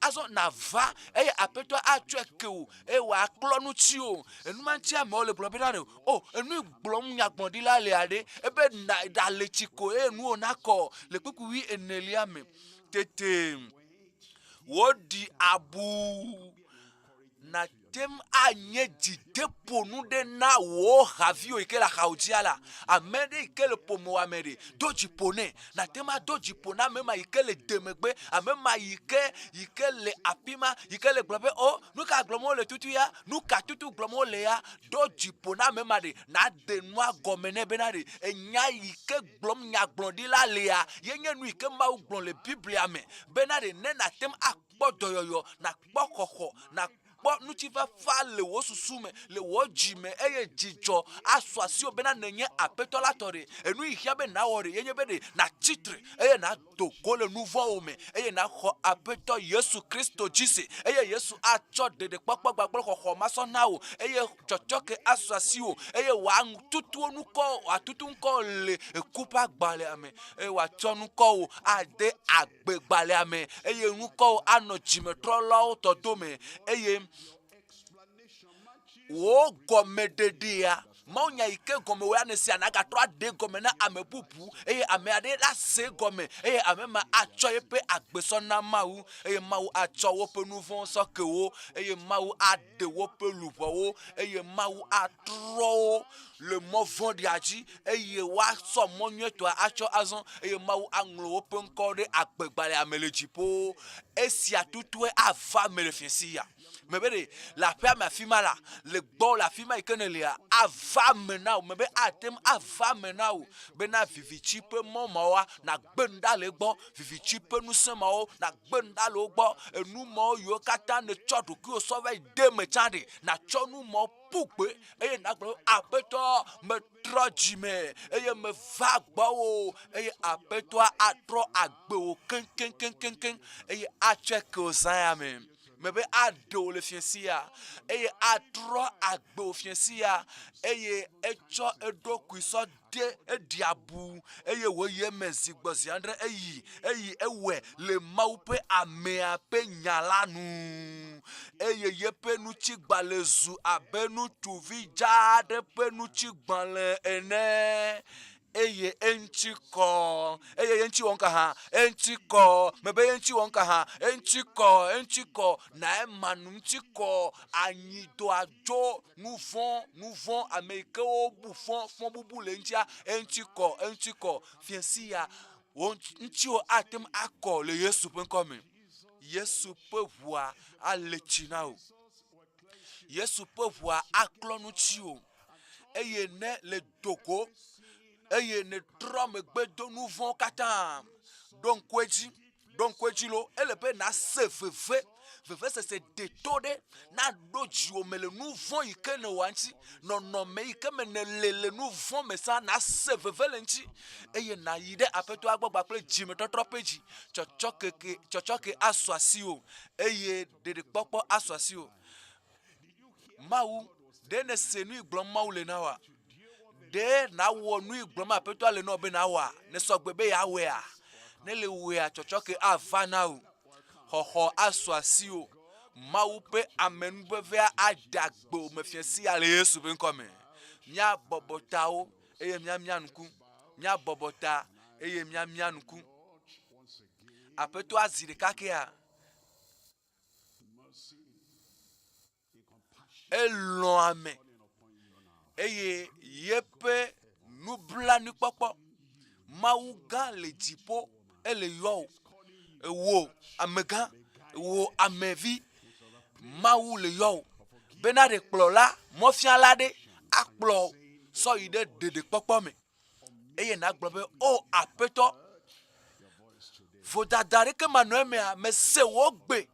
azo na va eye apeto atweke o e wa klonu ti o enu manti ame o le blobedare o enu glom nyagbondila le ade ebe na dale chiko enu onako le kuku wi enelia me tete wodi abu na tem anye dide ponu de na wo havio ikela khaudiala amede ikele pomo amede doji pone na tema doji pona mema ikele demegbe amema ikele apima ikele globe o nuka glomo le tutu ya nuka tutu glomo le ya doji pona mema de na de noa gomene benade enya ike glom nya glondila le ya yenye nu ike ma glon le biblia me benade ne na tem akpodoyoyo na kpokoko na nuchiva fa le wo susume le wo jime eye jijo aswasi obena nenye apetola tore enu ihia be na wore yenye be de na titre eye na dogo le nouveau ome eye na ho apeto Yesu Kristo jisi eye Yesu acho de popo gbagbo ko maso na o eye chochoke aswasi o eye wa tutu onuko atutu nko le ekupa gbale ame eye wa tonu ko o ade agbe gbale ame eye nko ano jime trolo to dome eye wo gome dedia maunya ike gome we anesi anaga tro ade gome na amebubu ame ade la se gome ame ma acho epe agbeso na mau mau acho wo pe nuvon so ke wo mau ade wo pe lubo wo mau atro le movon di aji wa so monye to acho azon mau anglo wo pe nko de agbegbale amelejipo esi atutu ava melefinsia mebere la paix ma fima la le bon la fima ikenelia ava menao mebe atem ava menao bena vivichi pe momawa na gbenda le gbo vivichi pe nu semao na gbenda lo gbo enu mo yo kata ne chodu ki o so ve de me chande na chonu mo pugbe na gbo apeto me trojime me va gbo o apeto atro agbe o ken a check o zame mebe ado le fiensia atro agbe o fiensia echo edoku so de ediabu wo ye mezigbosi andre ewe le maupe amea pe nyalanu ye pe nu chigbalezu abenu tuvi jade pe nu chigbale ene enchiko enchi wonka ha enchiko mebe enchi wonka ha enchiko na emanu enchiko anyido ajo nuvon ameke obu fon bubu le ntia enchiko fiensia nchio atem akọ le Yesu pe nkomi Yesu pe voa alechina Yesu pe voa aklonu chio ne le doko ne tro me gbedo nu von katan donc kweji lo elepe na se veve se detode na doji o mele nu von ikene wanchi no me ikeme ne lele nu von me sa na se veve lenchi na yide apeto agbagba pe jime totro peji chochoke aswasio de popo aswasio mau de ne se nu igblɔm mawu le na wa de na wɔ nu igblɔm aƒetɔ le na be na wa ne sɔgbe be ya wea ne le wea tsɔtsɔke ava na o xɔxɔ asɔ asi o mawu pe amenuvevea adagbe o mefia si ale Yesu be ŋkɔme mia bɔbɔtawo eye mia nuku mia bɔbɔta eye mia nuku aƒetɔ azi ɖeka kea elɔ̃ ame eye yeƒe nublanuikpɔkpɔ mawu gã le dziƒo ele yɔ wo amegã wo amevi mawu le yɔ bena ɖe kplɔla mɔfiala ɖe akplɔ sɔ yi ɖe ɖeɖekpɔkpɔ me eye nagblɔ be o aƒetɔ vodada ɖeke manɔ emea mese wo gbe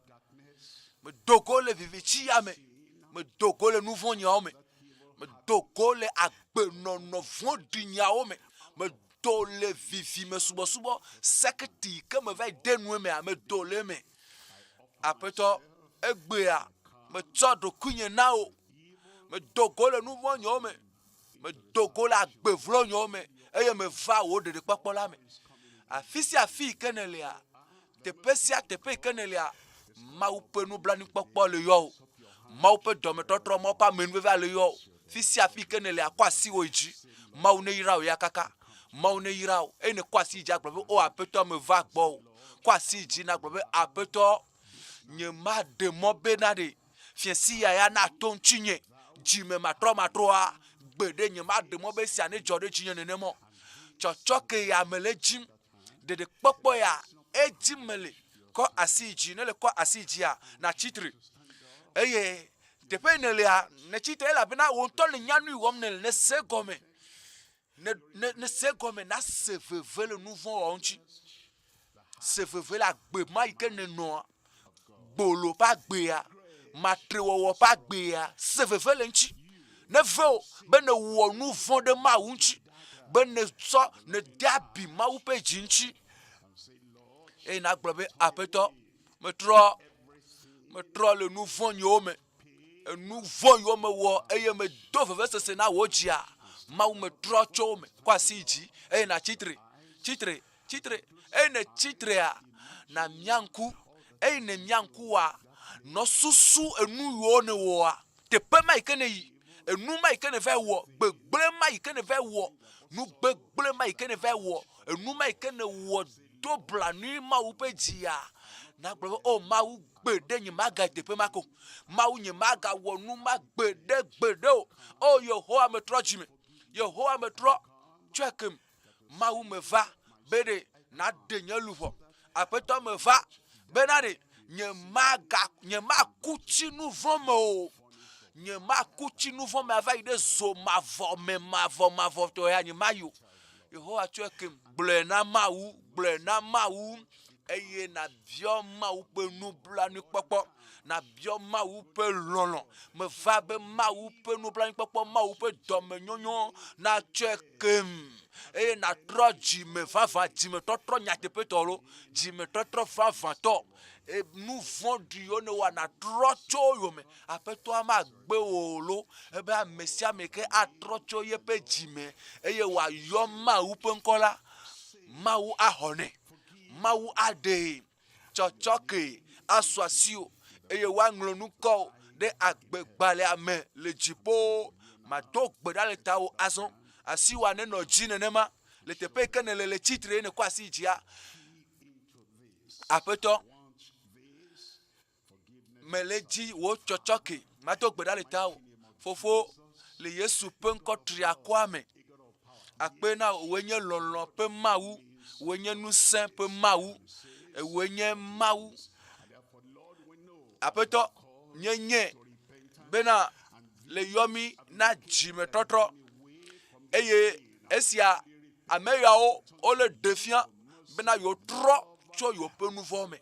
medogo le vivitsia me medogo le nuvɔnyawo me medogo le agbenɔnɔ vɔ̃ɖinyawo me medo le vivi me subɔsubɔ sekiti ke me va yi de nu mea medo le me aƒetɔ egbea metsɔ ɖokuinye na wo medogo le nuvɔnyawo me medogo le agbevlɔnyawo me eye meva wo ɖeɖekpɔkpɔ la me afi sia afi ke ne lea teƒe sia teƒe ke ne lea mawu ƒe nublanuikpɔkpɔ le yɔ o mawu ƒe dɔmetɔtrɔ mawu ƒe amenuveve le yɔ o fi sia fi ke ne lea kɔ asi wo dzi mawu ne yra o ya kaka mawu ne yra o eye ne kɔ asi dzi agblɔ be o aƒetɔ meva gbɔ o kɔ asi dzi na gblɔ be aƒetɔ nye ma de mɔ bena ɖe fiesi ya na to ŋuti nye dzime matrɔa gbe ɖe nye ma de mɔ be sia ne dzɔ ɖe dzinye nenema tsɔtsɔ ke ya me le dzim ɖeɖekpɔkpɔ ya edzi me le kɔ asi dzi ne le kɔ asi dzia na tsitre eye teƒe ne lea ne tsitre elabena wo ŋutɔ le nyanu wɔm ne se gɔme ne se gɔme na se veve le nu vɔ̃ wɔm ŋuti se veve le agbe ma yi ke ne nɔa gbolo ƒe agbea matrewɔwɔ ƒe agbea se veve le ŋuti ne ve o be ne wɔ nu vɔ̃ ɖe mawu ŋuti be ne sɔ ne de abi mawu ƒe dzi ŋuti eye nagblɔ be aƒetɔ metrɔ le nu vɔ̃ yiwo me enu vɔ̃ yiwo me wɔ eye medo vevesese na wo dzia mawu metrɔ tso wo me kɔ asi dzi eye na tsitre eye ne tsitrea na miaŋku eye ne miaŋkua nɔ susu enu yiwo ne wɔa teƒe ma yi ke ne yi enu ma yi ke ne va wɔ gbegble ma yi ke ne va wɔ nu gbegble ma yi ke ne va wɔ enu ma yi ke ne wɔ do blanui mawu ƒe dzia nagblɔ be o mawu gbe ɖe nye maga teƒe ma ko mawu nye maga wɔ nu ma gbe ɖe o yehowa metrɔ dzime yehowa metrɔ tsɔe kem mawu me va be ɖe na de nye luʋɔ aƒetɔ me va bena ɖe nye maku tsi nu vɔ̃ me o nye maku tsi nu vɔ̃ me ava yi ɖe zo mavɔ me mavɔ tɔ ya nye mayi o yehowa tsɔe kem gblɔe na mawu eye na biɔ mawu ƒe nublanuikpɔkpɔ na biɔ mawu ƒe lɔlɔ meva be mawu ƒe nublanuikpɔkpɔ mawu ƒe dɔmenyonyo na tsɔe kem eye na trɔ dzime vavã dzimetɔtrɔ nyateƒetɔ lo dzimetɔtrɔ vavãtɔ nu vɔ̃ɖiwo ne wa na trɔ tso yome aƒetɔa ma gbe wo lo ebe ame sia ame ke atrɔ tso yeƒe dzime eye wòayɔ mawu ƒe ŋkɔ la mawu axɔ nɛ mawu aɖee tsɔtsɔke asɔ asi o eye woaŋlɔ nu kɔ ɖe agbegbalẽa me le dziƒo mado gbe ɖa le tawò azɔ asi wa nenɔ dzi nenema le teƒe ke ne le tsitre ne kɔ asi dzia aƒetɔ me le dzi wo tsɔtsɔke mado gbe ɖa le tawò fofo le Yesu ƒe ŋkɔ tri akɔa me akpe na woe nye lɔlɔ ƒe mawu woe nye ŋusẽ ƒe mawu woe nye mawu aƒetɔ nye bena le yɔmi na dzimetɔtrɔ eye esia ame yawo wole ɖe fia bena yewotrɔ tso yewo ƒe nu vɔ̃ me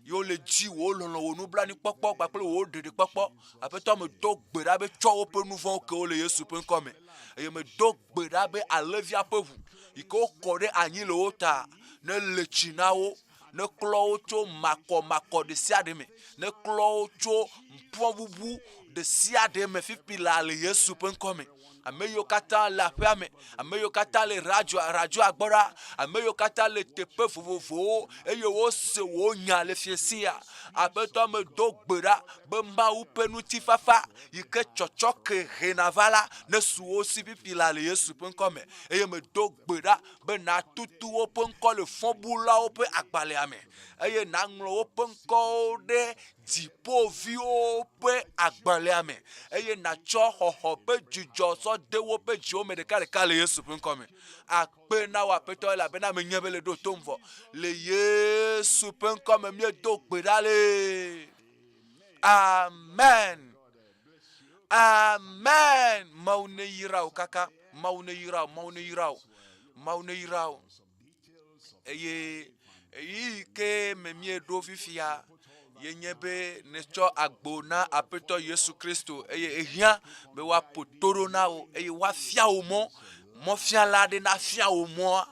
yewo le dzi wo lɔlɔ wo nublanuikpɔkpɔ kpakple wo ɖeɖekpɔkpɔ aƒetɔ me do gbe ɖa be tsɔ woƒe nu vɔ̃wo ke wo le Yesu ƒe ŋkɔ me eye me do gbe ɖa be alevia ƒe ʋu yi ke wokɔ ɖe anyi le wo ta ne le tsi na wo ne klɔ wo tso makɔ ɖe sia ɖe me ne klɔ wo tso mpɔ bubu ɖe sia ɖe me fifi le Yesu ƒe ŋkɔ me. Ame yiwo katã le aƒea me, ame yiwo katã le radio agbɔ ɖa, ame yiwo katã le teƒe vovovowo eye wose wo nya le fiesia. Aƒetɔ me do gbe ɖa be Mawu ƒe ŋutifafa yi ke tsɔtsɔ ke hena va la ne su wo si fifi le Yesu ƒe ŋkɔ me. Eye me do gbe ɖa be natutu woƒe ŋkɔ le fɔbulawo ƒe agbalẽa me. Eye naŋlɔ woƒe ŋkɔwo ɖe dziƒoviwo ƒe agbalẽa me. Eye natsɔ xɔxɔ ƒe dzudzɔ sɔ de woƒe dziwo me ɖekaɖeka le Yesu ƒe ŋkɔ me. Akpe na wo aƒetɔ elabena menye be le ɖo tom vɔ. Le Yesu ƒe ŋkɔ me miedo gbe ɖa le. Amen. Amen. Mawu ne yra wo kaka. Mawu ne yra wo. Mawu ne yra wo. Mawu ne yra wo. Eye eyi ke me mieɖo fifia yenye be ne tsɔ agbo na aƒetɔ Yesu Kristo eye ehia be woaƒo toɖo na wo eye woafia wo mɔfiala aɖe nafia wo mɔa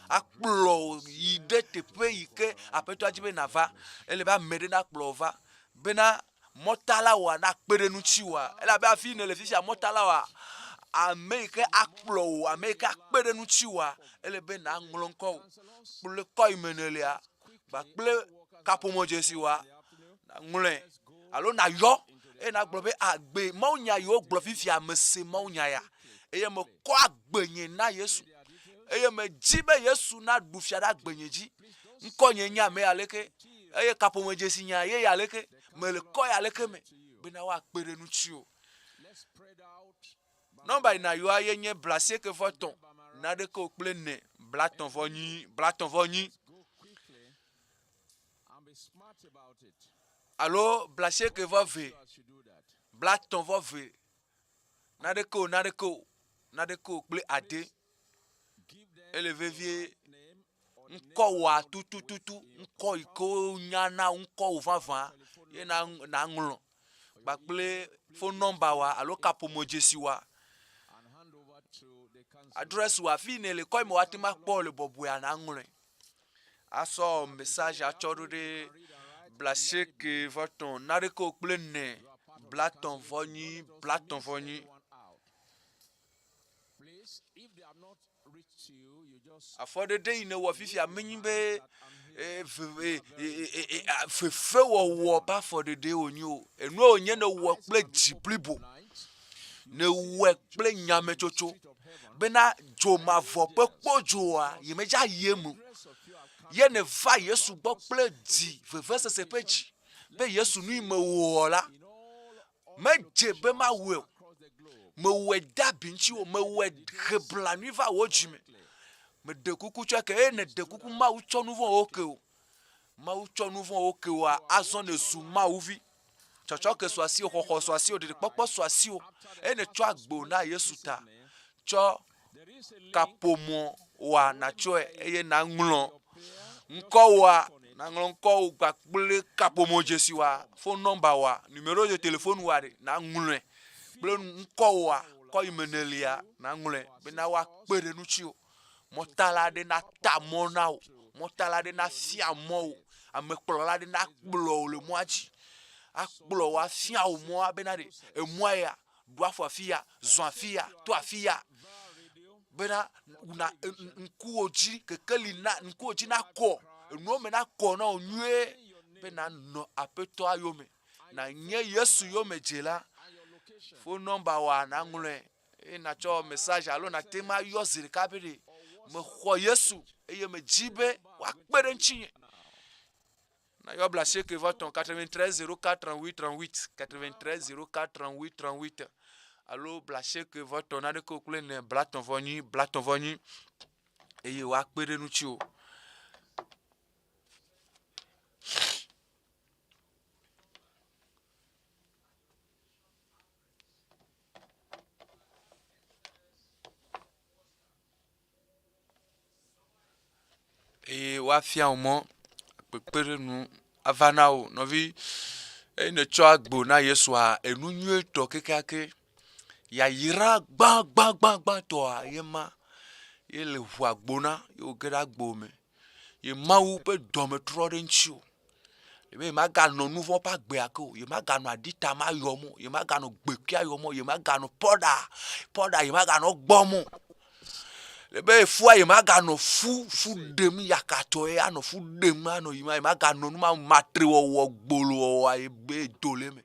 akplɔ wo yi ɖe teƒe yi ke aƒetɔa dzi be nava ele be ame ɖe nakplɔ wo va bena mɔtala woa nakpe ɖe ŋuti woa elabe afi ne le fifia mɔtala woa ame yi ke akplɔ wo ame yi ke akpe ɖe ŋuti woa ele be naŋlɔ ŋkɔ wo kple kɔ yi me nelia kpakple kaƒomɔ dzesi woa ŋlɔe alo nayɔ eye nagblɔ be agbe mawunya yiwo gblɔ fifia me se mawunya ya eye me kɔ agbenye na Yesu eye me dzi be Yesu na ɖu fia ɖe agbenye dzi ŋkɔ nye nya me aleke eye kaƒomɔ dzesi nya ye aleke me le kɔ ya aleke me bena woakpe ɖe ŋuti o. Nɔmba yina yoa ye nye +8 naɖeke wo kple ne +9 alo +8 +9 naɖeke wo kple ade ele vevie ŋkɔ woa tutututu ŋkɔ yi ke nyana ŋkɔ wo vavã ye naŋlɔ kpakple phone number wa alo kaƒomɔ dzesi wa adresse wa fi ne le kɔ me woate ma kpɔ le bɔbɔea naŋlɔe asɔ message atsɔ ɖo ɖe +8 naɖeke wo kple ne +9 afɔɖeɖe yi ne wɔ fifia menyi be fefe wɔwɔ ba afɔɖeɖe wonyi o enu wonye ne wɔ kple dzi blibo ne wɔ kple nyametsotso bena dzomavɔ ƒe kpɔdzoa yi me dza yi eme ye ne va Yesu gbɔ kple dzi vevesese ƒe dzi be Yesu nu yi me wɔ la medze be ma wɔe o me wɔe dabi ŋuti o me wɔe heblanui va wo dzi me me de kuku tsɔ ke eye ne de kuku Mawu tsɔ nu vɔ wo ke o Mawu tsɔ nu vɔ wo ke oa azɔ ne su Mawu vi tsɔtsɔ ke so asi o xɔxɔ so asi o ɖeɖekpɔkpɔ so asi o eye ne tsɔ agbo na Yesu ta tsɔ kaƒomɔ wa natsɔe eye naŋlɔ ŋkɔ wa naŋlɔ ŋkɔ wo kpakple kaƒomɔ dzesi wa phone number wa numéro de téléphone wa ɖe naŋlɔe kple ŋkɔ wa kɔ yi me nelia naŋlɔe bena woakpe ɖe ŋuti o mɔtala aɖe nata mɔ na wo mɔtala aɖe nafia mɔ wo amekplɔla aɖe nakplɔ wo le mɔa dzi akplɔ wo afia wo mɔa bena ɖe emɔa ya ɖo afɔ afi ya zɔ afi ya to afi ya bena na ŋkuwo dzi kekeli na ŋkuwo dzi nakɔ enuwo me nakɔ na wo nyuie bena nɔ aƒetɔa yome na nye Yesu yome dze la phone number wa naŋlɔe eye natsɔ message alo nate ma yɔ zi ɖeka be ɖe mexɔ Yesu eye me dzi be woakpe ɖe ŋutinye na yɔ +8 93 04 38 38 93 04 38 38 alo +8 naɖeke wo kple ne +9 eye woakpe ɖe ŋuti o. Eye woafia wo mɔ kpekpeɖenu ava na wo nɔvi eye ne tsɔ agbo na Yesua enu nyuietɔ kekeake yayira gbagbagbagbatɔa ye ma ye le ʋu agbo na ye wo ge ɖe agbo me ye Mawu ƒe dɔme trɔ ɖe ŋuti o ebe ma gano nu vɔ pa gbe ako ye ma gano adita ma yomo ye ma gano gbekia yomo ye ma gano poda ye ma gano gbomo ebe fu ye ma gano fu dem yakato e ano fu dem ano ye ma gano nu ma matre wo gbolo wo ebe dole me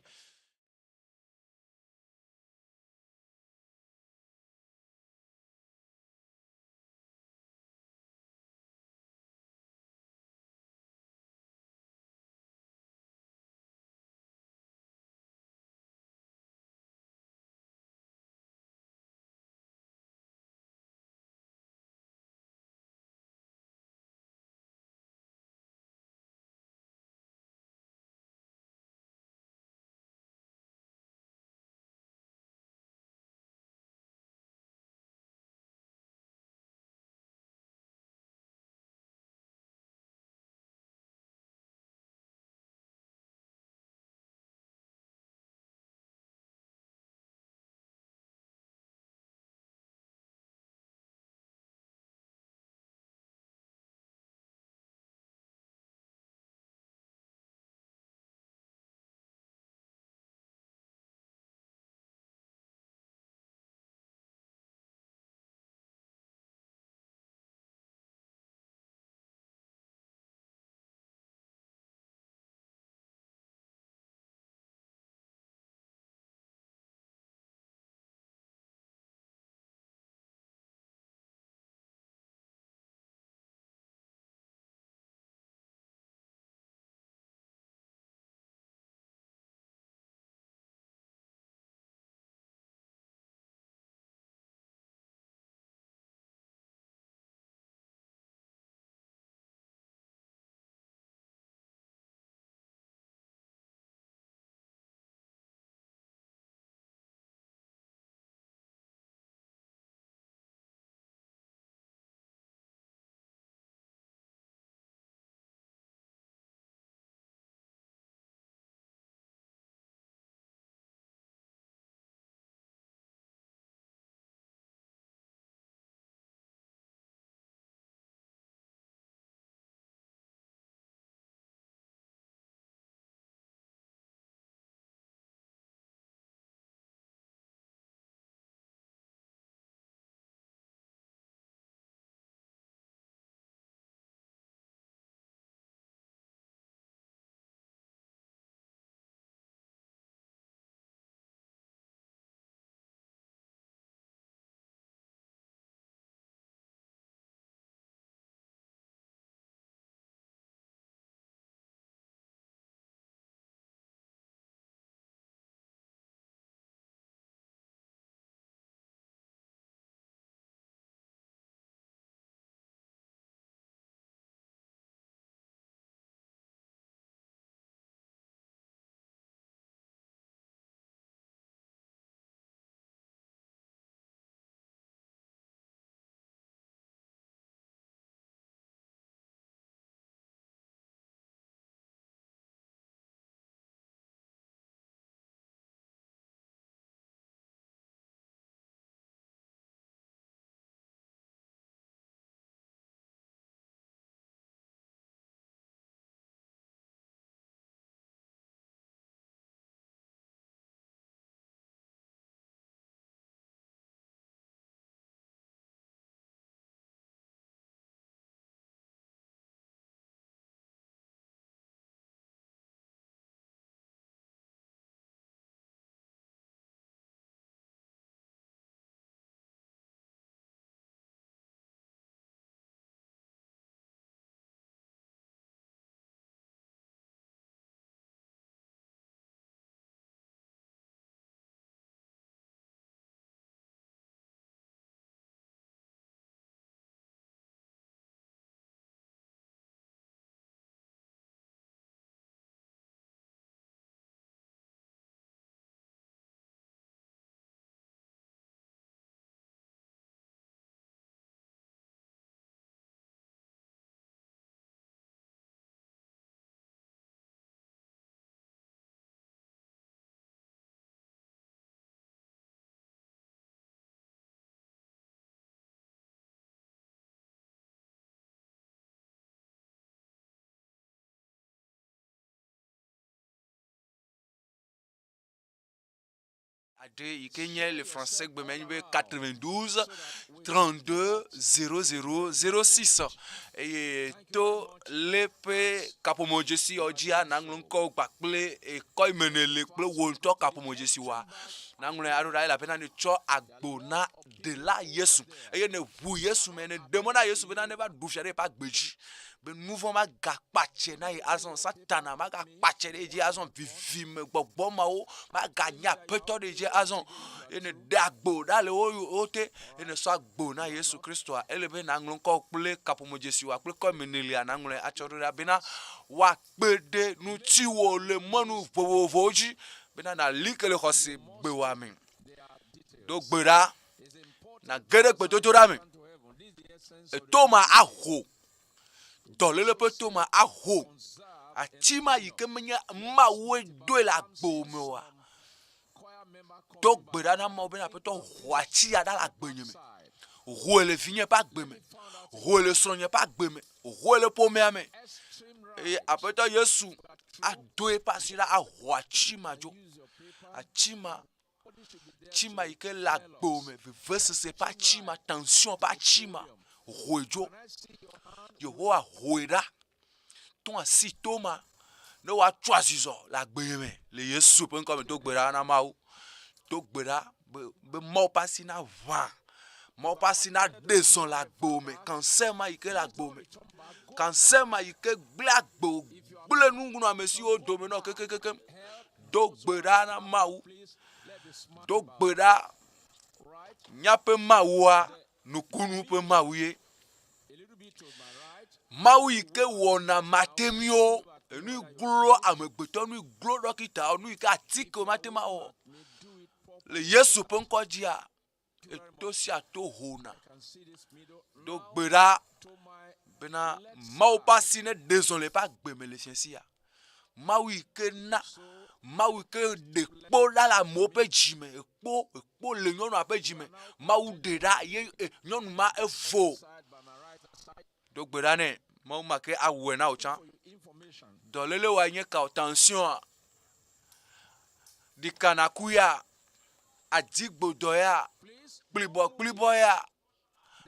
Ade Kenya le français gbemenbe 92 32 00 06 et to lepe kapomojesi ojia nanglonko gbakple e ko imenele ple wonto kapomojesi wa nangle arura la pena ni cho agbona de la Yesu eye ne wu Yesu mene demona Yesu bena ne ba dufere pa gbeji be nouveau ma gakpache na azon satana ma gakpache de je azon vivi me gbogbo ma o ma ganya peto de je azon ene dagbo dale o ote ene so agbo na Yesu Kristo a elebe na nglon ko ple kapomojesi wa ple ko menele anangle achorura bena wa pede nu tiwo le monu vovoji bena na likele khosi gbe wa mi do gbera na gere gbe to ra mi e to ma aho dolele pe to ma aho atima yike menya ma we do la gbo mi wa do gbera na mo bena pe to hwachi ya da la gbe mi ho le finye pa gbe mi ho le sonye pa gbe mi ho le po mi ame e apeto Yesu adoe pasira ahwachi majo achima chima ike la gbome verse c'est pas chima tension pas chima rojo Yehowa hoira ton asitoma no wa choisizo la gbeme le Yesu pen comme to gbera na mawo to gbera be mo pasina va mo pasina deson la gbome cancer ma ike la gbome cancer ma ike black gbo bule nungunu amesi o domino kekekeke do gbera na mawu do gbera nyape mawa nukunu pe mawuye mawu ike wona matemio enu glo amegbeto nu glo dokita onu ike atiko matema o le Yesu pe nko dia eto si ato hona do gbera bena mau pasine désolé pas gbeme le siensia mawi ke na mawi ke de po la la mo pe jime po le nyonu ape jime mau de da ye nyonu ma efo do gbera ne mau ma ke awe na o chan do lele wa yen ka tension di kanakuya adigbodo ya plibo ya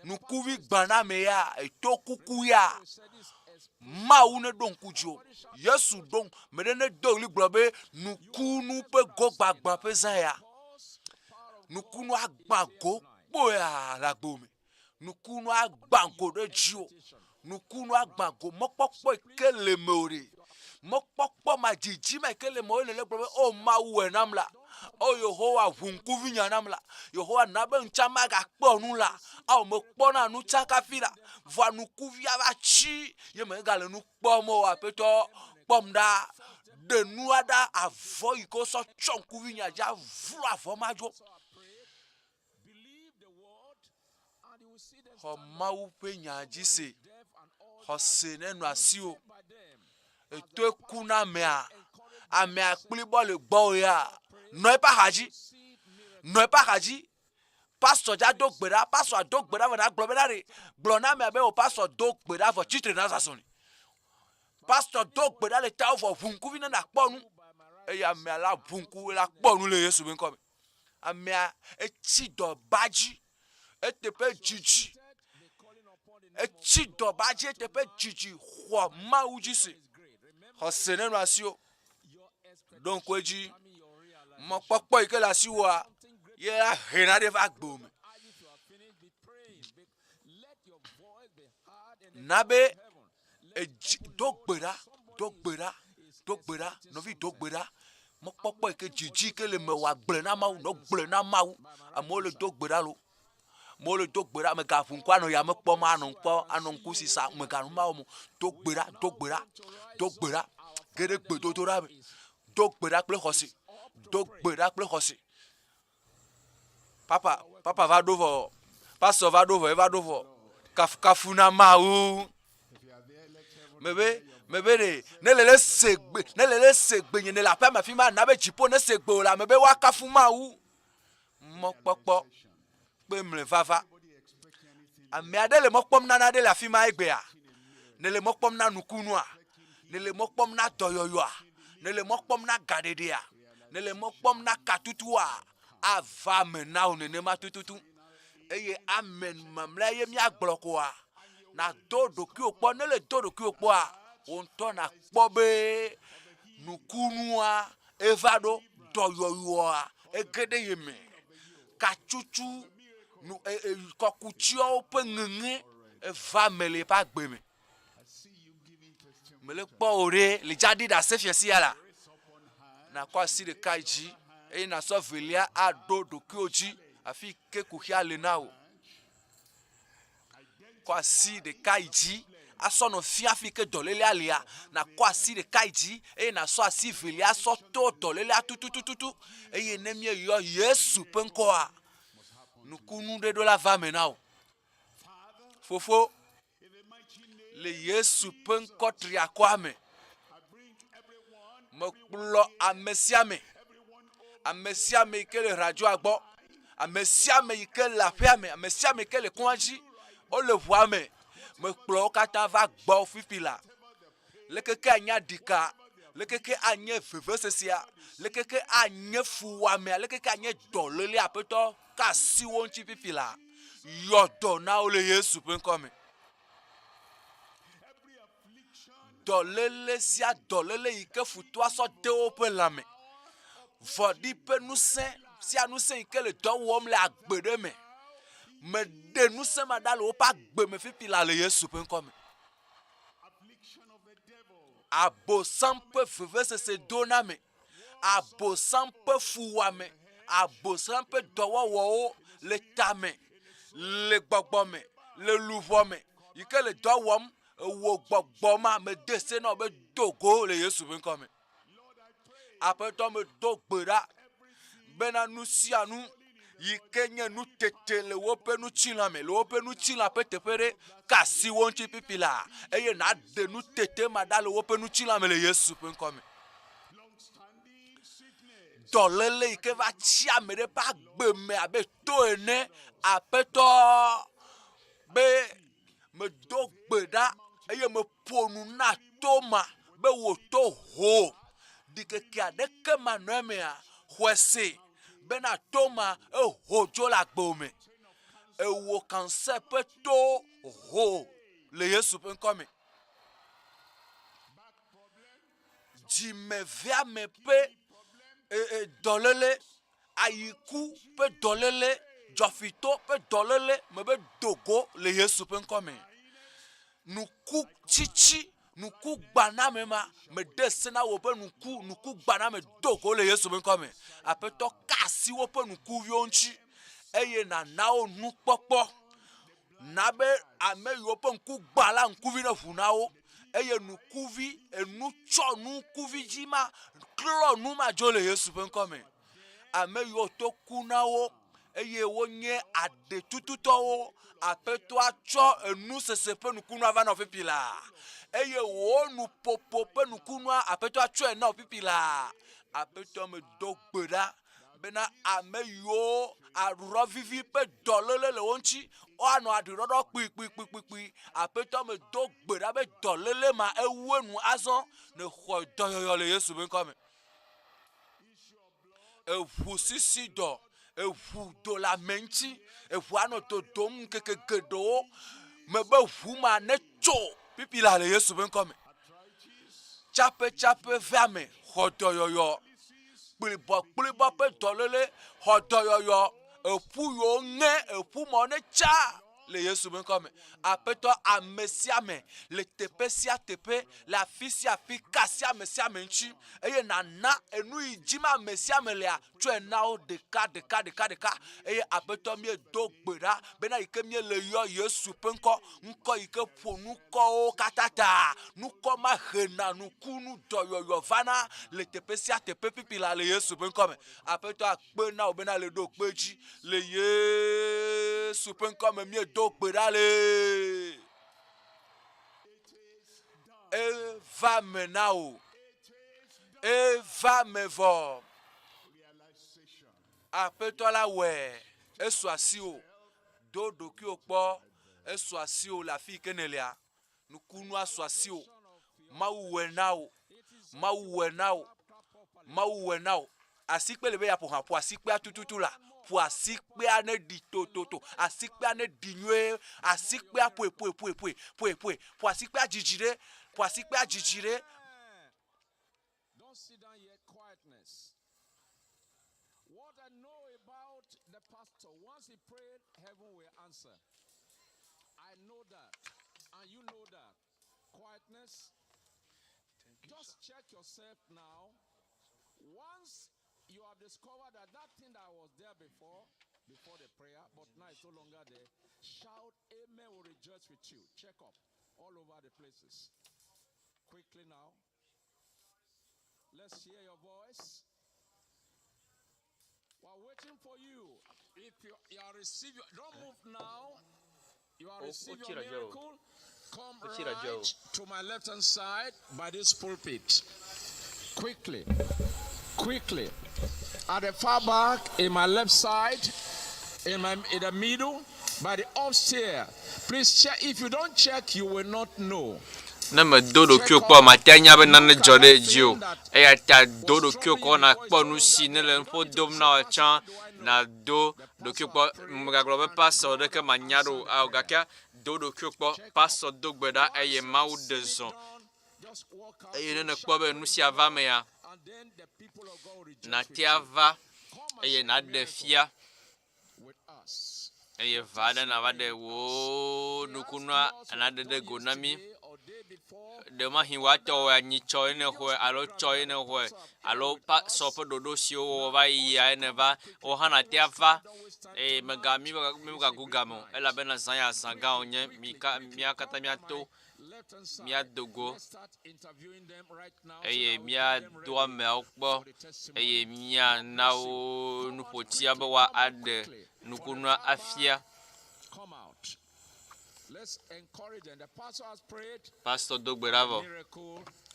nukuvi gbana me ya eto kuku ya ma une don kujo Yesu don medene do li globe nukunu pe gogbagba pe zan ya nukunu agbago po ya la gbome nukunu agbango de jio nukunu agbango mopopo ikele meore mopopo majiji ma ikele mo le globe o ma we namla o Yehowa vunkuvi nyanamla Yehowa nabe nchama ga kponu la a mo kpona nu chaka fila va nu kuvi ava chi ye me ga le nu kpomo apeto kpomda de nu ada avo iko so chonkuvi nyaja vru avo majo ho mawu pe nyaji se ho se nenu asio eto kuna mea amea klibo le gbo ya no pa haji pastor ja dogbera pastor dogbera va na globelare glona me be o pastor dogbera for chitre na sasoni pastor dogbera le ta for vunku vi na kponu e ya me la vunku la kponu le Yesu ben come amea e chi do baji e te pe jiji e chi do baji e te pe jiji ho ma ujisi ho senenu asio donc weji mo popo ike la siwa ye a hena de va gbome nabe dogbera no vi dogbera mo popo ike jiji ke le me wa gble na mawu no gble na mawu amole dogbera lo mo le dogbera me ga fun kwa no ya me po ma no po anonku sisa me ga ma mo dogbera gere gbe to ra me dogbera ple khosi dogbera ple khosi papa va dovo pastor va dovo kafuna mawu mebe ne lele segbe ne la pa ma fi ma na be jipo ne segbe o la mebe wa kafu mawu mo popo pe mle vava ami ade le mo pom na de la fi ma egbe a ne le mo pom na nukunu a ne le mo pom na toyoyo a ne le mo pom na gadede a ne le mo pom na katutu a ava me na o nenema tututu eye amen mamla ye mi agbloko a na do doki okpo ne le do doki okpo a onto na kpo be nukunua evado doyoyoa egede yeme kachuchu nu kokuchio pe ngenge eva mele pa gbeme mele kpo ore le jadi da se fiesi ala na kwa si de kaiji e na so velia ado doki oji afi ke kuhia le nao kwa si de kaiji aso no fiafi ke dolele alia na kwa si de kaiji e na so asi velia so to dolele atutututu e ne mie yo Yesu penko a nukunu de dola va menao fofo le Yesu penko triakwame moklo amesiame ke le radio agbo amesiame ke la piame amesiame ke le kwanji o le voame me kplo kata va gbo fifila lekeke anya dika lekeke anye vevesesia lekeke anye fuwame lekeke anye dolele apeto ka siwo nchi fifila yodo na o le Yesu penkome dolele sia dolele ike futwa so de opelame vodi pe nusen si anusen ike le do wom le agbede me de nusen madalo opa gbe me fifila le Yesu penkome abo sampe vevese se doname abo sampe fuwame abo sampe dowo le tame le gbogbome le luvome ike le do wom wo gbogboma me dese no be dogo le Yesu penkome apeto me dogbera bena nusianu yikenye nu tete le wope nu chilame le wope nu chila petepere kasi wonchi pipila eye na de nu tete madale wope nu chilame le Yesu penkome dolele ike va chia mere pa gbeme abe to ene apeto be me dogbeda eye me ponu na toma be wo to ho dikeke adeke manuemea hwese bena toma hojo la gbome wo kanse pe to ho le Yesu penkome jime via me pe dolele ayiku pe dolele jofito pe dolele me be dogo le Yesu penkome nuku chichi nuku gbana mema me desena wo pe nuku gbana me dogo le Yesu penkome apeto kasi wo pe nuku vionchi eye na nao nu popo na be ame yo pe nuku gbala nuku vi na funao eye nuku vi enu cho nuku vi jima klo nu ma jo le Yesu penkome ame yo to kunao eye wonye ade tututo apeto acho enu sesepe nukunu ava na ofipila eye wo nu popo pe nukunu apeto acho na ofipila apeto me dogbera bena ame yo aruro vivi pe dolele le wonchi o anu adirodo pi apeto me dogbera be dolele ma ewenu azon ne ho doyoyo le Yesu benkome ewu sisi do ewu do la menchi ewu ano to dom keke gedo mebe wu ma ne cho pipila le Yesu benkome chape vame hodoyoyo kplibo pe dolele hodoyoyo ewu yo nge ewu mo ne cha le Yesu benkome apeto amesiame le tepe sia tepe la fisia fikasia mesiame nchi eye nana enu ijima mesiame le a twe nao deka eye apeto mi dogbera bena ike mi le yo Yesu penko nko ike ponu ko katata nuko ma hena nukunu doyoyo vana le tepe sia tepe pipila le Yesu benkome apeto akpe na obena le do peji le Yesu penkome mi dogbedale va menao va mevo apeto la we eswasi o dodo ki okpo eswasi o la fi kenelia nukunu aswasi o mawuwe nao asikpe le be ya ƒoha ƒo asikpea tututu la ƒo asikpea ne ɖi tototo asikpea ne ɖi nyuie asikpea ƒoe ƒo asikpea dzidzi ɖe ƒo asikpea dzidzi ɖe. Don't sit down here, quietness. What I know about the pastor, once he prayed, heaven will answer. I know that, and you know that. Quietness. Just check yourself now. Once you have discovered that that thing that was there before the prayer, but now it's no longer there, shout amen will rejoice with you. Check up all over the places. Quickly now. Let's hear your voice. We're waiting for you. If you are receiving, don't move now. You are receiving your miracle. Come right to my left hand side by this pulpit. Quickly. At the far back, in my left side, in the middle, by the upstairs. Please check. If you don't check, you will not know. Na me dodo kyo kpo ma tanya be nan jode jio e ya ta dodo kyo ko na kpo nu si ne le fo dom na chan na do kyo kpo mga globe pastor de ke manyado a ogaka dodo kyo kpo pastor dogbeda e ye mawu de zon e ye ne kpo be nu si ava me ya na ti ava e ye na de fia e ye vada na vade wo nukunwa na de gonami de ma hi wa to wa ni choi ne ho alo choi ne ho alo pa so po dodo si o va ya ne va o hana ti ava e mega mi ga gugamo e la bena san ya sanga onye mi akata mi ato mi adogo e mi do me okpo e mi na o nu poti abawa ade nukunwa afia. Let's encourage them. The pastor has prayed. Pastor Dogberavo.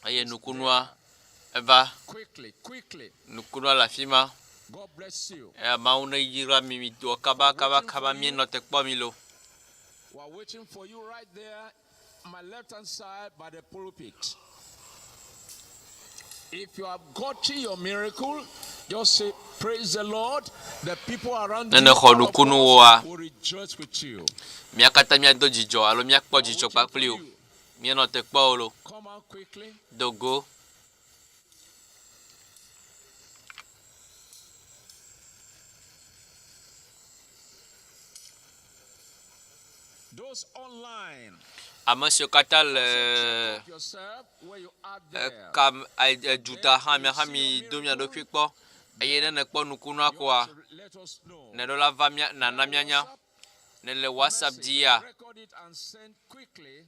Aye nukunwa eva. Quickly. Nukunwa la fima. God bless you. E mauna yira mimi do kaba mi no tekpo mi lo. We are waiting for you right there, my left hand side by the pulpit. If you have gotten your miracle, just say, praise the Lord. The people around you will rejoice with you. Mi akata mi ado jijo, alo mi akpo jijo papli o. Mi no te kpo lo. Come out quickly. Dogo. Those online. Amasio kata kam juta hami domia do kwikpo ayene ne kpo nukunu akwa ne do la vamia na namianya ne le WhatsApp dia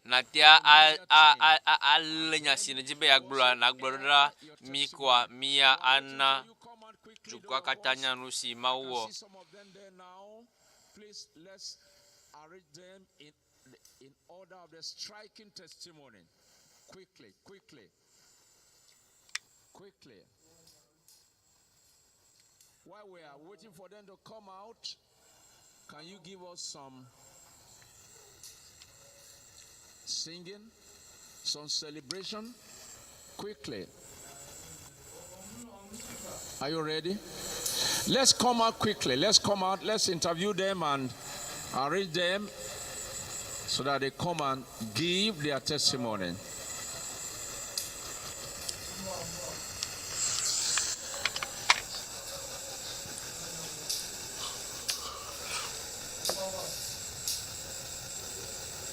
na tia a lenya sine jibe agblo na agblo mikwa mia ana jukwa katanya nusi mawo. Please let's arrange them in order of the striking testimony. Quickly. While we are waiting for them to come out, can you give us some singing, some celebration? Quickly. Are you ready? Let's come out quickly. Let's interview them and arrange them so that they come and give their testimony.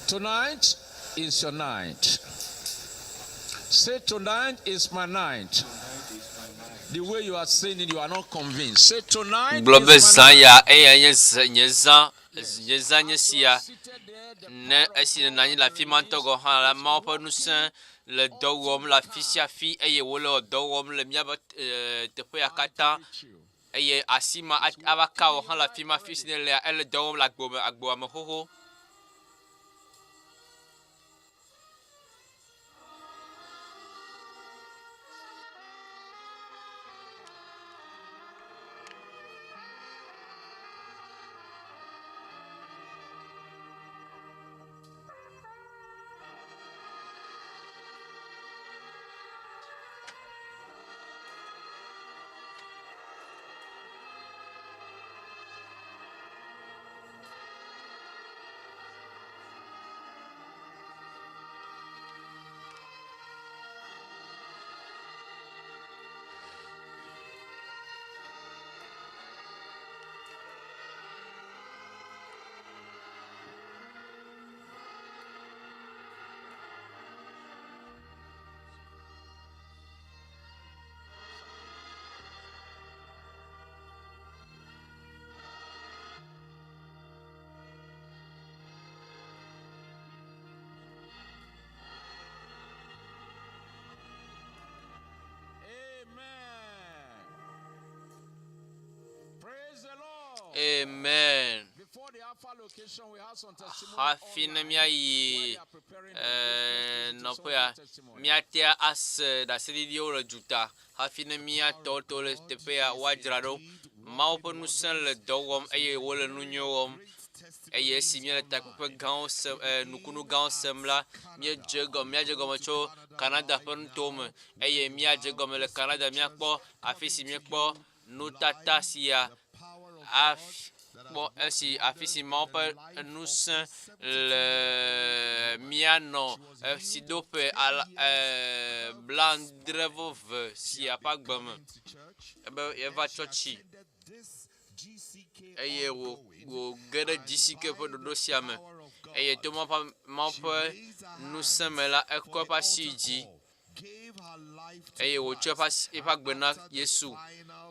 Tonight is your night. Say, tonight is my night. The way you are saying it, you are not convinced. Say, tonight is my night. Ne esi na ni la fi manto go ha la ma po nusen le dowom la fi sia fi eye wo le dowom le mia te po yakata eye asima abaka o ha la fi ma fi ne le ele dowom la agbo am hoho. Amen. Before the Alpha location, we have some testimony. Hafine mia yi no pea mia tia as da sidio le juta. Hafine mia toto le tepea wajrado. Mau penusen le dogom eye wole nunyom. Eye si mia le takupe gan nukunu gan semla mia jegom cho Canada pen tome. Eye mia jegom le Canada mia kpo afisi mia kpo nutata sia bon ainsi afisi mampa nous le miano si dope al blandrevo si a pas gbam eva chochi eye wo gede GCK po do siame eye to mampa nous semela ekwa pa siji eye wo chopa ipa gbena Yesu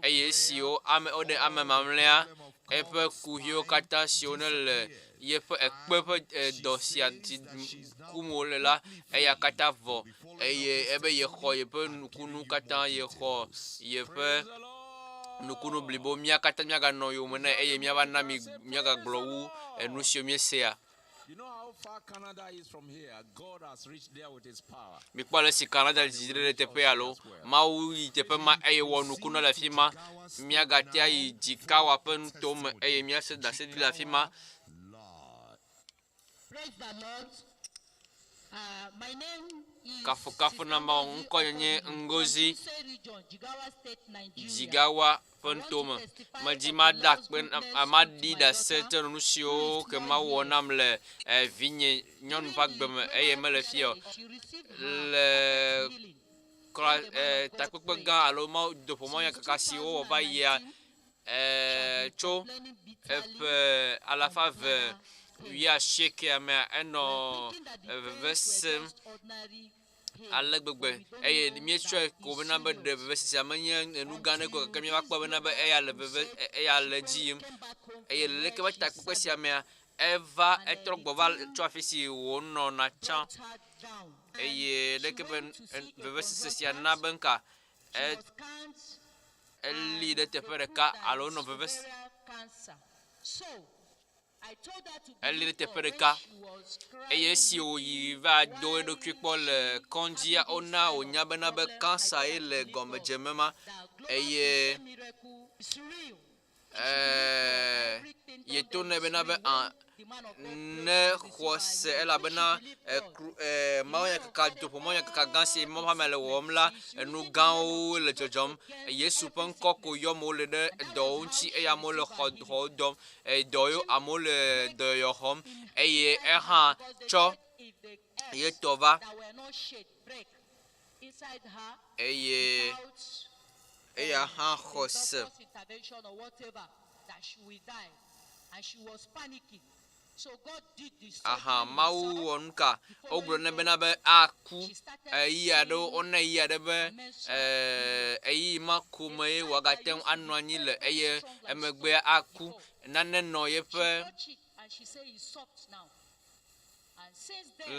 eye si o ame ode ame mamlea epe kuhio kata sionel yepe ekpepe dosia kumo lela eya kata vo eye ebe ye kho yepe nukunu kata ye kho yepe nukunu blibo mia kata mia ga no yo mena eye mia ba na mia ga glowu enusio mia sea. You know how far Canada is from here? God has reached there with his power. Mi kwale si Canada jidre tepe alo mau tepe ma eye wonu kuna la fima mia gatia i jikawa pen tom eye mia se da se di la fima. Praise the Lord. My name is Kafu na ma nko nye ngozi Jigawa Pantoma Majima dak ben amadi da sete nusio ke ma wonam le vigne nyon pak bem eye mele fio le takpekpe gã alo ma doƒemɔ ya kakasio va yia tso eƒe alafa ve wia sheke ame eno vevesem ale gbegbe eye mietsɔe ko bena be ɖe vevesese ame nye enu gã ne ko keke mi va kpɔ bena be eya le veve eya le dzi yim eye leke be takpekpe sia mea eva etrɔ gbɔ va tso afi si wònɔ na tsã eye leke be vevesese sia na be nka eli ɖe teƒe ɖeka alo nɔ vevesese eli ɖe teƒe ɖeka eye esi wòyi va do eɖokui kpɔ le kɔndzia wona wònya bena be kansa ye le gɔmedzeme ma eye yeto ne bena be ne xɔse elabena mawo ya kaka doƒemɔ ya kaka gã si mɔ hame le wɔm la enu gãwo le dzɔdzɔm Yesu ƒe ŋkɔ ko yɔm wole ɖe dɔwo ŋuti eye amewo le xɔwo dɔm dɔ yo amewo le dɔyɔyɔ xɔm eye ehã tsɔ yetɔ va eye eya hã xɔse aha mawu wɔ nu ka wogblɔ ne bena be aku eyi aɖewo wona yi aɖe be eyi ma ko me ye wòagate ŋu anɔ anyi le eye emegbea aku nane nɔ yeƒe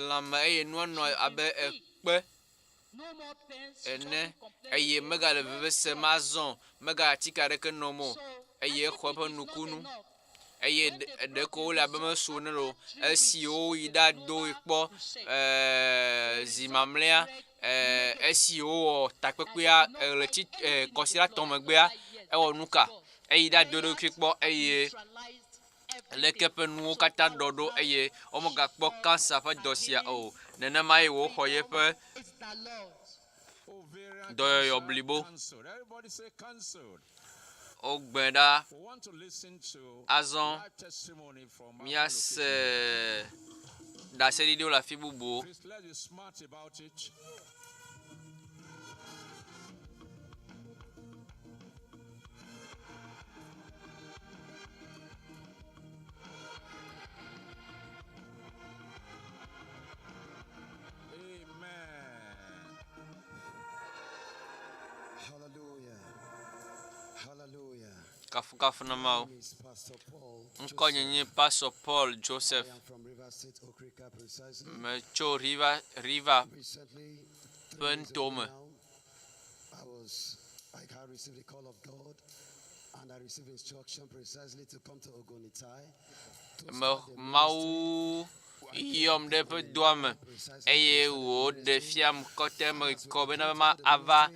lãme eye nua nɔ abe ekpe ene eye megale vevese ma zɔ megale atike aɖeke nɔ mo eye exɔ eƒe nukunu eye ɖeko wole abe meso ne lo esiwo yi ɖa do kpɔ zi mamlɛa esiwo wɔ takpekpea le tsi kɔsiɖa tɔ megbea ewɔ nuka eyi ɖa do ɖokui kpɔ eye leke ƒe nuwo katã ɖɔ ɖo eye womegakpɔ kansa ƒe dɔ sia o nenema ye wòxɔ yeƒe dɔyɔyɔ blibo ogbɛ ɖa azɔ miase ɖaseɖiɖiwo le afi bubu kafu na mau ŋkɔ nye nye Pastor Paul Joseph me tso riva ƒe ntome And I received instruction precisely to come to Ogonitai. Mau yom de pe doame eye wo de fiam kotem ko bena ma ava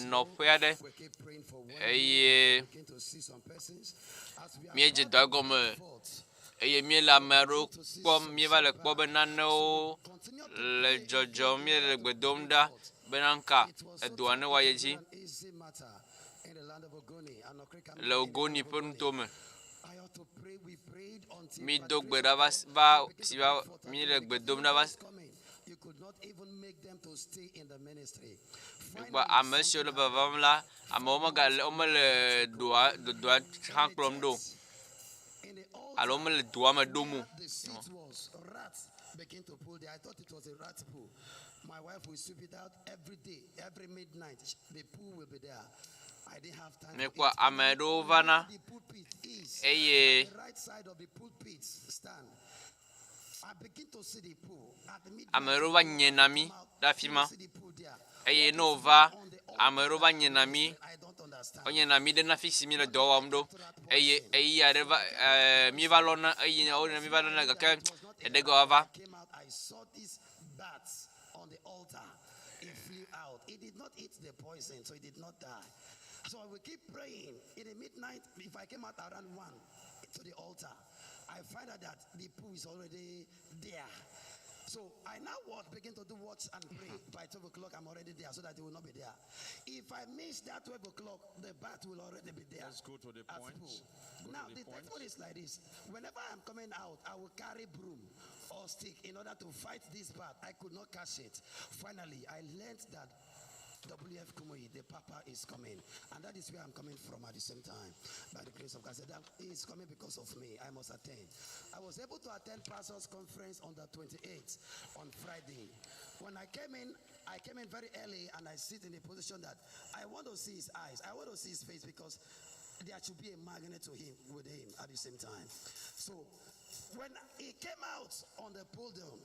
no pede eye mieje dagome eye mie la mero pom mie va le kpo bena no le jojo mie le gbedomda benanka edoane wa yeji le Ogoni pe ntome mi do gbeda va si va mi le gbedom na va you could not even make them to stay in the ministry. ba amesio le bavam la amoma ga le omele doa hanklom do alo omele doa me domu The seat was rats begin to pull there. I thought it was a rat pool. My wife will sweep it out every day, every midnight. The pool will be there. I didn't have time. me kwa amedo vana The pulpit is eye the right side of the pulpit stand. I begin to see the pool. At the midnight, amedo va nyenami da fima eye no va amedo va nyenami onyenami de na fisi mi le do wa mdo eye ya de va mi va lona eye o mi va lona ga ke de go va came out, I saw these bats on the altar. It flew out. It did not eat the poison, so it did not die. So I will keep praying. In the midnight, if I came out around 1 to the altar, I find out that the pool is already there. So I now begin to do watch and pray. By 12 o'clock, I'm already there so that it will not be there. If I miss that 12 o'clock, the bat will already be there. Let's go to the point. Now, the testimony is like this. Whenever I'm coming out, I will carry broom or stick in order to fight this bat. I could not catch it. Finally, I learned that WF Kumuyi, the Papa is coming. And that is where I'm coming from at the same time. By the grace of God, I said that he is coming because of me. I must attend. I was able to attend Pastor's Conference on the 28th on Friday. When I came in very early and I sit in a position that I want to see his eyes. I want to see his face because there should be a magnet to him with him at the same time. So when he came out on the podium,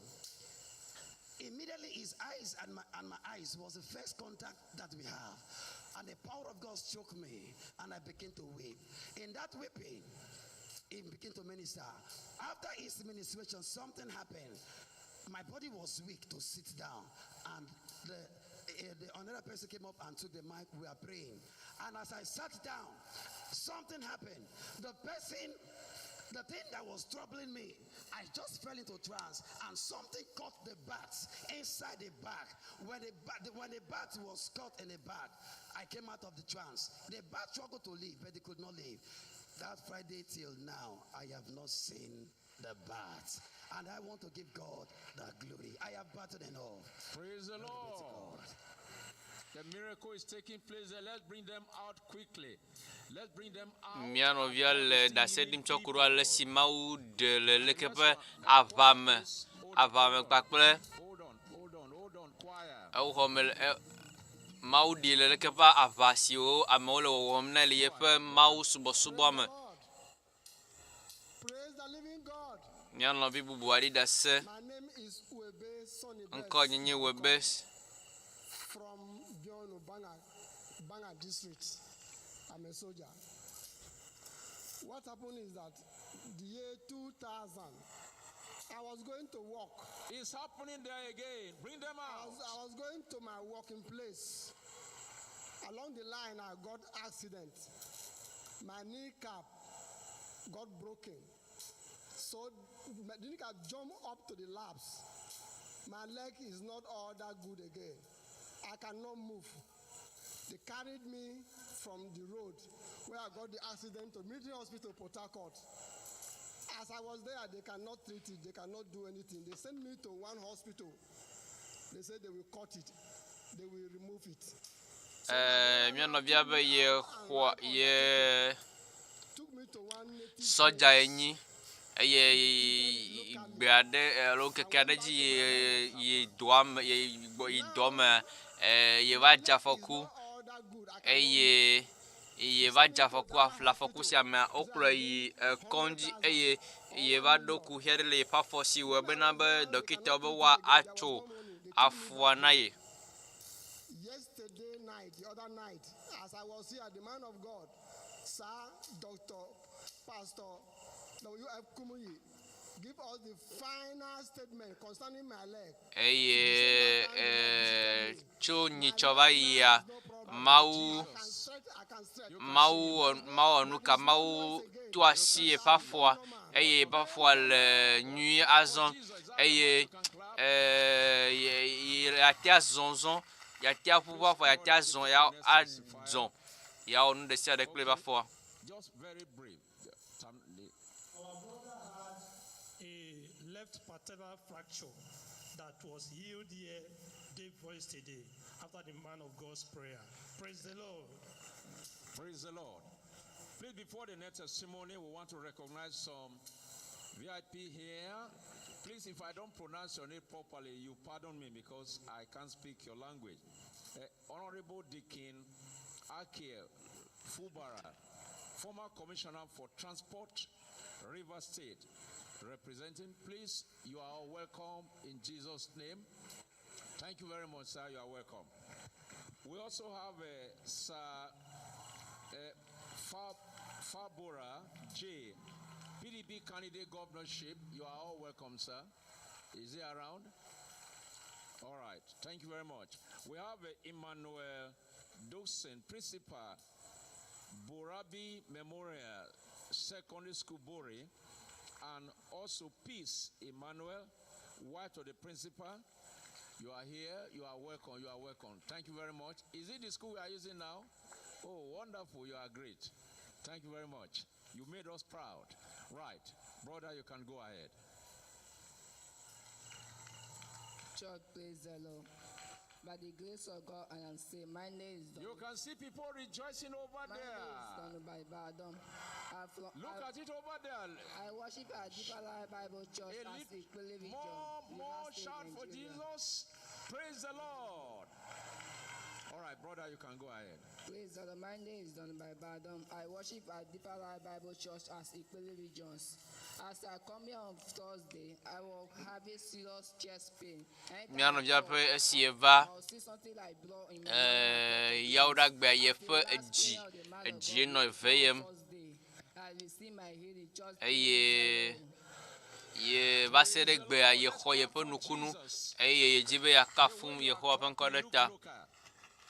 immediately his eyes and my eyes was the first contact that we have. And the power of God struck me and I began to weep. In that weeping, he began to minister. After his ministration, something happened. My body was weak to sit down. And the another person came up and took the mic. We are praying. And as I sat down, something happened. The thing that was troubling me, I just fell into trance and something caught the bat inside the bag. When the bat was caught in the bag, I came out of the trance. The bat struggled to leave, but it could not leave. That Friday till now, I have not seen the bat. And I want to give God the glory. I have battled enough. Praise the Lord. The miracle is taking place there. Let's bring them out quickly. Let's bring them out. miano vial da sedim chokuru ale simau de le kepe avame pakple Hold on, choir. au homel mau di le kepe avasio amole womna le yepe mau subo me Praise the living God. miano bi bubuari da se My name is Uebe Sonibes nko nyenye webes from Biono Banga district. I'm a soldier. What happened is that the year 2000, I was going to work. It's happening there again. Bring them out. I was going to my working place. Along the line, I got accident. My kneecap got broken. So my kneecap jumped up to the laps. My leg is not all that good again. I cannot move. They carried me from the road where I got the accident to Military Hospital, Port Harcourt. As I was there, they cannot treat it. They cannot do anything. They sent me to one hospital. They said they will cut it. They will remove it. miano via be ye Took me to one native soja enyi eye gbeade lo kekade ji ye doam ye dom ye va jafoku eye va jafoku la foku sia me oklo yi konji ye va doku here le pa fosi we bena be dokita be wa acho afua ye Yesterday night, the other night, as I was here, the man of God Sir, Dr. Pastor W.F. Kumuyi, give us the final statement concerning my leg. Cho ni chovaya mau nuka mau toi si et parfois le nuit azon il a tia zonzon ya tia pouvoir ya tia zon ya azon ya on de sia de clé parfois. Just very brief. A left patella fracture that was healed here day before yesterday after the man of God's prayer. Praise the Lord. Praise the Lord. Please, before the next testimony, we want to recognize some VIP here. Please, if I don't pronounce your name properly, you pardon me because I can't speak your language. Honorable Deacon Akir Fubara, former Commissioner for Transport, River State, representing. Please, you are all welcome in Jesus' name. Thank you very much, sir. You are welcome. We also have Sir Fabora J, PDP candidate governorship. You are all welcome, sir. Is he around? All right. Thank you very much. We have Emmanuel Dosen, principal, Borabi Memorial Secondary School, Bori, and also Peace Emmanuel, wife of the principal. You are here. You are welcome. You are welcome. Thank you very much. Is it the school we are using now? Oh, wonderful. You are great. Thank you very much. You made us proud. Right. Brother, you can go ahead. Church, praise the Lord. By the grace of God, I am saved. My name is Don. You can see people rejoicing over My there. name is Don by Badon. Look at it over there. I worship at Deeper Life Bible Church as a television. More shout for Jesus. Praise the Lord. All right, brother, you can go ahead. Praise the Lord. My name is Don by Badon. I worship at Deeper Life Bible Church as a regions. As I come here on Thursday, I will have a serious chest pain. Miano via pe esieva yaudak be yefe eji no veyem ye vasere gbe ye kho ye pe nukunu ye jibe ya kafum ye kho pen kodeta.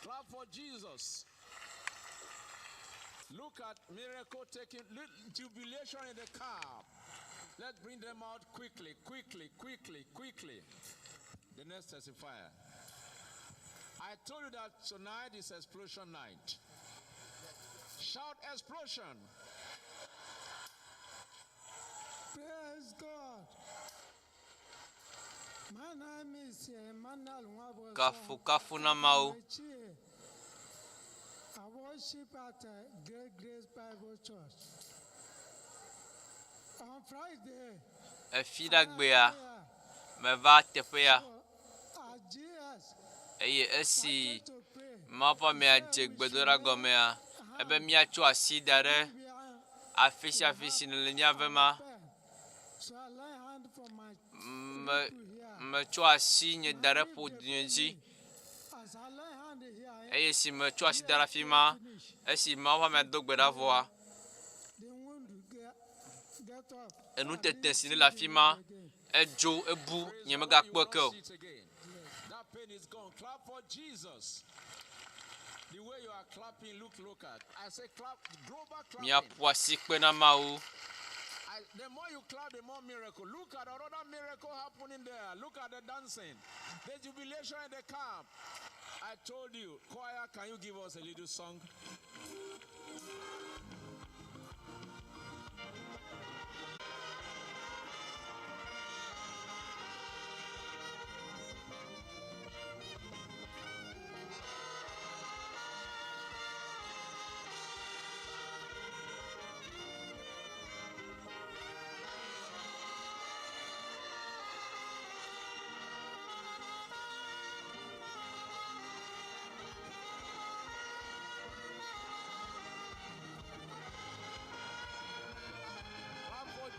Clap for Jesus. Look at miracle taking jubilation in the camp. Let's bring them out quickly. The next testifier. I told you that tonight is explosion night. Shout explosion. Praise God. My name is Emmanuel Nwabo. Kafu na mau. I worship at Great Grace Bible Church. On Friday, Fidagbeya me va tepea esi mapa me ajegbedora gomea ebe mi achu asidare afisi ne nya vema me chu asi nye dare podunji esi me chu asi dara fima esi mapa me dogbeda voa enu tete sini la fima ejo ebu nyemega kpoko. That pain is gone. Clap for Jesus. The way you are clapping, look at. I say clap, global clapping. Mia poasi pena mau. The more you clap, the more miracle. Look at another miracle happening there. Look at the dancing. The jubilation in the camp. I told you, choir, can you give us a little song?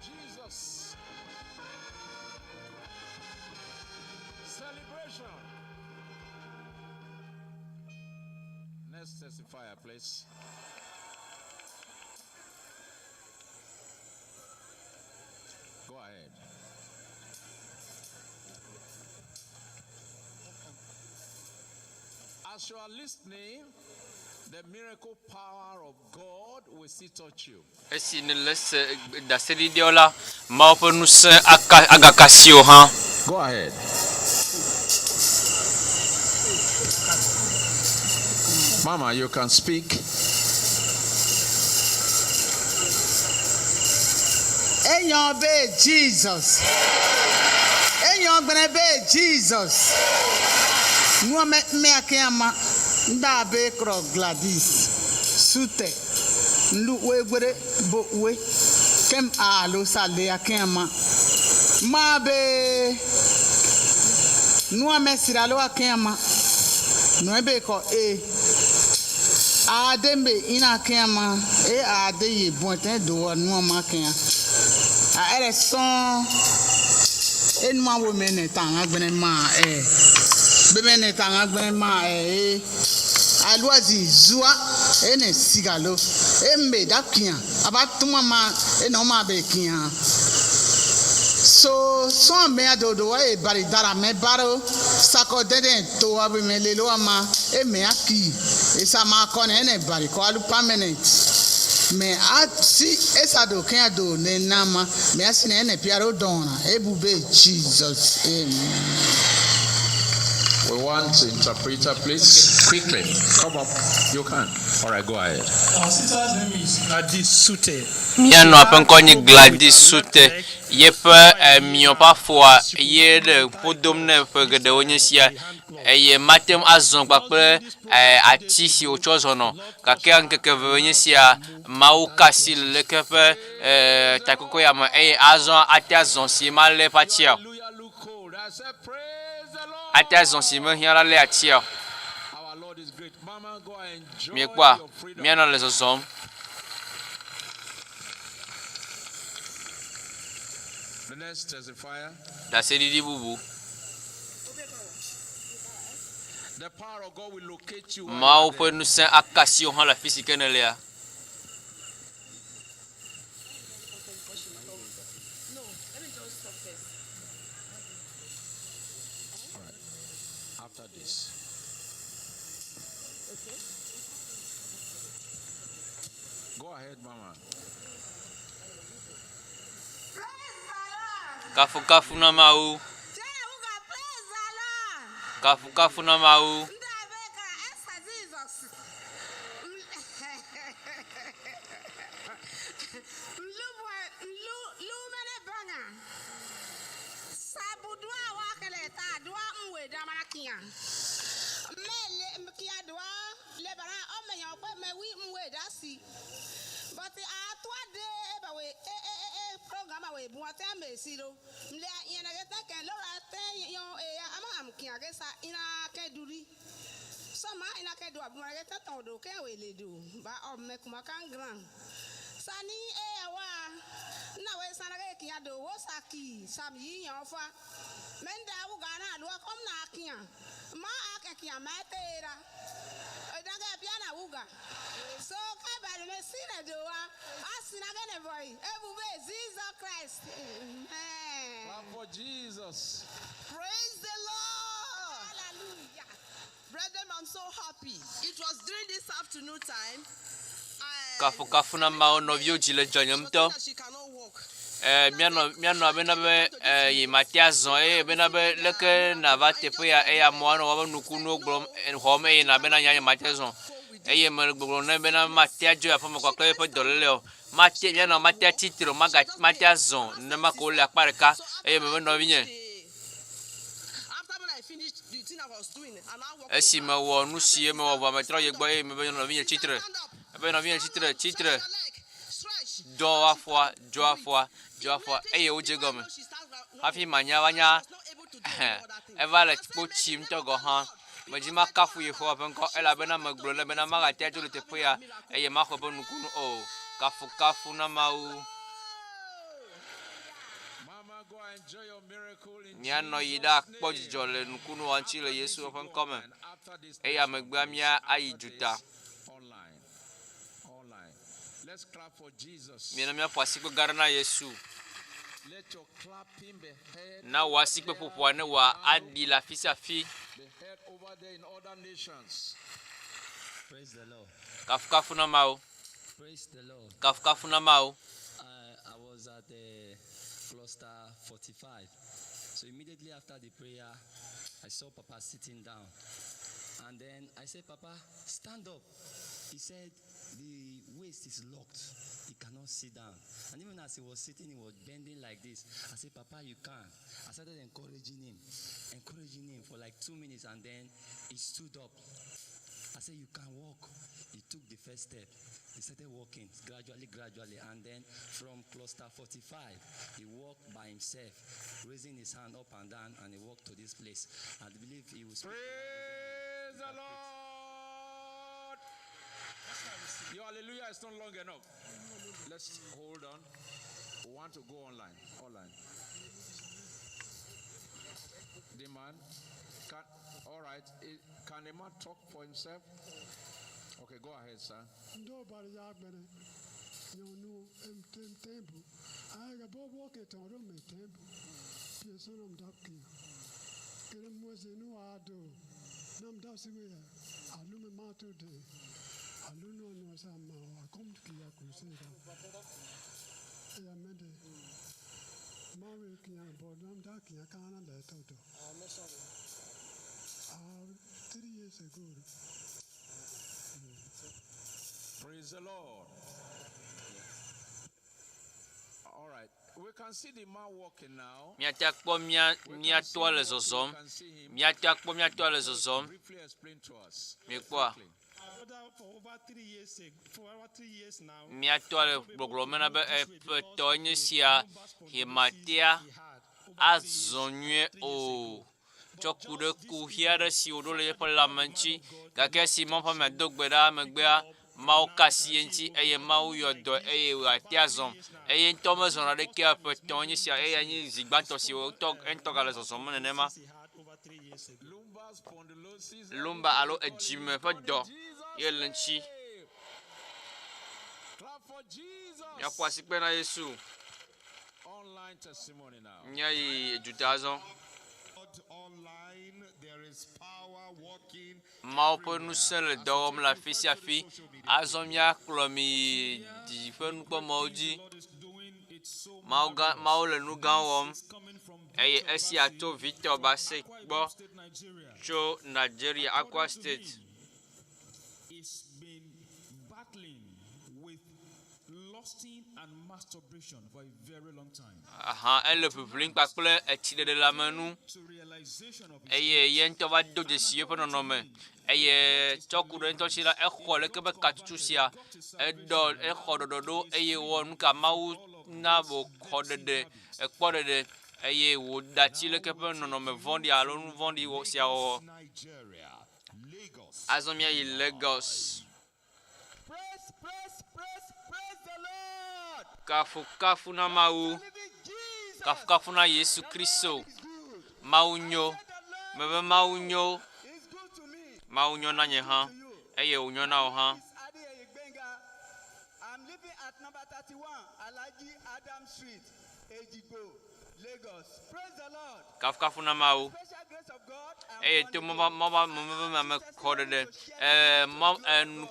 Jesus. Celebration. Next testifier, please. ahead. As you are listening, the miracle power of God will still touch you. Esi ne lese da sedi diola ma pe nu se aga kasio ha. Go ahead. Mama, you can speak. Enyon be Jesus. Enyon be Jesus. Nwa me akema nda be kro Gladys sute ndu wegbere bo we kem alo sale akema ma be nwa me siralo akema no be ko adembe ina akema ade ye bonten do nwa ma akema a ere son enwa wo me ne tan agbene ma bebe ne tanga gbema aluazi zua ene sigalo embe dakia abatuma ma eno ma be kia so me adodo bari dara me baro sako dede to abi me lelo ama me aki esa ma kone ene bari ko alu permanent me si esa do kia do ne nama me asine ene piaro dona ebube Jesus amen. We want interpreter, please. Quickly, come up. You can. All right, go ahead. Our sister's name is Gladys Sute. Miano apenkonye Gladys Sute. Yepe mio parfois ye de podomne pegede onyesia ye matem azon pakpe atisi ochozono kakean keke onyesia mau kasi lekepe takoko ya ma azon atazon si male patia atazon si me hiala le atia miekwa miano les ozom. The next testifier. La série bubu. The power of God will locate you. Ma ou nous sen akasio han la physique ne lea. After this. Go ahead, Mama. Kafu na mau. Kafu na mau. But I told the program away, but I'm a zero. Ina get can Laura I'm in a caduri. Some in a cadu, Margaret Todo, can we do? But I'll make my grand. Sunny now it's Sanaki, Wasaki, some ye offer. Menda Ugana, look on Nakia. Ma Akakia Matera. I don't get piano Uga. So, Kabal Messina do ask again, boy. Everywhere, Jesus Christ. Clap for Jesus. Praise the Lord. Hallelujah. Brethren, I'm so happy. It was during this afternoon time. Kafu na mau no vio jile jonyam to. Miano abena be ye matiazon bena be leke na vate pe ya moano wa nukuno glom en home na bena nya matiazon ye mer glom na bena matiajo ya fama kwa klepe doleo matia miano matia titiro matiazon na makole akpareka ye me no vinye esi me wo nu sie me wo ma tro ye gbo ye me no vinye titre be no vinye titre do afwa eye oje gome hafi manya wanya evale po chim to go ha majima kafu ye ho apenko ela bena maglo le bena magati ajulu te poya eye makho bonu kunu o kafu na mau Mama, go enjoy your miracle in miano yida kpojjo le nkunu wanchi le Yesu apenko me eye amegba mia ayijuta online. Let's clap for Jesus. Miana mia pasi ko garna Yesu. Let your clapping be heard. Na wa sikpe popo ne wa adi la fi sa fi. Be heard over there in other nations. Praise the Lord. Kafu na mau. Praise the Lord. Kafu na mau. I was at the cluster 45. So immediately after the prayer, I saw Papa sitting down. And then I said, Papa, stand up. He said, the waist is locked. He cannot sit down. And even as he was sitting, he was bending like this. I said, Papa, you can. I started encouraging him for like 2 minutes, and then he stood up. I said, you can walk. He took the first step. He started walking gradually, and then from cluster 45, he walked by himself, raising his hand up and down, and he walked to this place. I believe he was. Praise the Lord. Your hallelujah is not long enough. Let's hold on. We want to go online. The man can. All right. Can the man talk for himself? Okay, go ahead, sir. Nobody out there. You know, temple. I got walk it on room temple. Yes, I'm ducky. Get him was in no ado. Nam does me. I know my motto day. I don't know some. I come to Kia Crusader. I am made it. Mary Kia, but I'm ducky. I can't let it. 3 years ago. Praise the Lord. All right. We can see the man walking now. Briefly explain to us. For over 3 years now. Chokude kuhiara si odole parlamentchi kake Simon pa medogbeda megbea mau kasienti eye mau yodo eye atiazom eye Thomas on de ke apetonyi si eye nyi zigbanto si o tok entogale sosomo nenema lumba alo ejime fa do yelenchi ya kwasi pe na Yesu Online testimony now. Nyai ejutazon Online, there is power working. Mau penusel dom la fisiafi azomia klomi di fen ko mauji mau le nu ganwom eye esia to Victor Basek bo cho Nigeria Aqua State is been battling with lusting and masturbation for a very long time. Elle peut plus pas que elle de la menu. Eye yento va do de si pour non mais eye chokure to sila e khole ke ba katusia e do e khododo eye won ka mau na bo khodede e khodede eye wo dati le ke pe non mais vendi alo nous vendi wo sia o azomia il Lagos kafu na mau kafu na Yesu Kristo maunyo mebe maunyo na nyeha eye unyo na oha I'm living at number 31 Alaji Adam Street Ejigbo Lagos. Praise the Lord. kafu na mau Special grace of God. eye to mama kodede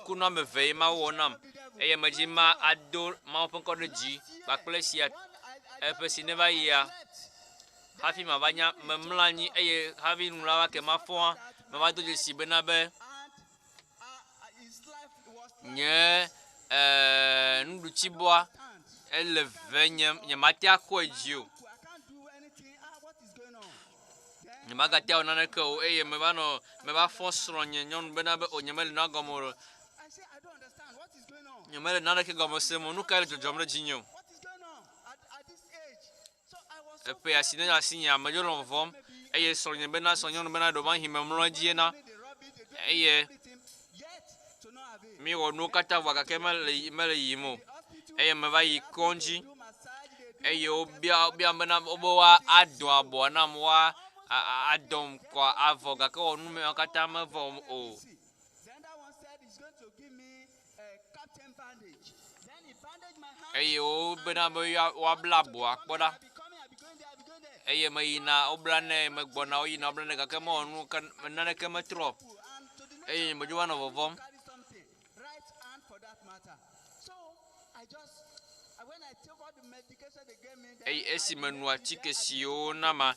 kuna me ve ma wonam eye majima ador ma pon kodeji baklesia epesineva ya hafi mabanya memlani eye havi nulawa ke mafo mabado je sibenabe nye nduchibwa elevenya nyamatia ko ejio nyamagatia onana ko eye mebano meba fonsro nyon benabe onyemele na gomoro nyemele nana ke gomosemo nuka jomre jinyo pe asine na sinya majolo vom eye sonye bena sonyo bena do ban himemlo jiena eye mi wo no kata waga kemele mele yimo eye me vai konji eye obia bena obowa ado abo na mwa adom kwa avoga ko nu me kata me vom o eye o bena bo ya wa blabo akpoda eye me yina oblane me gbona o yina oblane ka kema onu kan nane kema tro eye me jwa no vovom right hand for that matter. So I just when I took all the medication they gave me, eye esi menua chike sio na ma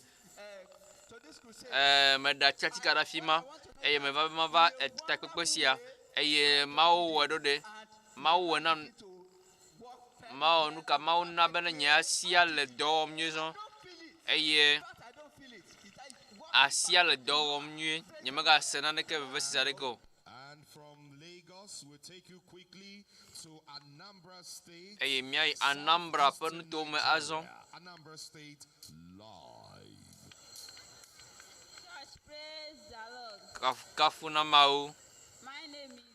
to this crusade, me da chatika da fima eye me va takpesia eye mawo wedode mawo na mawo nu ka mawo na bena nya sia le dom nyuzo eye asia le dom nyu nyemaga sena ne ke vesisa ko. And from Lagos we take you quickly to Anambra State. Eye miai Anambra pen to me azon Anambra State live. Church, praise the Lord. kafuna mau My name is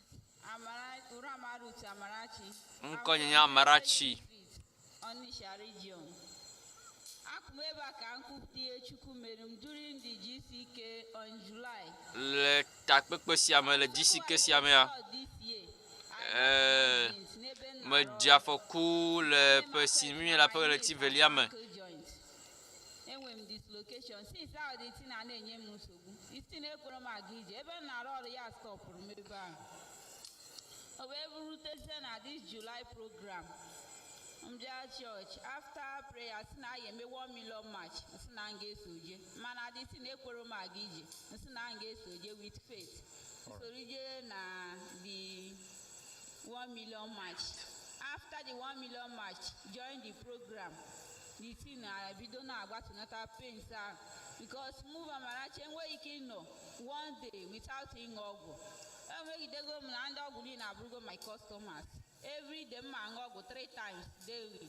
Uramaruti Amarachi. nkonya Amarachi Onisha region. Akumeba kankutie chukumerum during the GCK on July. le takpesia me le GCK sia me me jafoku le pesimi la relative liame Enwem dislocation since how the thing na enye m nsogbu isi na ekworo m aga ije ebe m na-arụ ọrụ ya stọpụrụ m ebe ahụ o wee burutezie na this July program mbịa church after prayer si na ya eme 1 million march si na m ga-esoje mana the thing ekworo m aga ije si na m ga-esoje with faith sorije na the 1 million march. After the 1 million march join the program the thing I bido na agba to nata pains because move Amarachi enweghị ike ịnọ one day without ịṅụ ọgwụ enwegidego m na ndị ọgwụ niile abụrụgo my customers every day m aṅụ ọgwụ 3 times daily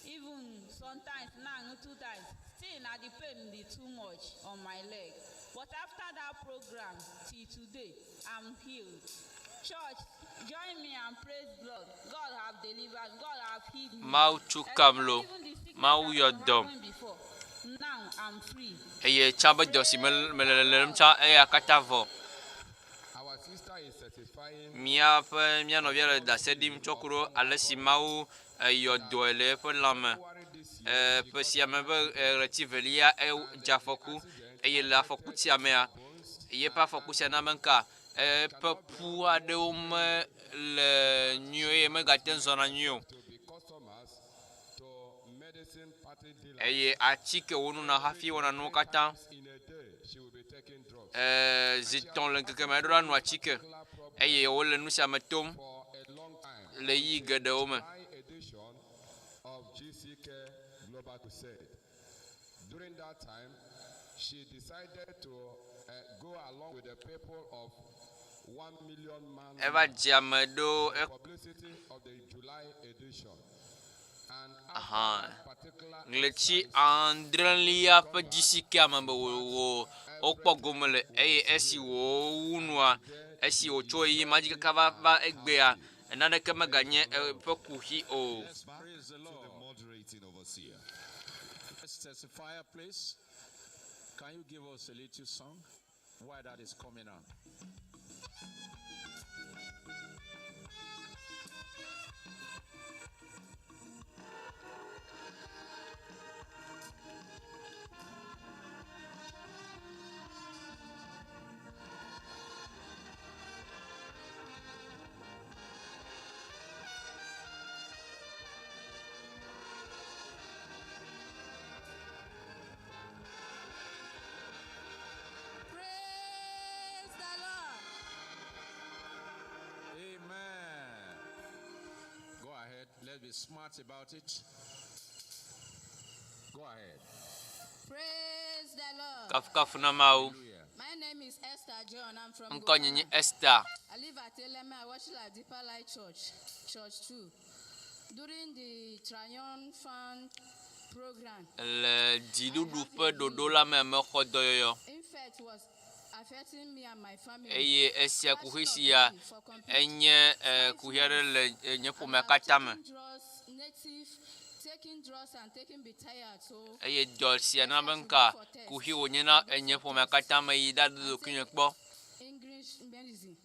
even sometimes na aṅụ 2 times still na the pain dey too much on my leg but after that program till today I'm healed. Church, join me and praise God. God have delivered. God have healed me. mau chukamlo mau yodom Now I'm free. eye chamba dosi melelem cha eye akatavo Our sister is certifying mia pe mia no viele da sedim chokuro alesi mau yodoele pe lame pe siame be relative lia jafoku eye la foku tiamea eye pa foku sia menka pe pu adewo me le nyu me gaten zona nyu eye atike wonu na hafi wona no kata ziton le keke me do no atike eye wole nu sia metom le yi gede o me edition of GCK Global Crusade. During that time, she decided to go along with the people of 1 million man eva jamedo publicity of the July edition. And aha nglechi andrelia pe jisika mambe wo okpogomele eye esi wo unua esi ochoyi majika kava ba egbea enana kema ganye pe kuhi o. praise the Lord. The moderating overseer. Testifier, please. Can you give us a little song while that is coming on? Praise the Lord. Amen. Go ahead. Let's be smart about it. Go ahead. Praise the Lord. Kafuna mau My name is Esther John. I'm from nkonyi Ghana. Esther I live at Eleme. I worship at Deeper Light Church, Church 2. During the triumphant program, le didudu pe dodo la me me khodoyo infect was affecting me and my family. eye esia kuhisia enye kuhiare le enye pome katame Taking drugs and taking betired. So eye dolsia na benka kuhi wonyena enye pome katame ida do kinye kpo English medicine.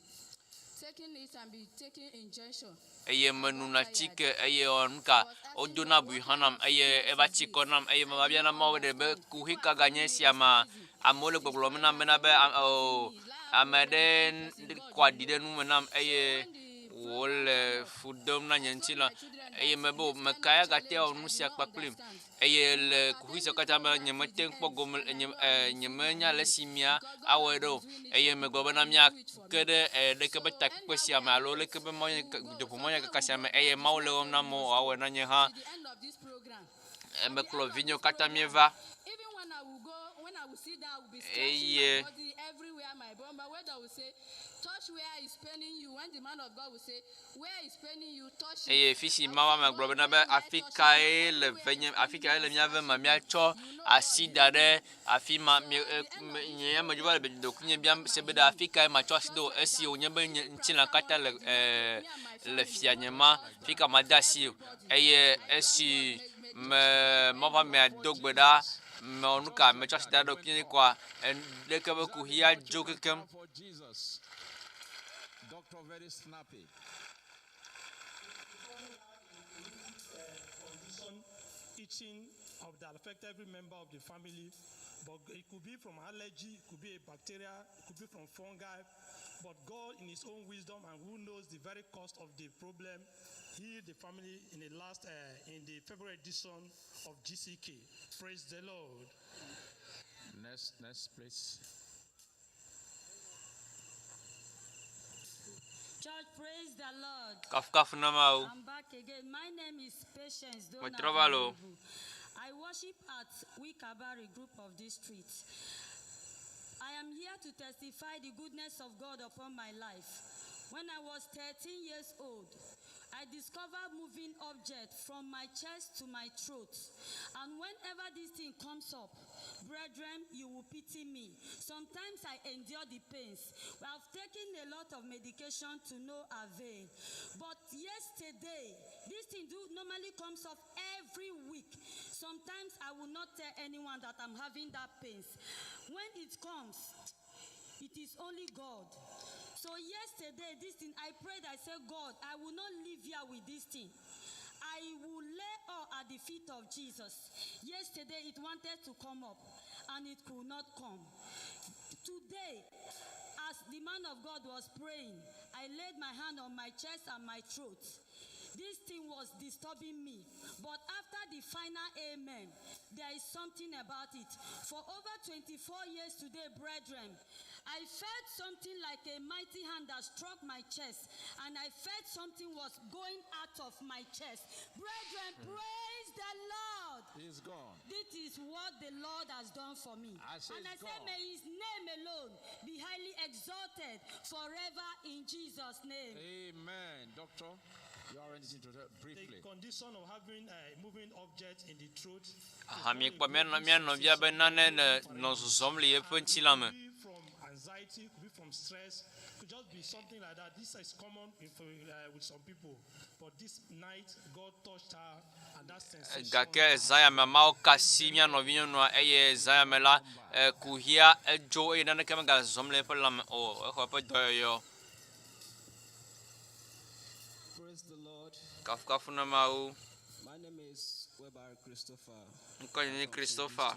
taking it and be taking injection. eye menuna chike eye onka odona bu hanam eye eba chikonam eye mabia na mawde be kuhika ganye siama amole gbogbo mena mena be o ameden kwadide nu menam eye wole fudom na nyentila eye mebo makaya gate onu sia kpaklim eye le kuhisa kata ma nyemeten kpogom nyemenya lesimia awedo eye megboba na mia kede de ke betak kwesia ma lo le ke be mo de po mo ya kasia ma eye maule na mo awe na nye ha me klovinyo kata mieva Even when I will go, when I will sit down, I will be eye stretching my body everywhere. My body, where they will say, touch where is paining you. When the man of God will say, where is paining you, touch it. eye fisi mawa me globe na be Afrika le venye Afrika le mia ve ma mia cho asida de afima nye ma juba be do kunye bia se be da Afrika ma cho sido esi onye be nchila kata le fianyema fika madasi eye esi me mova me dogbeda me onuka me cho sida do kunye kwa de ke be ku hia jokekem For Jesus. Doctor, very snappy. Itching that affect every member of the family, but it could be from allergy, it could be a bacteria, it could be from fungi, but God in his own wisdom and who knows the very cost of the problem healed the family in the February edition of GCK. Praise the Lord. Next please. Church, praise the Lord. Kaf na mau I'm back again. My name is Patience. Mo trovalo. I worship at Wikabari group of districts. I am here to testify the goodness of God upon my life. When I was 13 years old, I discovered moving object from my chest to my throat. And whenever this thing comes up, brethren, you will pity me. Sometimes I endure the pains. I have taken a lot of medication to no avail. But yesterday, this thing normally comes up every week. Sometimes I will not tell anyone that I'm having that pains. When it comes, it is only God. So yesterday, this thing, I prayed, I said, God, I will not live here with this thing. I will lay all at the feet of Jesus. Yesterday, it wanted to come up, and it could not come. Today, as the man of God was praying, I laid my hand on my chest and my throat. This thing was disturbing me. But after the final amen, there is something about it. For over 24 years today, brethren, I felt something like a mighty hand that struck my chest, and I felt something was going out of my chest. Brethren, praise the Lord. He's gone. This is what the Lord has done for me. I say And I say, God. may his name alone be highly exalted forever in Jesus' name. Amen. Doctor, you are anything to tell briefly. The condition of having a moving object in the throat hami kwa mia no via benane no zomli yepenchilame from anxiety, could be from stress, could just be something like that. This is common with some people. But this night, God touched her, and that sensation. gake zaya me mau kasi mia no vinyo no eye zaya me la kuhia jo e nana kama ga zomle pelam o ko pa doyo Praise the Lord. kaf na mau My name is Weber Christopher. nkonyi Christopher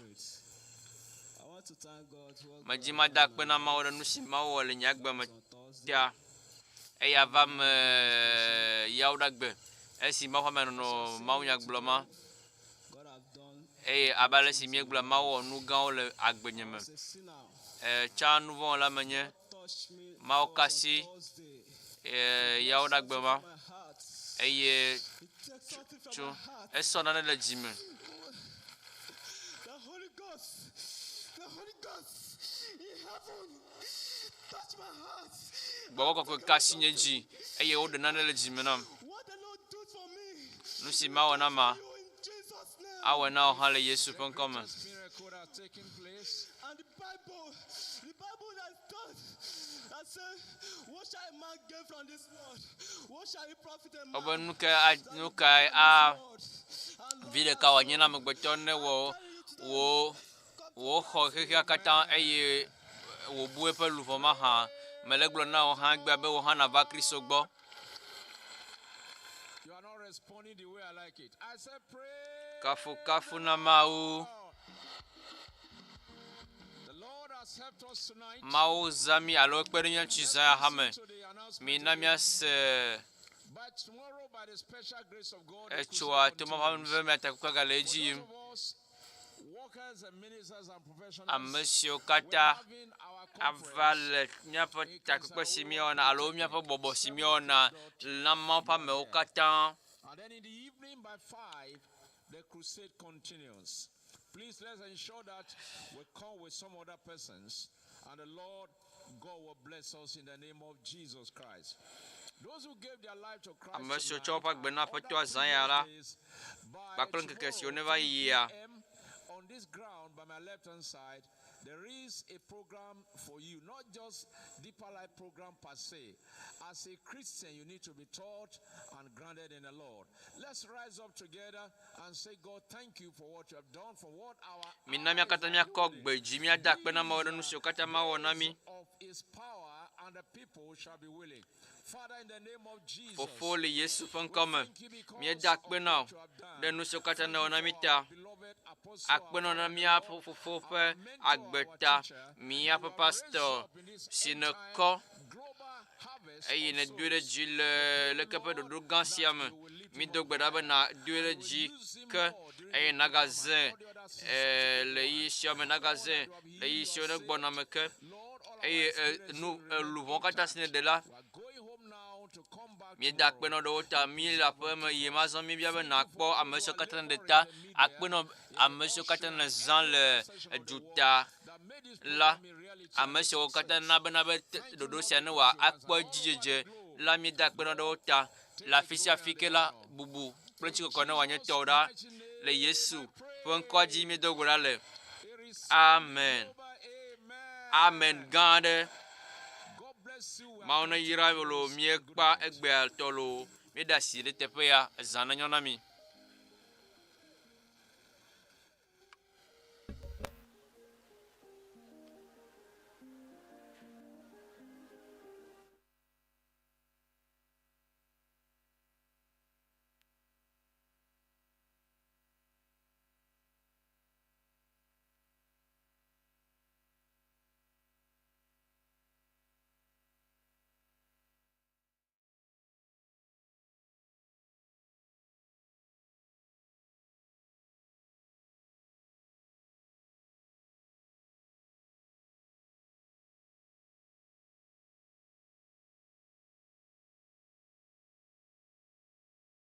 I want to thank God for majima dak pena mau da nusi mau wala nyagba ma tia e avam yaw dagbe esi ma fa no mau nyagbloma God have done. e abale si miegbla mau nu gan le agbenyeme cha nu von la menye mau kasi yaw dagbe ma eye chu eso na le jime The Holy Ghost in heaven, touch my heart. boko ko kasi nyeji eye o de na le jime nam What the Lord do for me, nu si mau na ma in Jesus' name. awe na o hale yesu pon koma Miracle that taking place. And the Bible that taught, that said, what shall a man get from this world? What shall he profit a man? obo nuka a vile ka wanyena me gbetonne wo ho kaka kata eye wo bu eƒe luʋɔ ma hã mele gblɔ na wo hã gbe be wo hã nava Kristo gbɔ. You are not responding the way I like it. I said, pray. Kafu na Mawu. The Lord has helped us tonight. Mawu zami alo ekpeɖenyɔ tsi zã hame. Mina miase. But tomorrow, by the special grace of God, Etsɔa to ma va me atakukua gale edzi yim. workers and ministers and professionals, Ame siwo katã ava le míaƒe takpekpe si míewɔna alo míaƒe bɔbɔ si míewɔna na Mawu ƒe amewo katã. and then in the evening by 5, the crusade continues. Please let's ensure that we come with some other persons, and the Lord God will bless us in the name of Jesus Christ. Those who gave their life to Christ Ame siwo tsɔ woƒe agbe na Aƒetɔ azã ya la, kpakple ŋkeke siwo neva yiyia. On this ground by my left hand side, there is a program for you, not just Deeper Life program per se. As a Christian, you need to be taught and grounded in the Lord. Let's rise up together and say, God, thank you for what you have done, for what our Mina míakatã míakɔ gbe dzi míada akpe na Mawu ɖe nu siwo katã Mawu wɔ na mí. of his power, and the people shall be willing. Father, in the name of Jesus, Fofo le Yesu ƒe ŋkɔ me, míeda akpe na wo ɖe nu siwo katã nèwɔ na mí ta. Akpe na míaƒe fofo ƒe agbe ta, míaƒe pastor si nekɔ eye nedoe ɖe dzi le leke ƒe ɖoɖo gã sia me. Mído gbe ɖa be nadoe ɖe dzi ke eye nagazẽ le yi sia me, nagazẽ le yi siwo negbɔna me ke eye luʋɔ katã si neɖe la. Míeda akpe na ɖe wo ta, mí le aƒe me yim azɔ míebia be nakpɔ ame siwo katã ɖe ta, akpe na ame siwo katã ne zã le eduta la, ame siwo katã na bena be ɖoɖo sia ne wòa akpɔ dzidzedze la, míeda akpe na ɖe wo ta le afi sia afi ke la bubu kple tsikɔkɔ ne wòanye tɔwo ɖa le Yesu ƒe ŋkɔa dzi míedo go ɖa le. Amen. Amen gã aɖe. Mawu ne yra lo míekpa egbea tɔ lo míeɖe asi ɖe teƒe ya, zã ne nyɔ na mí.